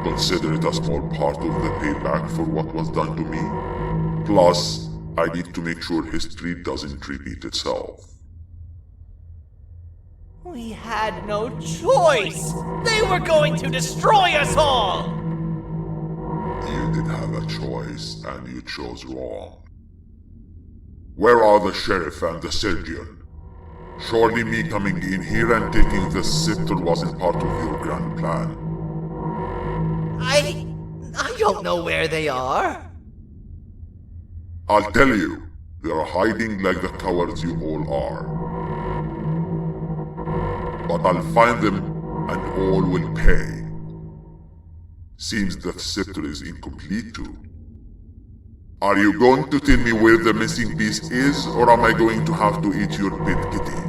[SPEAKER 5] Consider it a small part of the payback for what was done to me. Plus, I need to make sure history doesn't repeat itself.
[SPEAKER 11] We had no choice! They were going to destroy us all!
[SPEAKER 5] You did have a choice, and you chose wrong. Where are the sheriff and the surgeon? Surely me coming in here and taking the scepter wasn't part of your grand plan.
[SPEAKER 11] I don't know where they are.
[SPEAKER 5] I'll tell you, they're hiding like the cowards you all are. But I'll find them, and all will pay. Seems that scepter is incomplete too. Are you going to tell me where the missing piece is, or am I going to have to eat your pet kitty?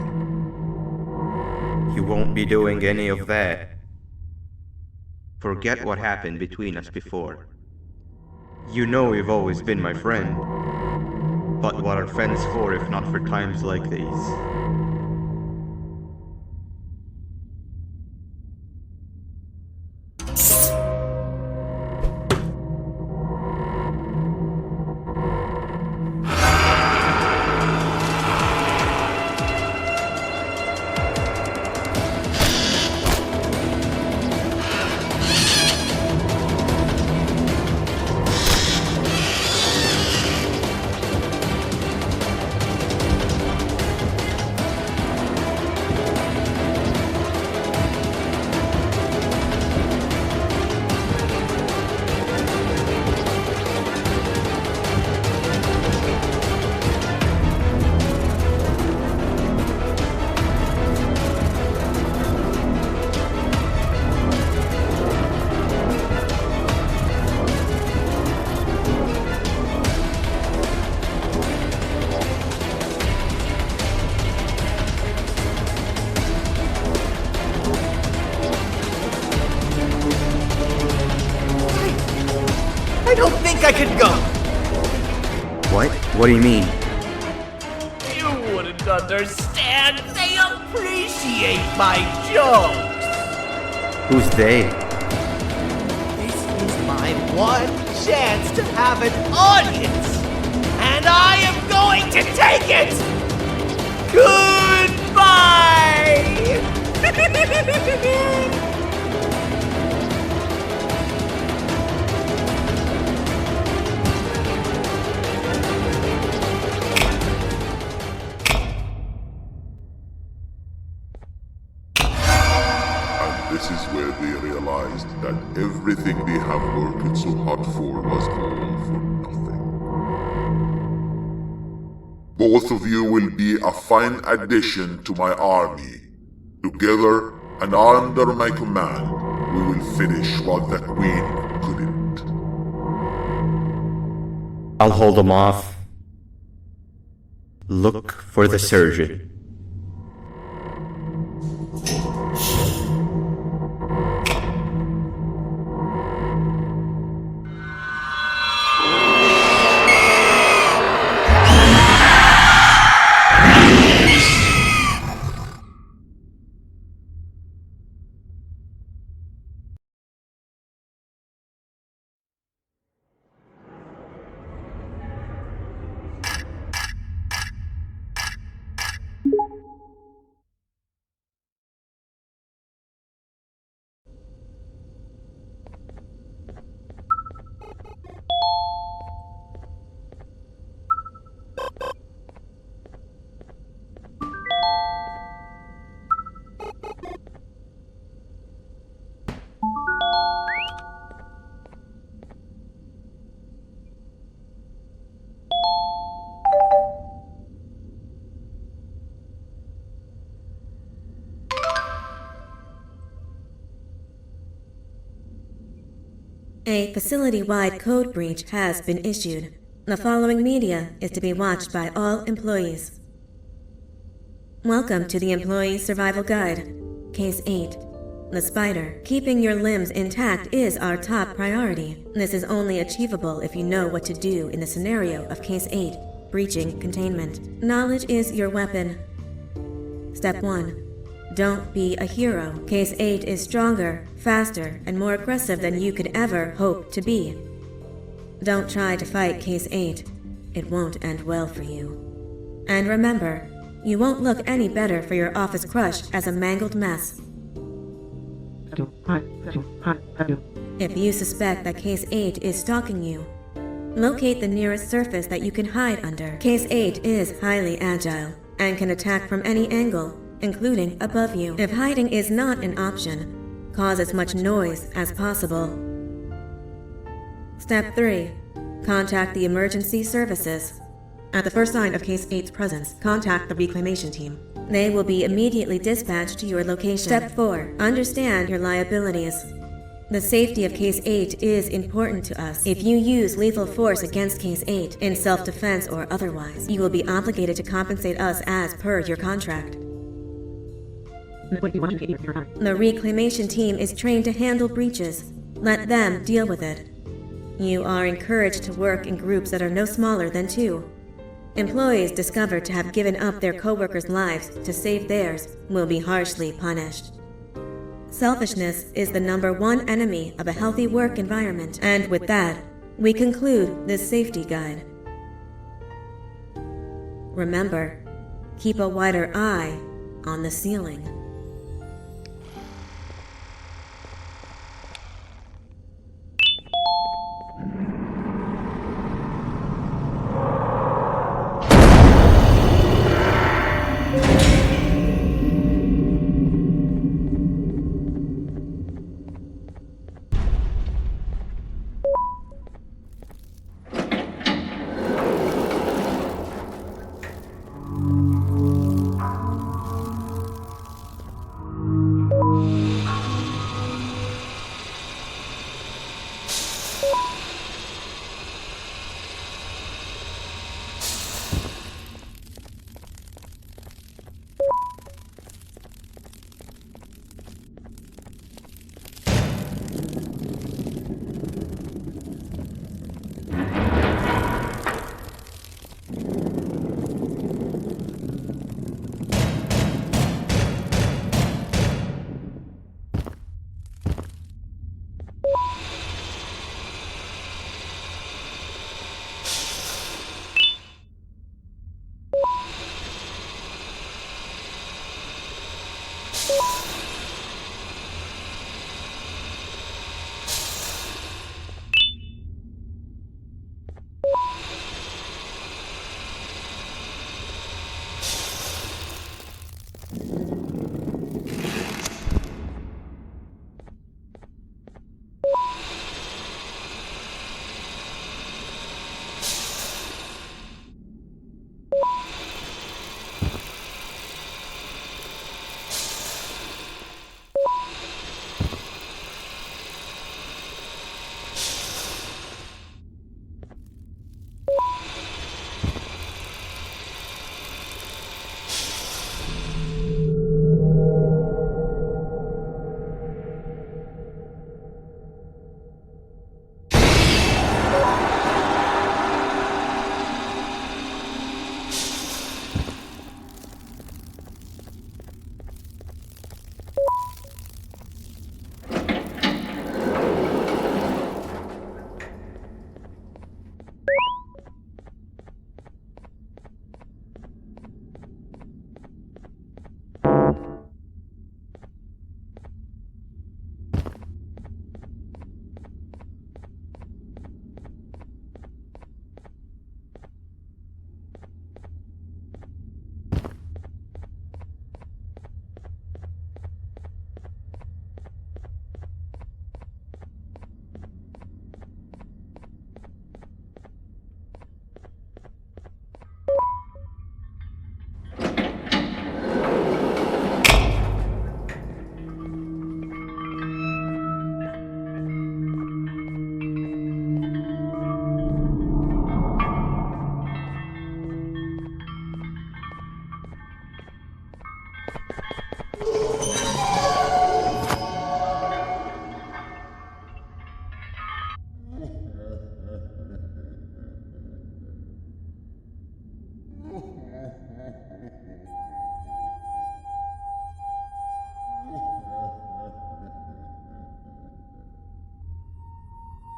[SPEAKER 10] You won't be doing any of that. Forget what happened between us before. You know you've always been my friend. But what are friends for if not for times like these?
[SPEAKER 11] I can go.
[SPEAKER 10] What? What do you mean?
[SPEAKER 11] You wouldn't understand. They appreciate my jokes.
[SPEAKER 10] Who's they?
[SPEAKER 11] This is my one chance to have an audience. And I am going to take it. Goodbye.
[SPEAKER 5] This is where they realized that everything they have worked so hard for was all for nothing. Both of you will be a fine addition to my army. Together and under my command, we will finish what the Queen couldn't.
[SPEAKER 10] I'll hold them off. Look for the surgeon.
[SPEAKER 16] A facility-wide code breach has been issued. The following media is to be watched by all employees. Welcome to the Employee Survival Guide, Case 8. The spider. Keeping your limbs intact is our top priority. This is only achievable if you know what to do in the scenario of Case 8, breaching containment. Knowledge is your weapon. Step 1. Don't be a hero. Case 8 is stronger, faster, and more aggressive than you could ever hope to be. Don't try to fight Case 8. It won't end well for you. And remember, you won't look any better for your office crush as a mangled mess. If you suspect that Case 8 is stalking you, locate the nearest surface that you can hide under. Case 8 is highly agile and can attack from any angle, including above you. If hiding is not an option, cause as much noise as possible. Step 3. Contact the emergency services. At the first sign of Case 8's presence, contact the reclamation team. They will be immediately dispatched to your location. Step 4. Understand your liabilities. The safety of Case 8 is important to us. If you use lethal force against Case 8, in self-defense or otherwise, you will be obligated to compensate us as per your contract. The reclamation team is trained to handle breaches. Let them deal with it. You are encouraged to work in groups that are no smaller than 2. Employees discovered to have given up their co-workers' lives to save theirs will be harshly punished. Selfishness is the #1 enemy of a healthy work environment, and with that, we conclude this safety guide. Remember, keep a wider eye on the ceiling.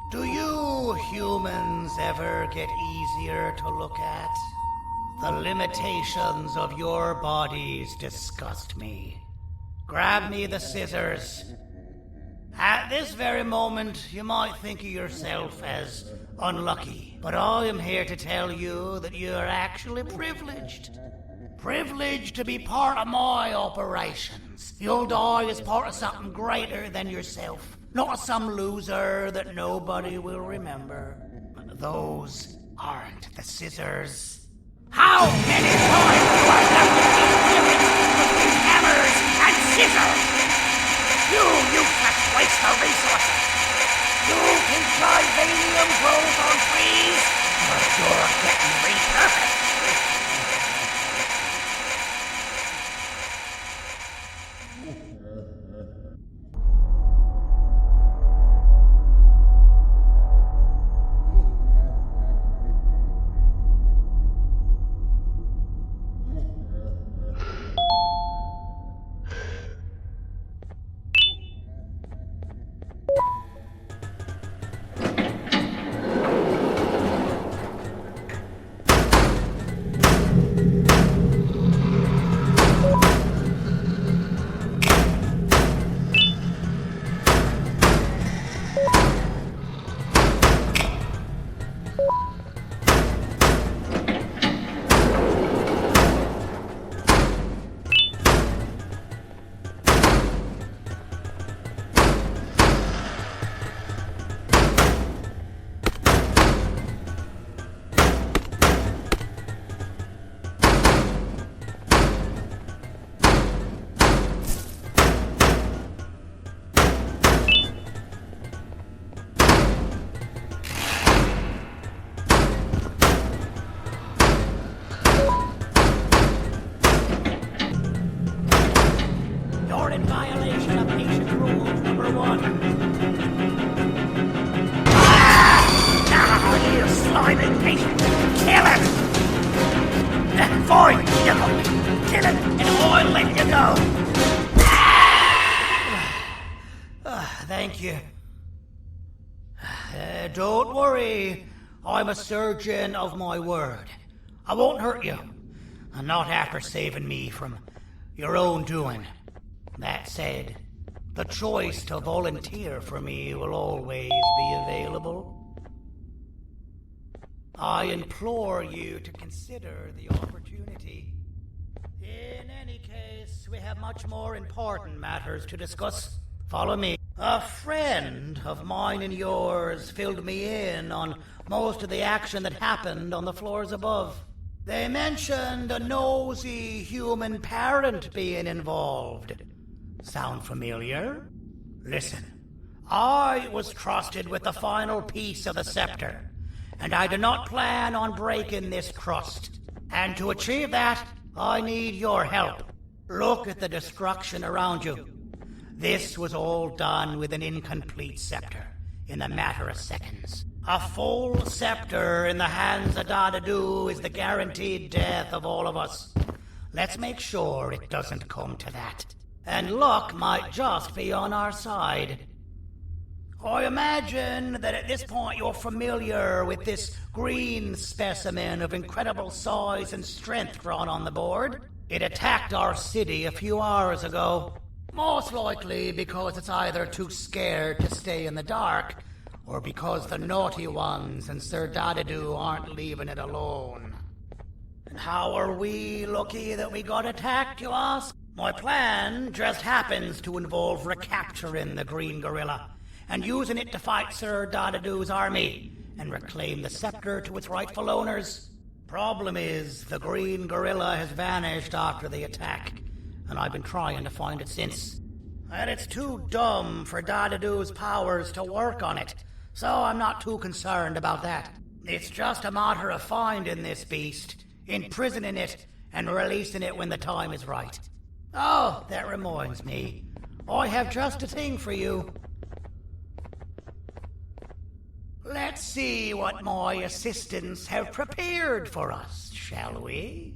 [SPEAKER 9] Do you humans ever get easier to look at? The limitations of your bodies disgust me. Grab me the scissors. At this very moment, you might think of yourself as unlucky, but I am here to tell you that you are actually privileged. Privileged to be part of my operations. You'll die as part of something greater than yourself. Not as some loser that nobody will remember. Those aren't the scissors. How many times do I have to keep difference between hammers and scissors? You useless waste of resources. You think Vivanium grows on trees, but you're getting repurposed. Thank you. Don't worry. I'm a surgeon of my word. I won't hurt you. And not after saving me from your own doing. That said, the choice to volunteer for me will always be available. I implore you to consider the opportunity. In any case, we have much more important matters to discuss. Follow me. A friend of mine and yours filled me in on most of the action that happened on the floors above.
[SPEAKER 17] They mentioned a nosy human parent being involved. Sound familiar? Listen, I was trusted with the final piece of the scepter, and I do not plan on breaking this trust. And to achieve that, I need your help. Look at the destruction around you. This was all done with an incomplete scepter, in a matter of seconds. A full scepter in the hands of Dadadu is the guaranteed death of all of us. Let's make sure it doesn't come to that. And luck might just be on our side. I imagine that at this point you're familiar with this green specimen of incredible size and strength drawn on the board. It attacked our city a few hours ago. Most likely because it's either too scared to stay in the dark, or because the naughty ones and Sir Dadadu aren't leaving it alone. And how are we lucky that we got attacked, you ask? My plan just happens to involve recapturing the green gorilla and using it to fight Sir Dadadu's army and reclaim the scepter to its rightful owners. Problem is, the green gorilla has vanished after the attack, and I've been trying to find it since. And it's too dumb for Dadadu's powers to work on it, so I'm not too concerned about that. It's just a matter of finding this beast, imprisoning it, and releasing it when the time is right. Oh, that reminds me. I have just a thing for you. Let's see what my assistants have prepared for us, shall we?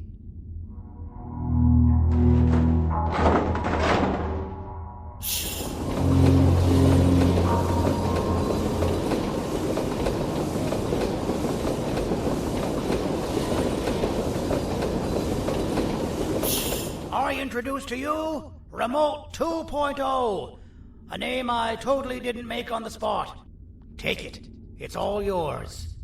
[SPEAKER 17] I introduce to you Remote 2.0, a name I totally didn't make on the spot. Take it. It's all yours.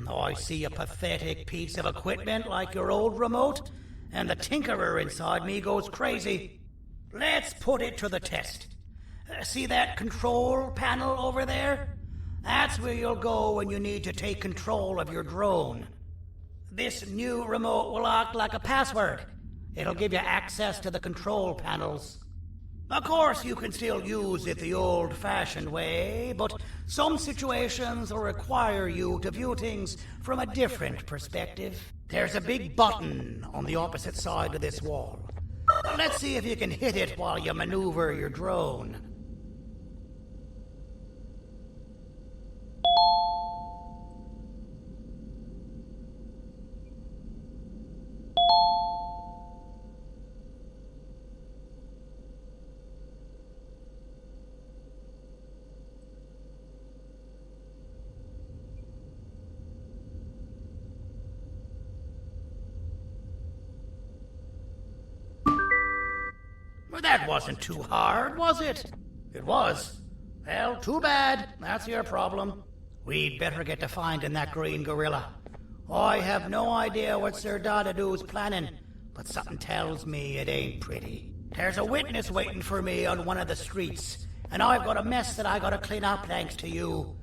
[SPEAKER 17] I see a pathetic piece of equipment like your old remote, and the tinkerer inside me goes crazy. Let's put it to the test. See that control panel over there? That's where you'll go when you need to take control of your drone. This new remote will act like a password. It'll give you access to the control panels. Of course, you can still use it the old-fashioned way, but some situations will require you to view things from a different perspective. There's a big button on the opposite side of this wall. Let's see if you can hit it while you maneuver your drone. Well, that wasn't too hard, was it? It was. Well, too bad. That's your problem. We'd better get to finding that green gorilla. I have no idea what Sir Dadadu's planning, but something tells me it ain't pretty. There's a witness waiting for me on one of the streets, and I've got a mess that I gotta clean up thanks to you.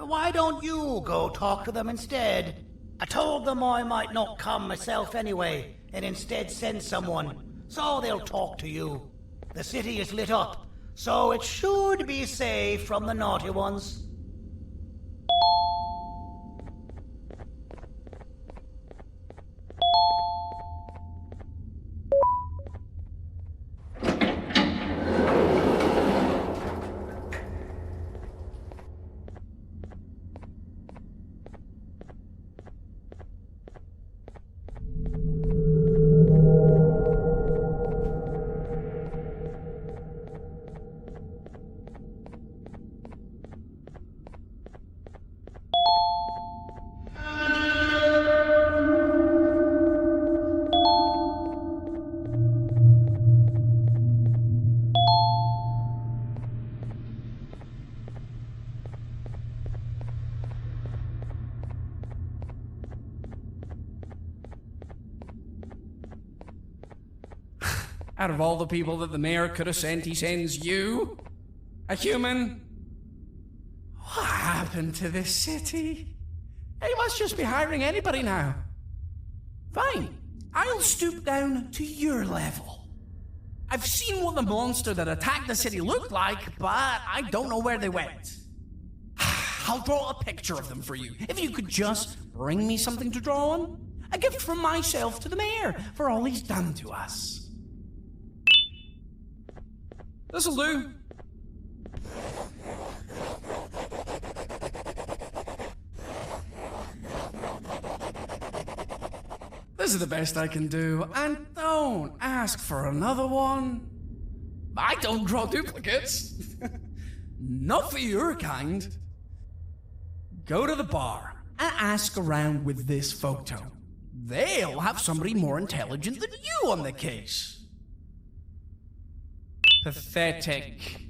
[SPEAKER 17] Why don't you go talk to them instead? I told them I might not come myself anyway, and instead send someone, so they'll talk to you. The city is lit up, so it should be safe from the naughty ones.
[SPEAKER 18] Out of all the people that the mayor could have sent, he sends you? A human? What happened to this city? He must just be hiring anybody now. Fine. I'll stoop down to your level. I've seen what the monster that attacked the city looked like, but I don't know where they went. I'll draw a picture of them for you. If you could just bring me something to draw on. A gift from myself to the mayor for all he's done to us. This'll do. This is the best I can do, and don't ask for another one. I don't draw duplicates. Not for your kind. Go to the bar and ask around with this photo. They'll have somebody more intelligent than you on the case. Pathetic.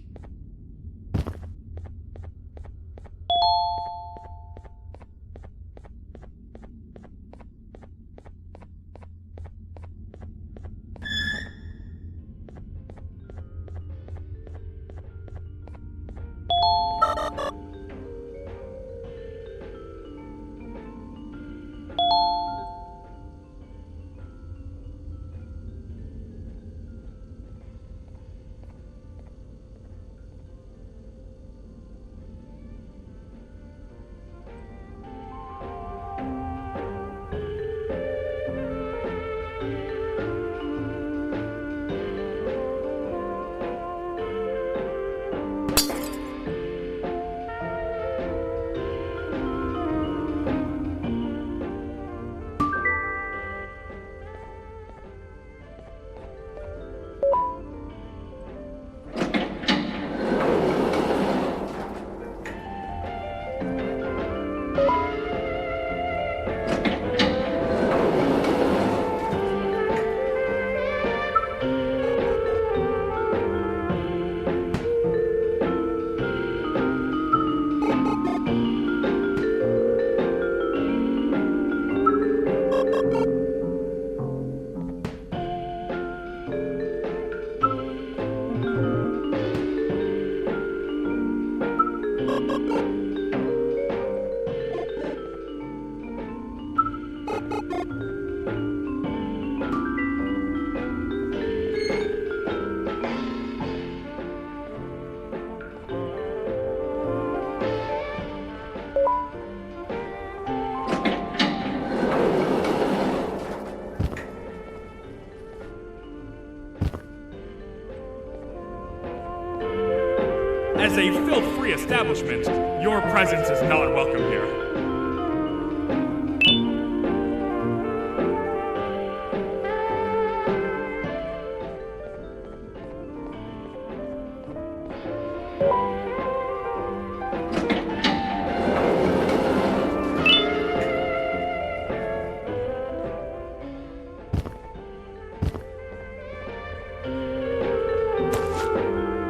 [SPEAKER 19] As a filth-free establishment, your presence is not welcome here.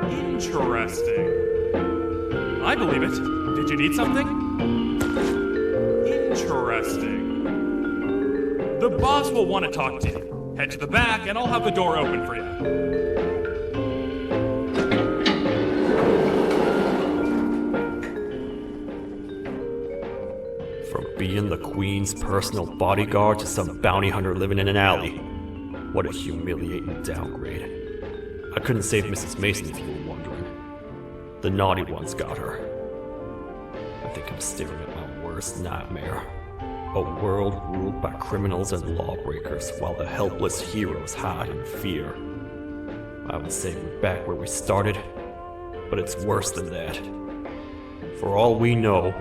[SPEAKER 19] Interesting. I believe it. Did you need something? Interesting. The boss will want to talk to you. Head to the back and I'll have the door open for you.
[SPEAKER 7] From being the Queen's personal bodyguard to some bounty hunter living in an alley. What a humiliating downgrade. I couldn't save Mrs. Mason if you were wondering. The naughty ones got her. I think I'm staring at my worst nightmare. A world ruled by criminals and lawbreakers while the helpless heroes hide in fear. I would say we're back where we started, but it's worse than that. For all we know,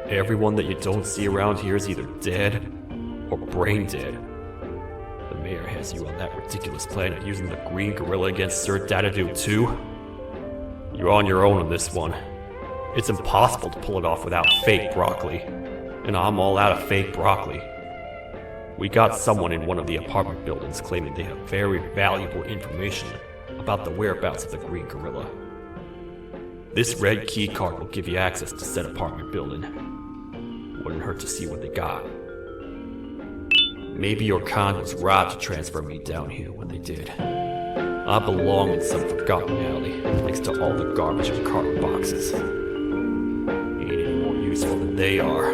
[SPEAKER 7] everyone that you don't see around here is either dead or brain dead. The mayor has you on that ridiculous plan of using the green gorilla against Sir Dadadoo too? You're on your own on this one. It's impossible to pull it off without fake broccoli. And I'm all out of fake broccoli. We got someone in one of the apartment buildings claiming they have very valuable information about the whereabouts of the green gorilla. This red key card will give you access to said apartment building. Wouldn't hurt to see what they got. Maybe your con was right to transfer me down here when they did. I belong in some forgotten alley, next to all the garbage and carton boxes. Ain't any more useful than they are.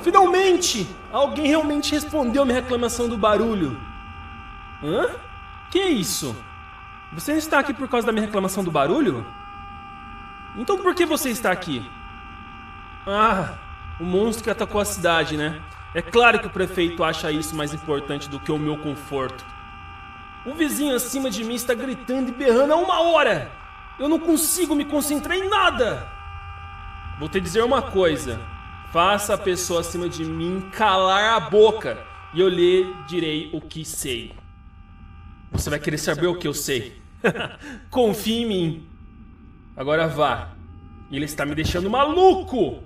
[SPEAKER 20] Finalmente! Alguém realmente respondeu a minha reclamação do barulho. Hã? Que é isso? Você está aqui por causa da minha reclamação do barulho? Então por que você está aqui? Ah, o monstro que atacou a cidade, né? É claro que o prefeito acha isso mais importante do que o meu conforto. O vizinho acima de mim está gritando e berrando há 1 hora! Eu não consigo me concentrar em nada! Vou te dizer uma coisa. Faça a pessoa acima de mim calar a boca e eu lhe direi o que sei. Você vai querer saber o que eu sei. Confie em mim. Agora vá. Ele está me deixando maluco!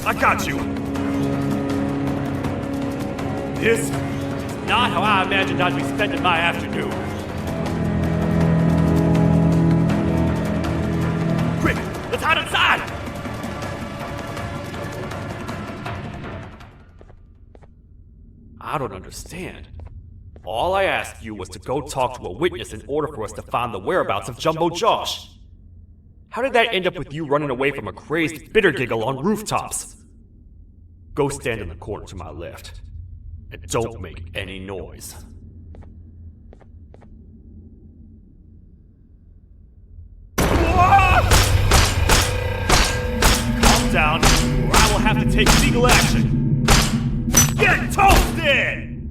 [SPEAKER 7] I got you! This is not how I imagined I'd be spending my afternoon. Quick, let's hide inside! I don't understand. All I asked you was to go talk to a witness in order for us to find the whereabouts of Jumbo Josh. How did that end up with you running away from a crazed bitter giggle on rooftops? Go stand in the corner to my left. And don't make any noise. Calm down, or I will have to take legal action. Get toasted!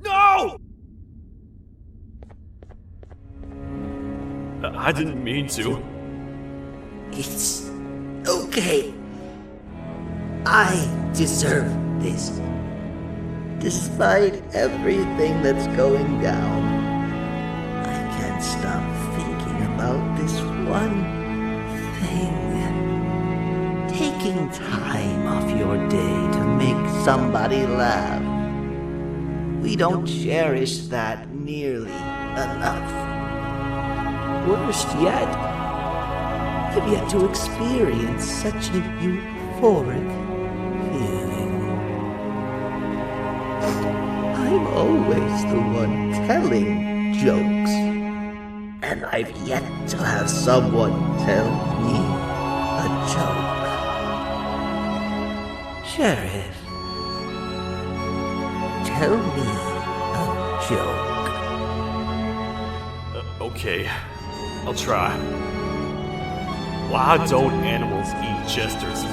[SPEAKER 7] No! I didn't mean to.
[SPEAKER 9] It's okay. I deserve this. Despite everything that's going down, I can't stop thinking about this one thing. Taking time off your day to make somebody laugh. We don't cherish that nearly enough. Worst yet, I've yet to experience such a euphoric feeling. I'm always the one telling jokes, and I've yet to have someone tell me a joke. Sheriff, tell me a joke.
[SPEAKER 7] Okay, I'll try. Why don't animals eat jesters?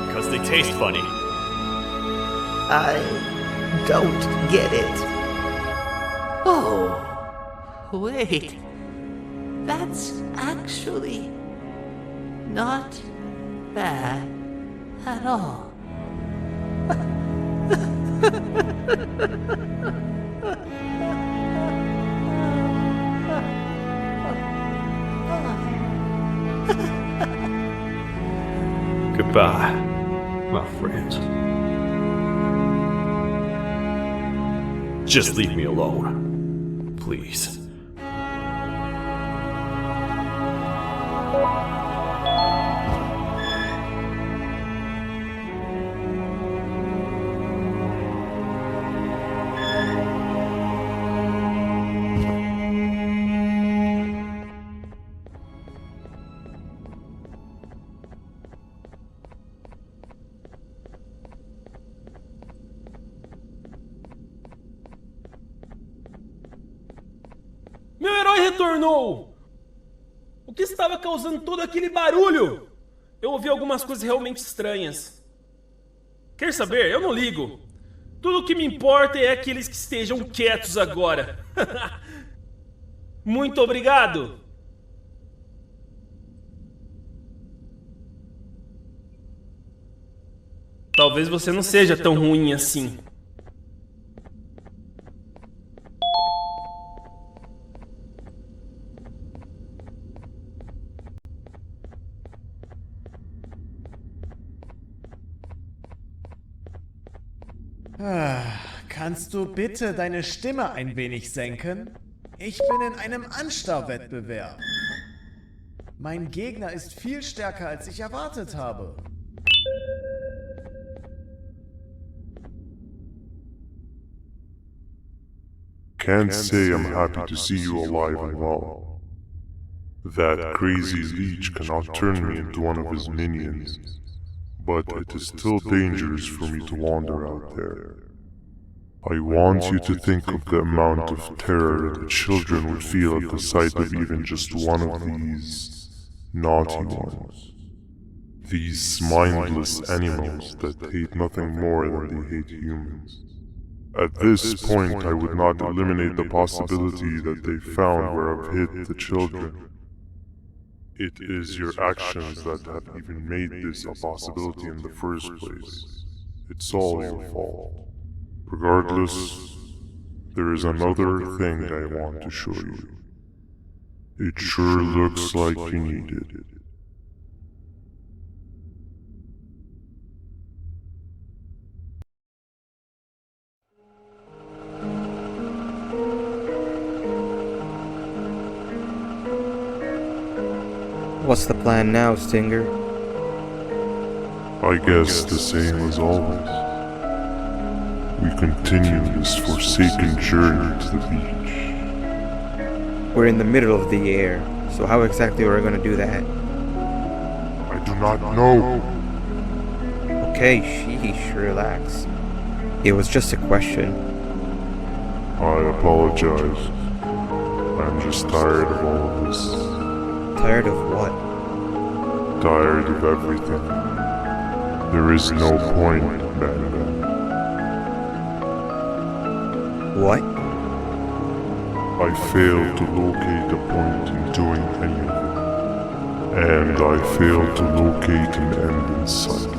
[SPEAKER 7] Because they taste funny.
[SPEAKER 9] I don't get it. Oh, wait. That's actually not bad at all.
[SPEAKER 7] Goodbye, my friend. Just leave me alone, please.
[SPEAKER 20] Meu herói retornou! que estava causando todo aquele barulho? Eu ouvi algumas coisas realmente estranhas. Quer saber? Eu não ligo. Tudo o que me importa é aqueles que estejam quietos agora. Muito obrigado. Talvez você não seja tão ruim assim.
[SPEAKER 13] Kannst du bitte deine Stimme ein wenig senken? Ich bin in einem Anstarrwettbewerb. Mein Gegner ist viel stärker, als ich erwartet habe.
[SPEAKER 4] Can't say I'm happy to see you alive and well. That crazy leech cannot turn me into one of his minions, but it is still dangerous for me to wander out there. I want you to think of the amount of terror that children would feel at the sight of even just one of these naughty ones. These mindless animals that hate nothing more than they hate humans. At this point, I would not eliminate the possibility that they found where I've hid the children. It is your actions that have even made this a possibility in the first place. It's all your fault. Regardless, there is another thing I want to show you. It sure looks like you need it.
[SPEAKER 10] What's the plan now, Stinger?
[SPEAKER 4] I guess the same as always. We continue this forsaken journey to the beach.
[SPEAKER 10] We're in the middle of the air, so how exactly are we going to do that?
[SPEAKER 4] I do not know.
[SPEAKER 10] Okay, sheesh, relax. It was just a question.
[SPEAKER 4] I apologize. I'm just tired of all of this.
[SPEAKER 10] Tired of what?
[SPEAKER 4] Tired of everything. There is no point, Banban.
[SPEAKER 10] What?
[SPEAKER 4] I failed to locate a point in doing any of it. And I failed to locate an end in sight.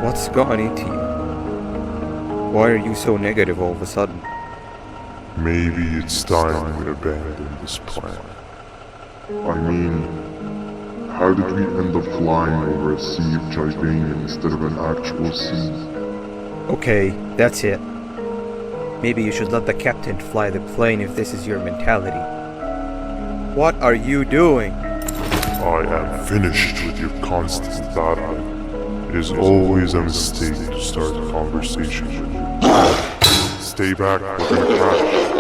[SPEAKER 10] What's gotten into you? Why are you so negative all of a sudden?
[SPEAKER 4] Maybe it's time we abandon this plan.
[SPEAKER 5] I mean, how did we end up flying over a sea of Jivanium instead of an actual sea?
[SPEAKER 10] Okay, that's it. Maybe you should let the captain fly the plane if this is your mentality. What are you doing?
[SPEAKER 4] I am finished with your constant battling. It is always a mistake to start a conversation with you. Stay back, we're gonna crash.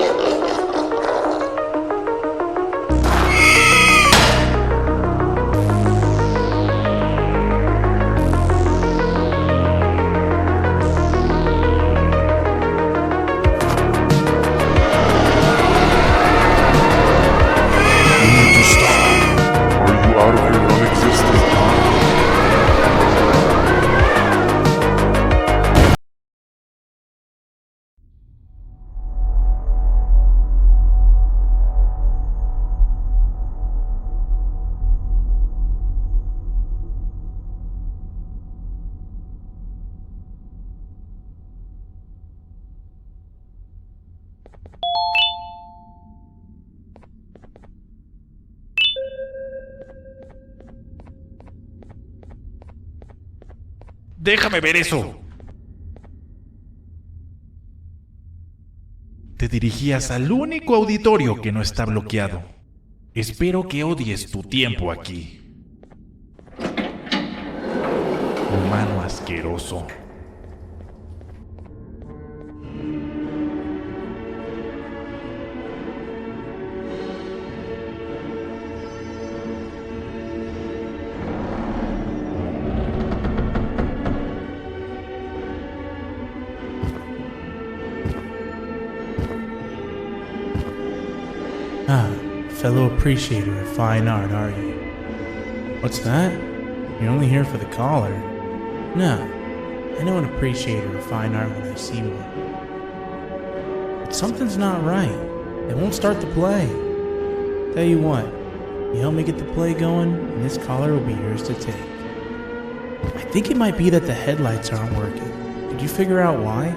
[SPEAKER 21] ¡Déjame ver eso! Te dirigías al único auditorio que no está bloqueado. Espero que odies tu tiempo aquí. Humano asqueroso.
[SPEAKER 3] fellow appreciator of fine art, are you? What's that? You're only here for the collar? No, I know an appreciator of fine art when I see one. But something's not right. They won't start the play. Tell you what, you help me get the play going, and this collar will be yours to take. I think it might be that the headlights aren't working. Did you figure out why?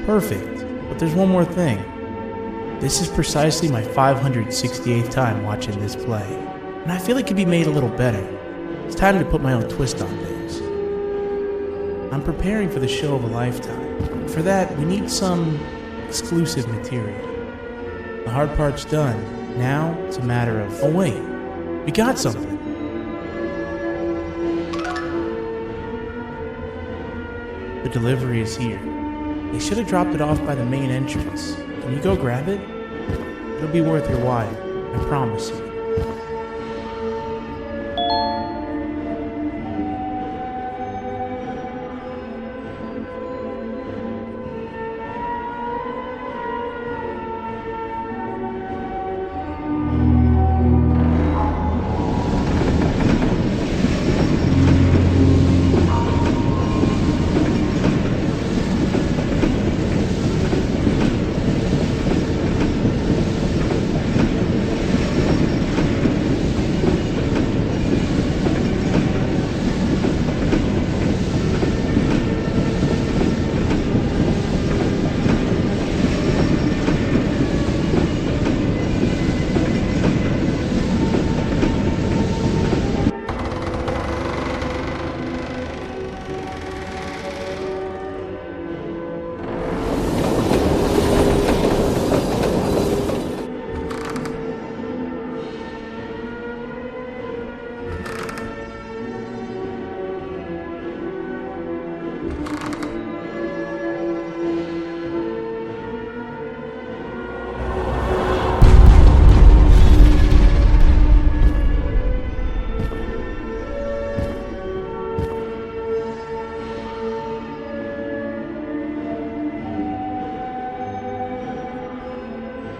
[SPEAKER 3] Perfect, but there's one more thing. This is precisely my 568th time watching this play, and I feel it could be made a little better. It's time to put my own twist on things. I'm preparing for the show of a lifetime. For that, we need some exclusive material. The hard part's done. Now, it's a matter of... Oh wait, we got something. The delivery is here. They should have dropped it off by the main entrance. Can you go grab it? It'll be worth your while, I promise you.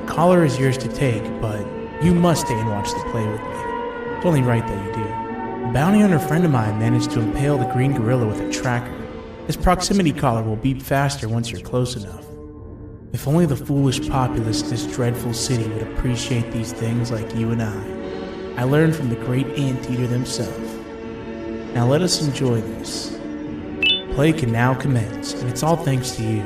[SPEAKER 3] Collar is yours to take, but you must stay and watch the play with me. It's only right that you do. A bounty hunter friend of mine managed to impale the green gorilla with a tracker. His proximity collar will beep faster once you're close enough. If only the foolish populace of this dreadful city would appreciate these things like you and I. I learned from the great anteater themselves. Now let us enjoy this. Play can now commence, and it's all thanks to you.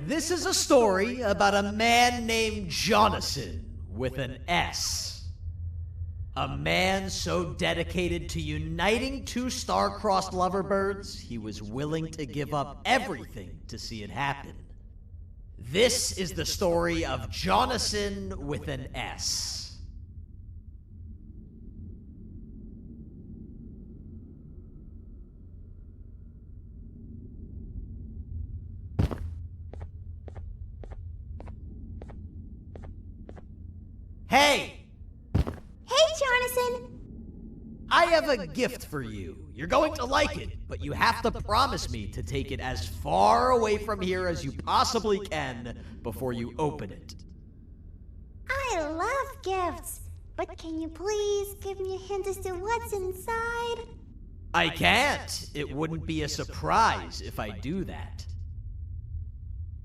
[SPEAKER 11] This is a story about a man named Jonathan with an S. A man so dedicated to uniting two star-crossed loverbirds, he was willing to give up everything to see it happen. This is the story of Jonathan with an S. Hey!
[SPEAKER 15] Hey, Jonathan!
[SPEAKER 11] I have a gift for you. You're going to like it, but you have to promise me to take it as far away from here as you possibly can before you open it.
[SPEAKER 15] I love gifts, but can you please give me a hint as to what's inside?
[SPEAKER 8] I can't. It wouldn't be a surprise if I do that.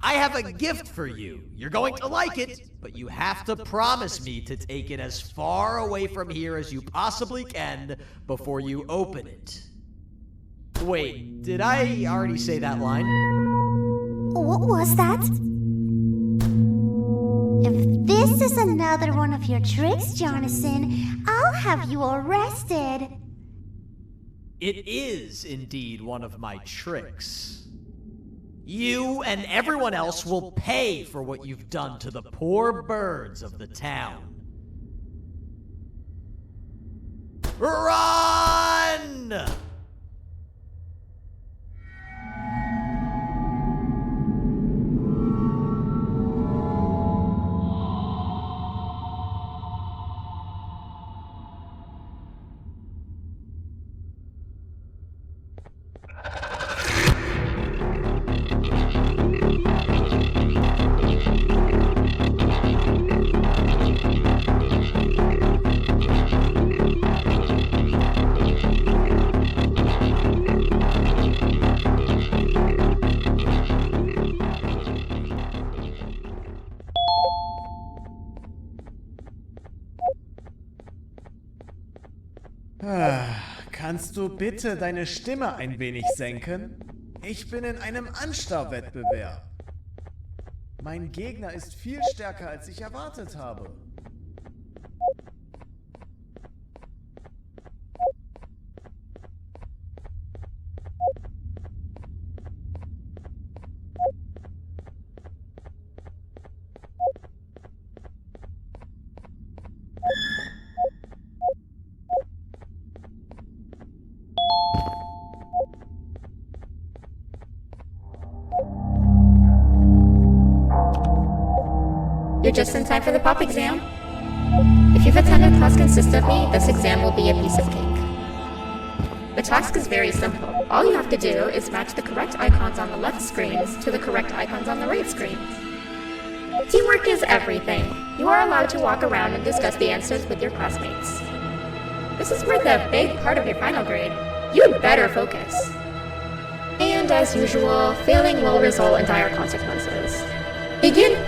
[SPEAKER 8] I have a gift for you. You're going to like it, but you have to promise me to take it as far away from here as you possibly can before you open it. Wait, did I already say that line?
[SPEAKER 15] What was that? If this is another one of your tricks, Jonathan, I'll have you arrested.
[SPEAKER 8] It is indeed one of my tricks. You and everyone else will pay for what you've done to the poor birds of the town. Run!
[SPEAKER 13] Kannst du bitte deine Stimme ein wenig senken? Ich bin in einem Anstarrwettbewerb. Mein Gegner ist viel stärker, als ich erwartet habe.
[SPEAKER 2] You're just in time for the pop exam. If you've attended class consistently, this exam will be a piece of cake. The task is very simple. All you have to do is match the correct icons on the left screens to the correct icons on the right screens. Teamwork is everything. You are allowed to walk around and discuss the answers with your classmates. This is worth a big part of your final grade. You'd better focus. And as usual, failing will result in dire consequences. Begin!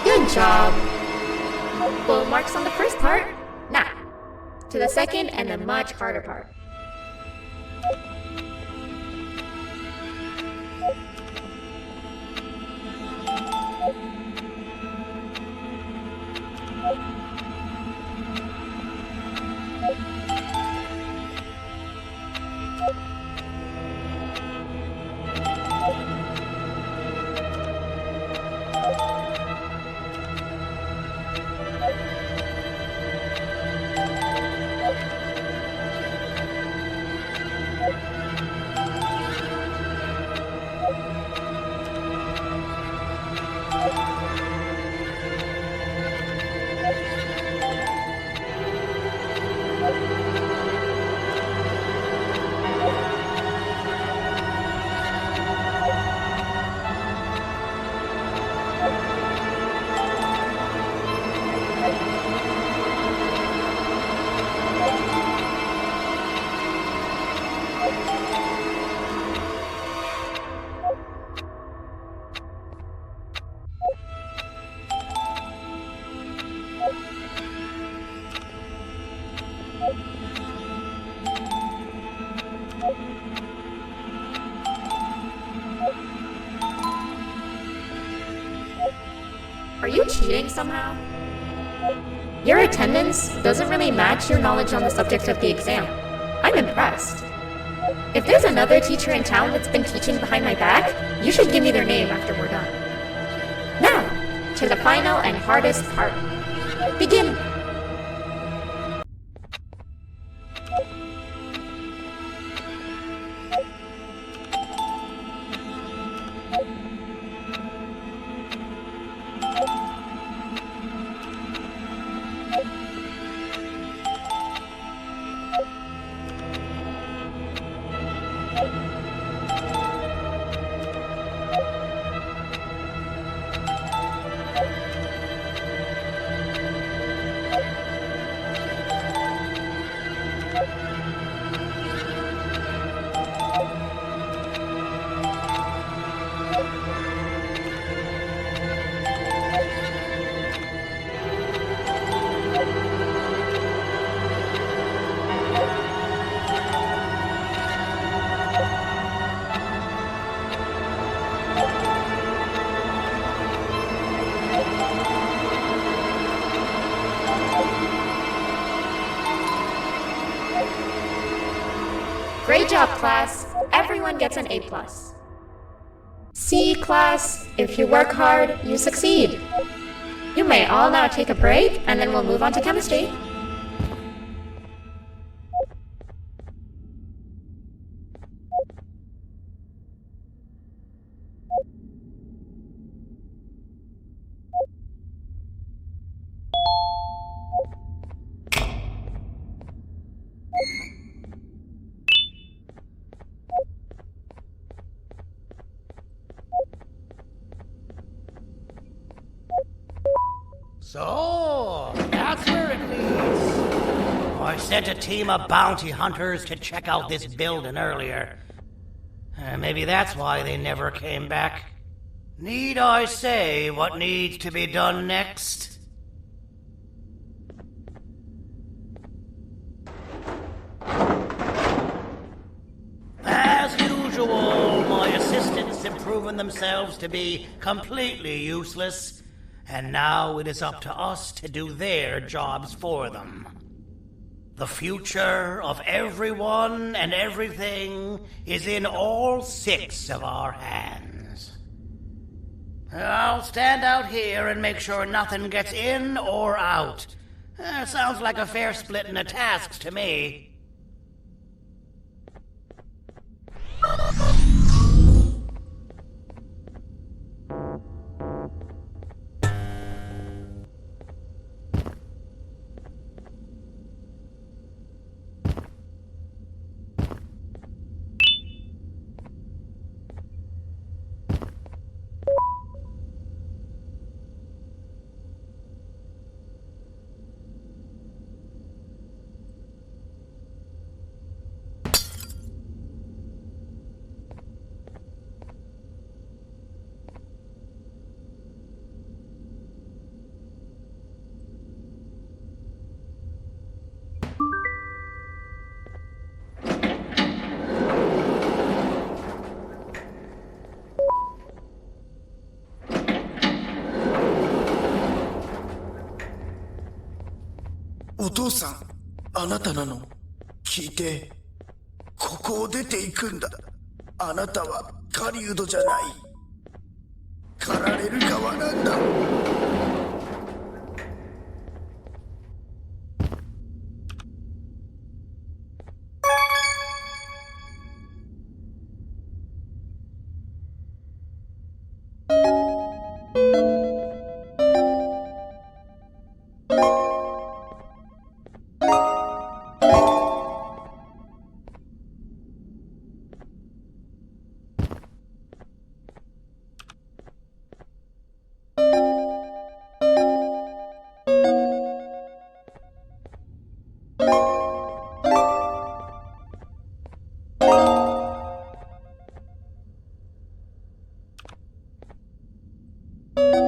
[SPEAKER 2] Good job! Full marks on the first part. Now, to the second and the much harder part. Are you cheating somehow? Your attendance doesn't really match your knowledge on the subject of the exam. I'm impressed. If there's another teacher in town that's been teaching behind my back, you should give me their name after we're done. Now, to the final and hardest part. Begin! Great job, class. Everyone gets an A+. See, class, if you work hard, you succeed. You may all now take a break, and then we'll move on to chemistry.
[SPEAKER 17] So, that's where it leads. I sent a team of bounty hunters to check out this building earlier. Maybe that's why they never came back. Need I say what needs to be done next? As usual, my assistants have proven themselves to be completely useless. And now it is up to us to do their jobs for them. The future of everyone and everything is in all 6 of our hands. I'll stand out here and make sure nothing gets in or out. Sounds like a fair splitting of tasks to me.
[SPEAKER 14] お父さん、あなたなの？聞いて、ここを出ていくんだ。あなたは狩人じゃない。狩られる側なんだ。
[SPEAKER 2] you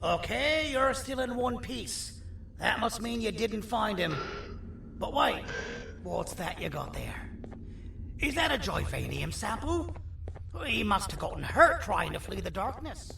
[SPEAKER 17] Okay, you're still in one piece. That must mean you didn't find him. But wait, what's that you got there? Is that a Joyvanium sample? He must have gotten hurt trying to flee the darkness.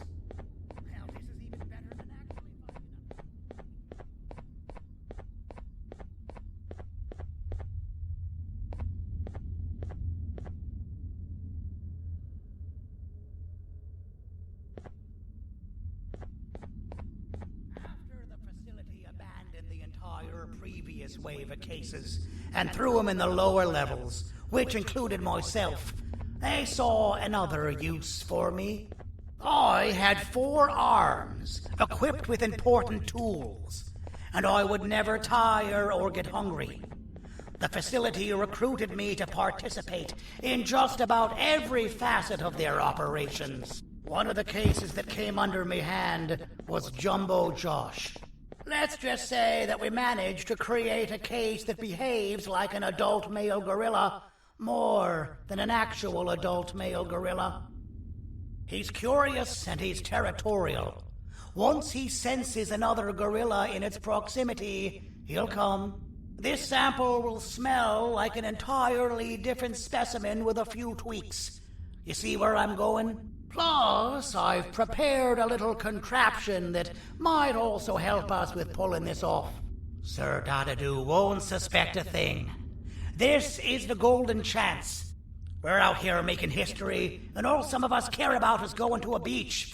[SPEAKER 17] Previous wave of cases and threw them in the lower levels, which included myself. They saw another use for me. I had 4 arms, equipped with important tools, and I would never tire or get hungry. The facility recruited me to participate in just about every facet of their operations. One of the cases that came under me hand was Jumbo Josh. Let's just say that we managed to create a case that behaves like an adult male gorilla more than an actual adult male gorilla. He's curious and he's territorial. Once he senses another gorilla in its proximity, he'll come. This sample will smell like an entirely different specimen with a few tweaks. You see where I'm going? Plus, I've prepared a little contraption that might also help us with pulling this off. Sir Dadadoo won't suspect a thing. This is the golden chance. We're out here making history, and all some of us care about is going to a beach.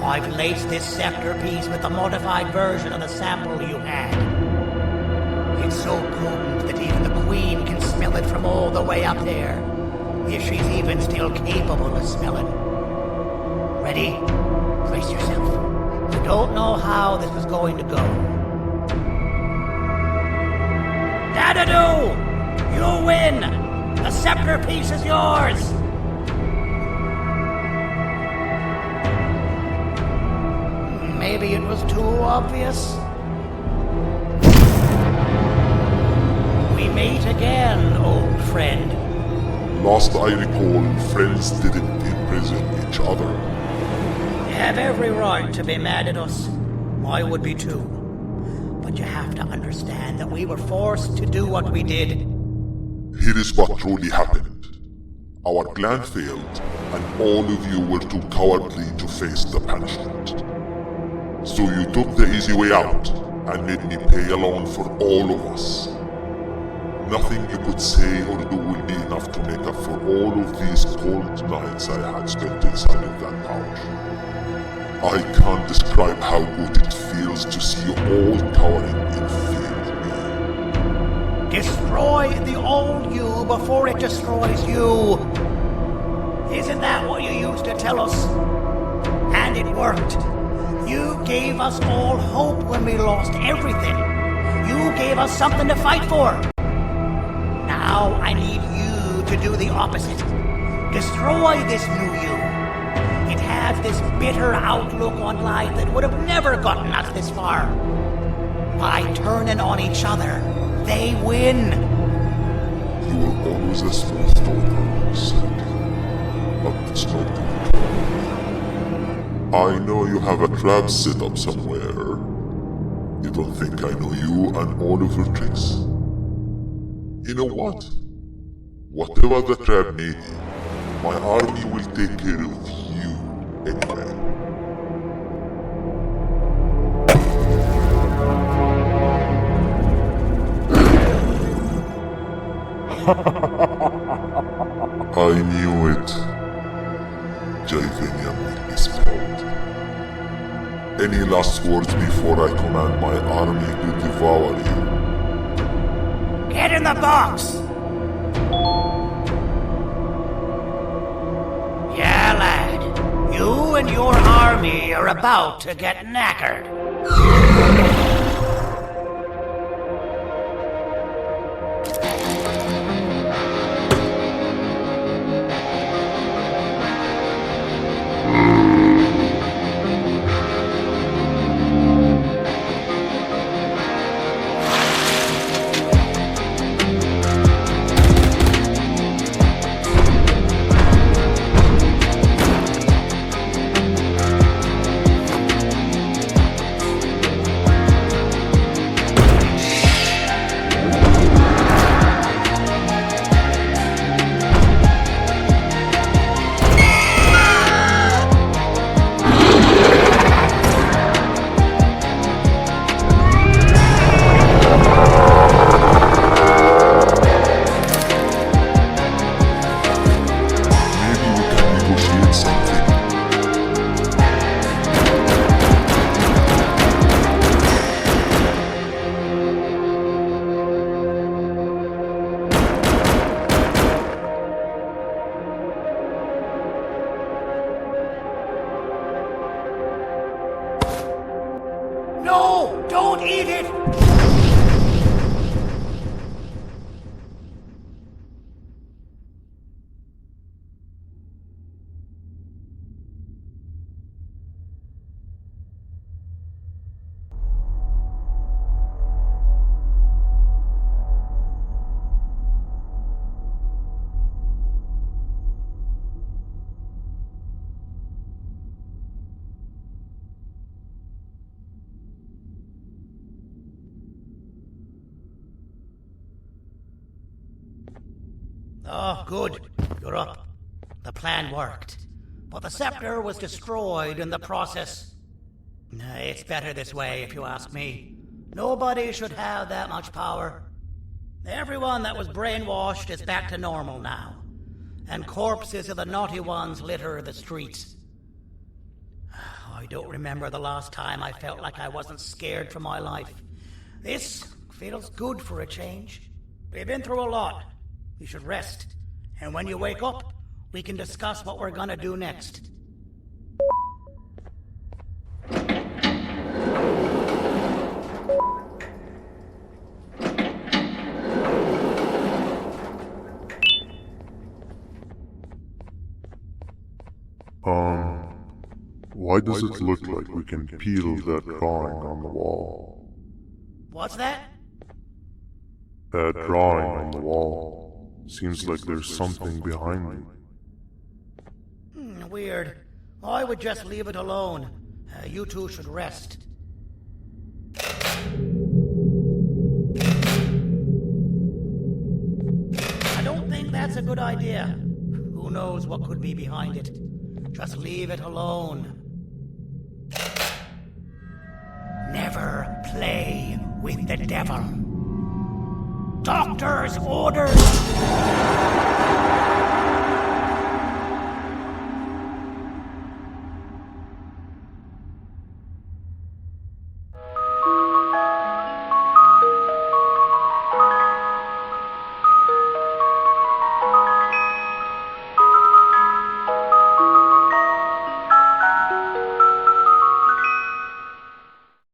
[SPEAKER 17] I've laced this scepter piece with the modified version of the sample you had. It's so potent that even the Queen can smell it from all the way up there, if she's even still capable of smelling. Ready? Brace yourself. You don't know how this is going to go. Dadadoo! You win! The scepter piece is yours! Maybe it was too obvious. We meet again, old friend.
[SPEAKER 5] Last I recall, friends didn't imprison each other.
[SPEAKER 17] You have every right to be mad at us. I would be too. But you have to understand that we were forced to do what we did.
[SPEAKER 5] Here is what truly happened. Our plan failed, and all of you were too cowardly to face the punishment. So you took the easy way out, and made me pay alone for all of us. Nothing you could say or do will be enough to make up for all of these cold nights I had spent inside of that pouch. I can't describe how good it feels to see you all cowering in fear of me.
[SPEAKER 17] Destroy the old you before it destroys you. Isn't that what you used to tell us? And it worked. You gave us all hope when we lost everything. You gave us something to fight for. Now I need you to do the opposite. Destroy this new you. It has this bitter outlook on life that would have never gotten us this far. By turning on each other, they win.
[SPEAKER 5] You were always a smooth talker, Sandy. But it's not good. I know you have a trap set up somewhere. You don't think I know you and all of your tricks? You know what? Whatever the trap may be, my army will take care of you anyway. I knew it. Javenia made me spelled. Any last words before I command my army to devour you?
[SPEAKER 17] Get in the box! Yeah, lad. You and your army are about to get knackered. Don't eat it! Oh, good. You're up. The plan worked. But the scepter was destroyed in the process. It's better this way, if you ask me. Nobody should have that much power. Everyone that was brainwashed is back to normal now. And corpses of the naughty ones litter the streets. I don't remember the last time I felt like I wasn't scared for my life. This feels good for a change. We've been through a lot. You should rest. And when you wake up, we can discuss what we're gonna do next.
[SPEAKER 4] Why does it look like we can peel that drawing on the wall?
[SPEAKER 17] What's that?
[SPEAKER 4] That drawing on the wall. Seems like there's something behind it.
[SPEAKER 17] Weird. I would just leave it alone. You two should rest. I don't think that's a good idea. Who knows what could be behind it? Just leave it alone. Never play with the devil. Doctor's orders!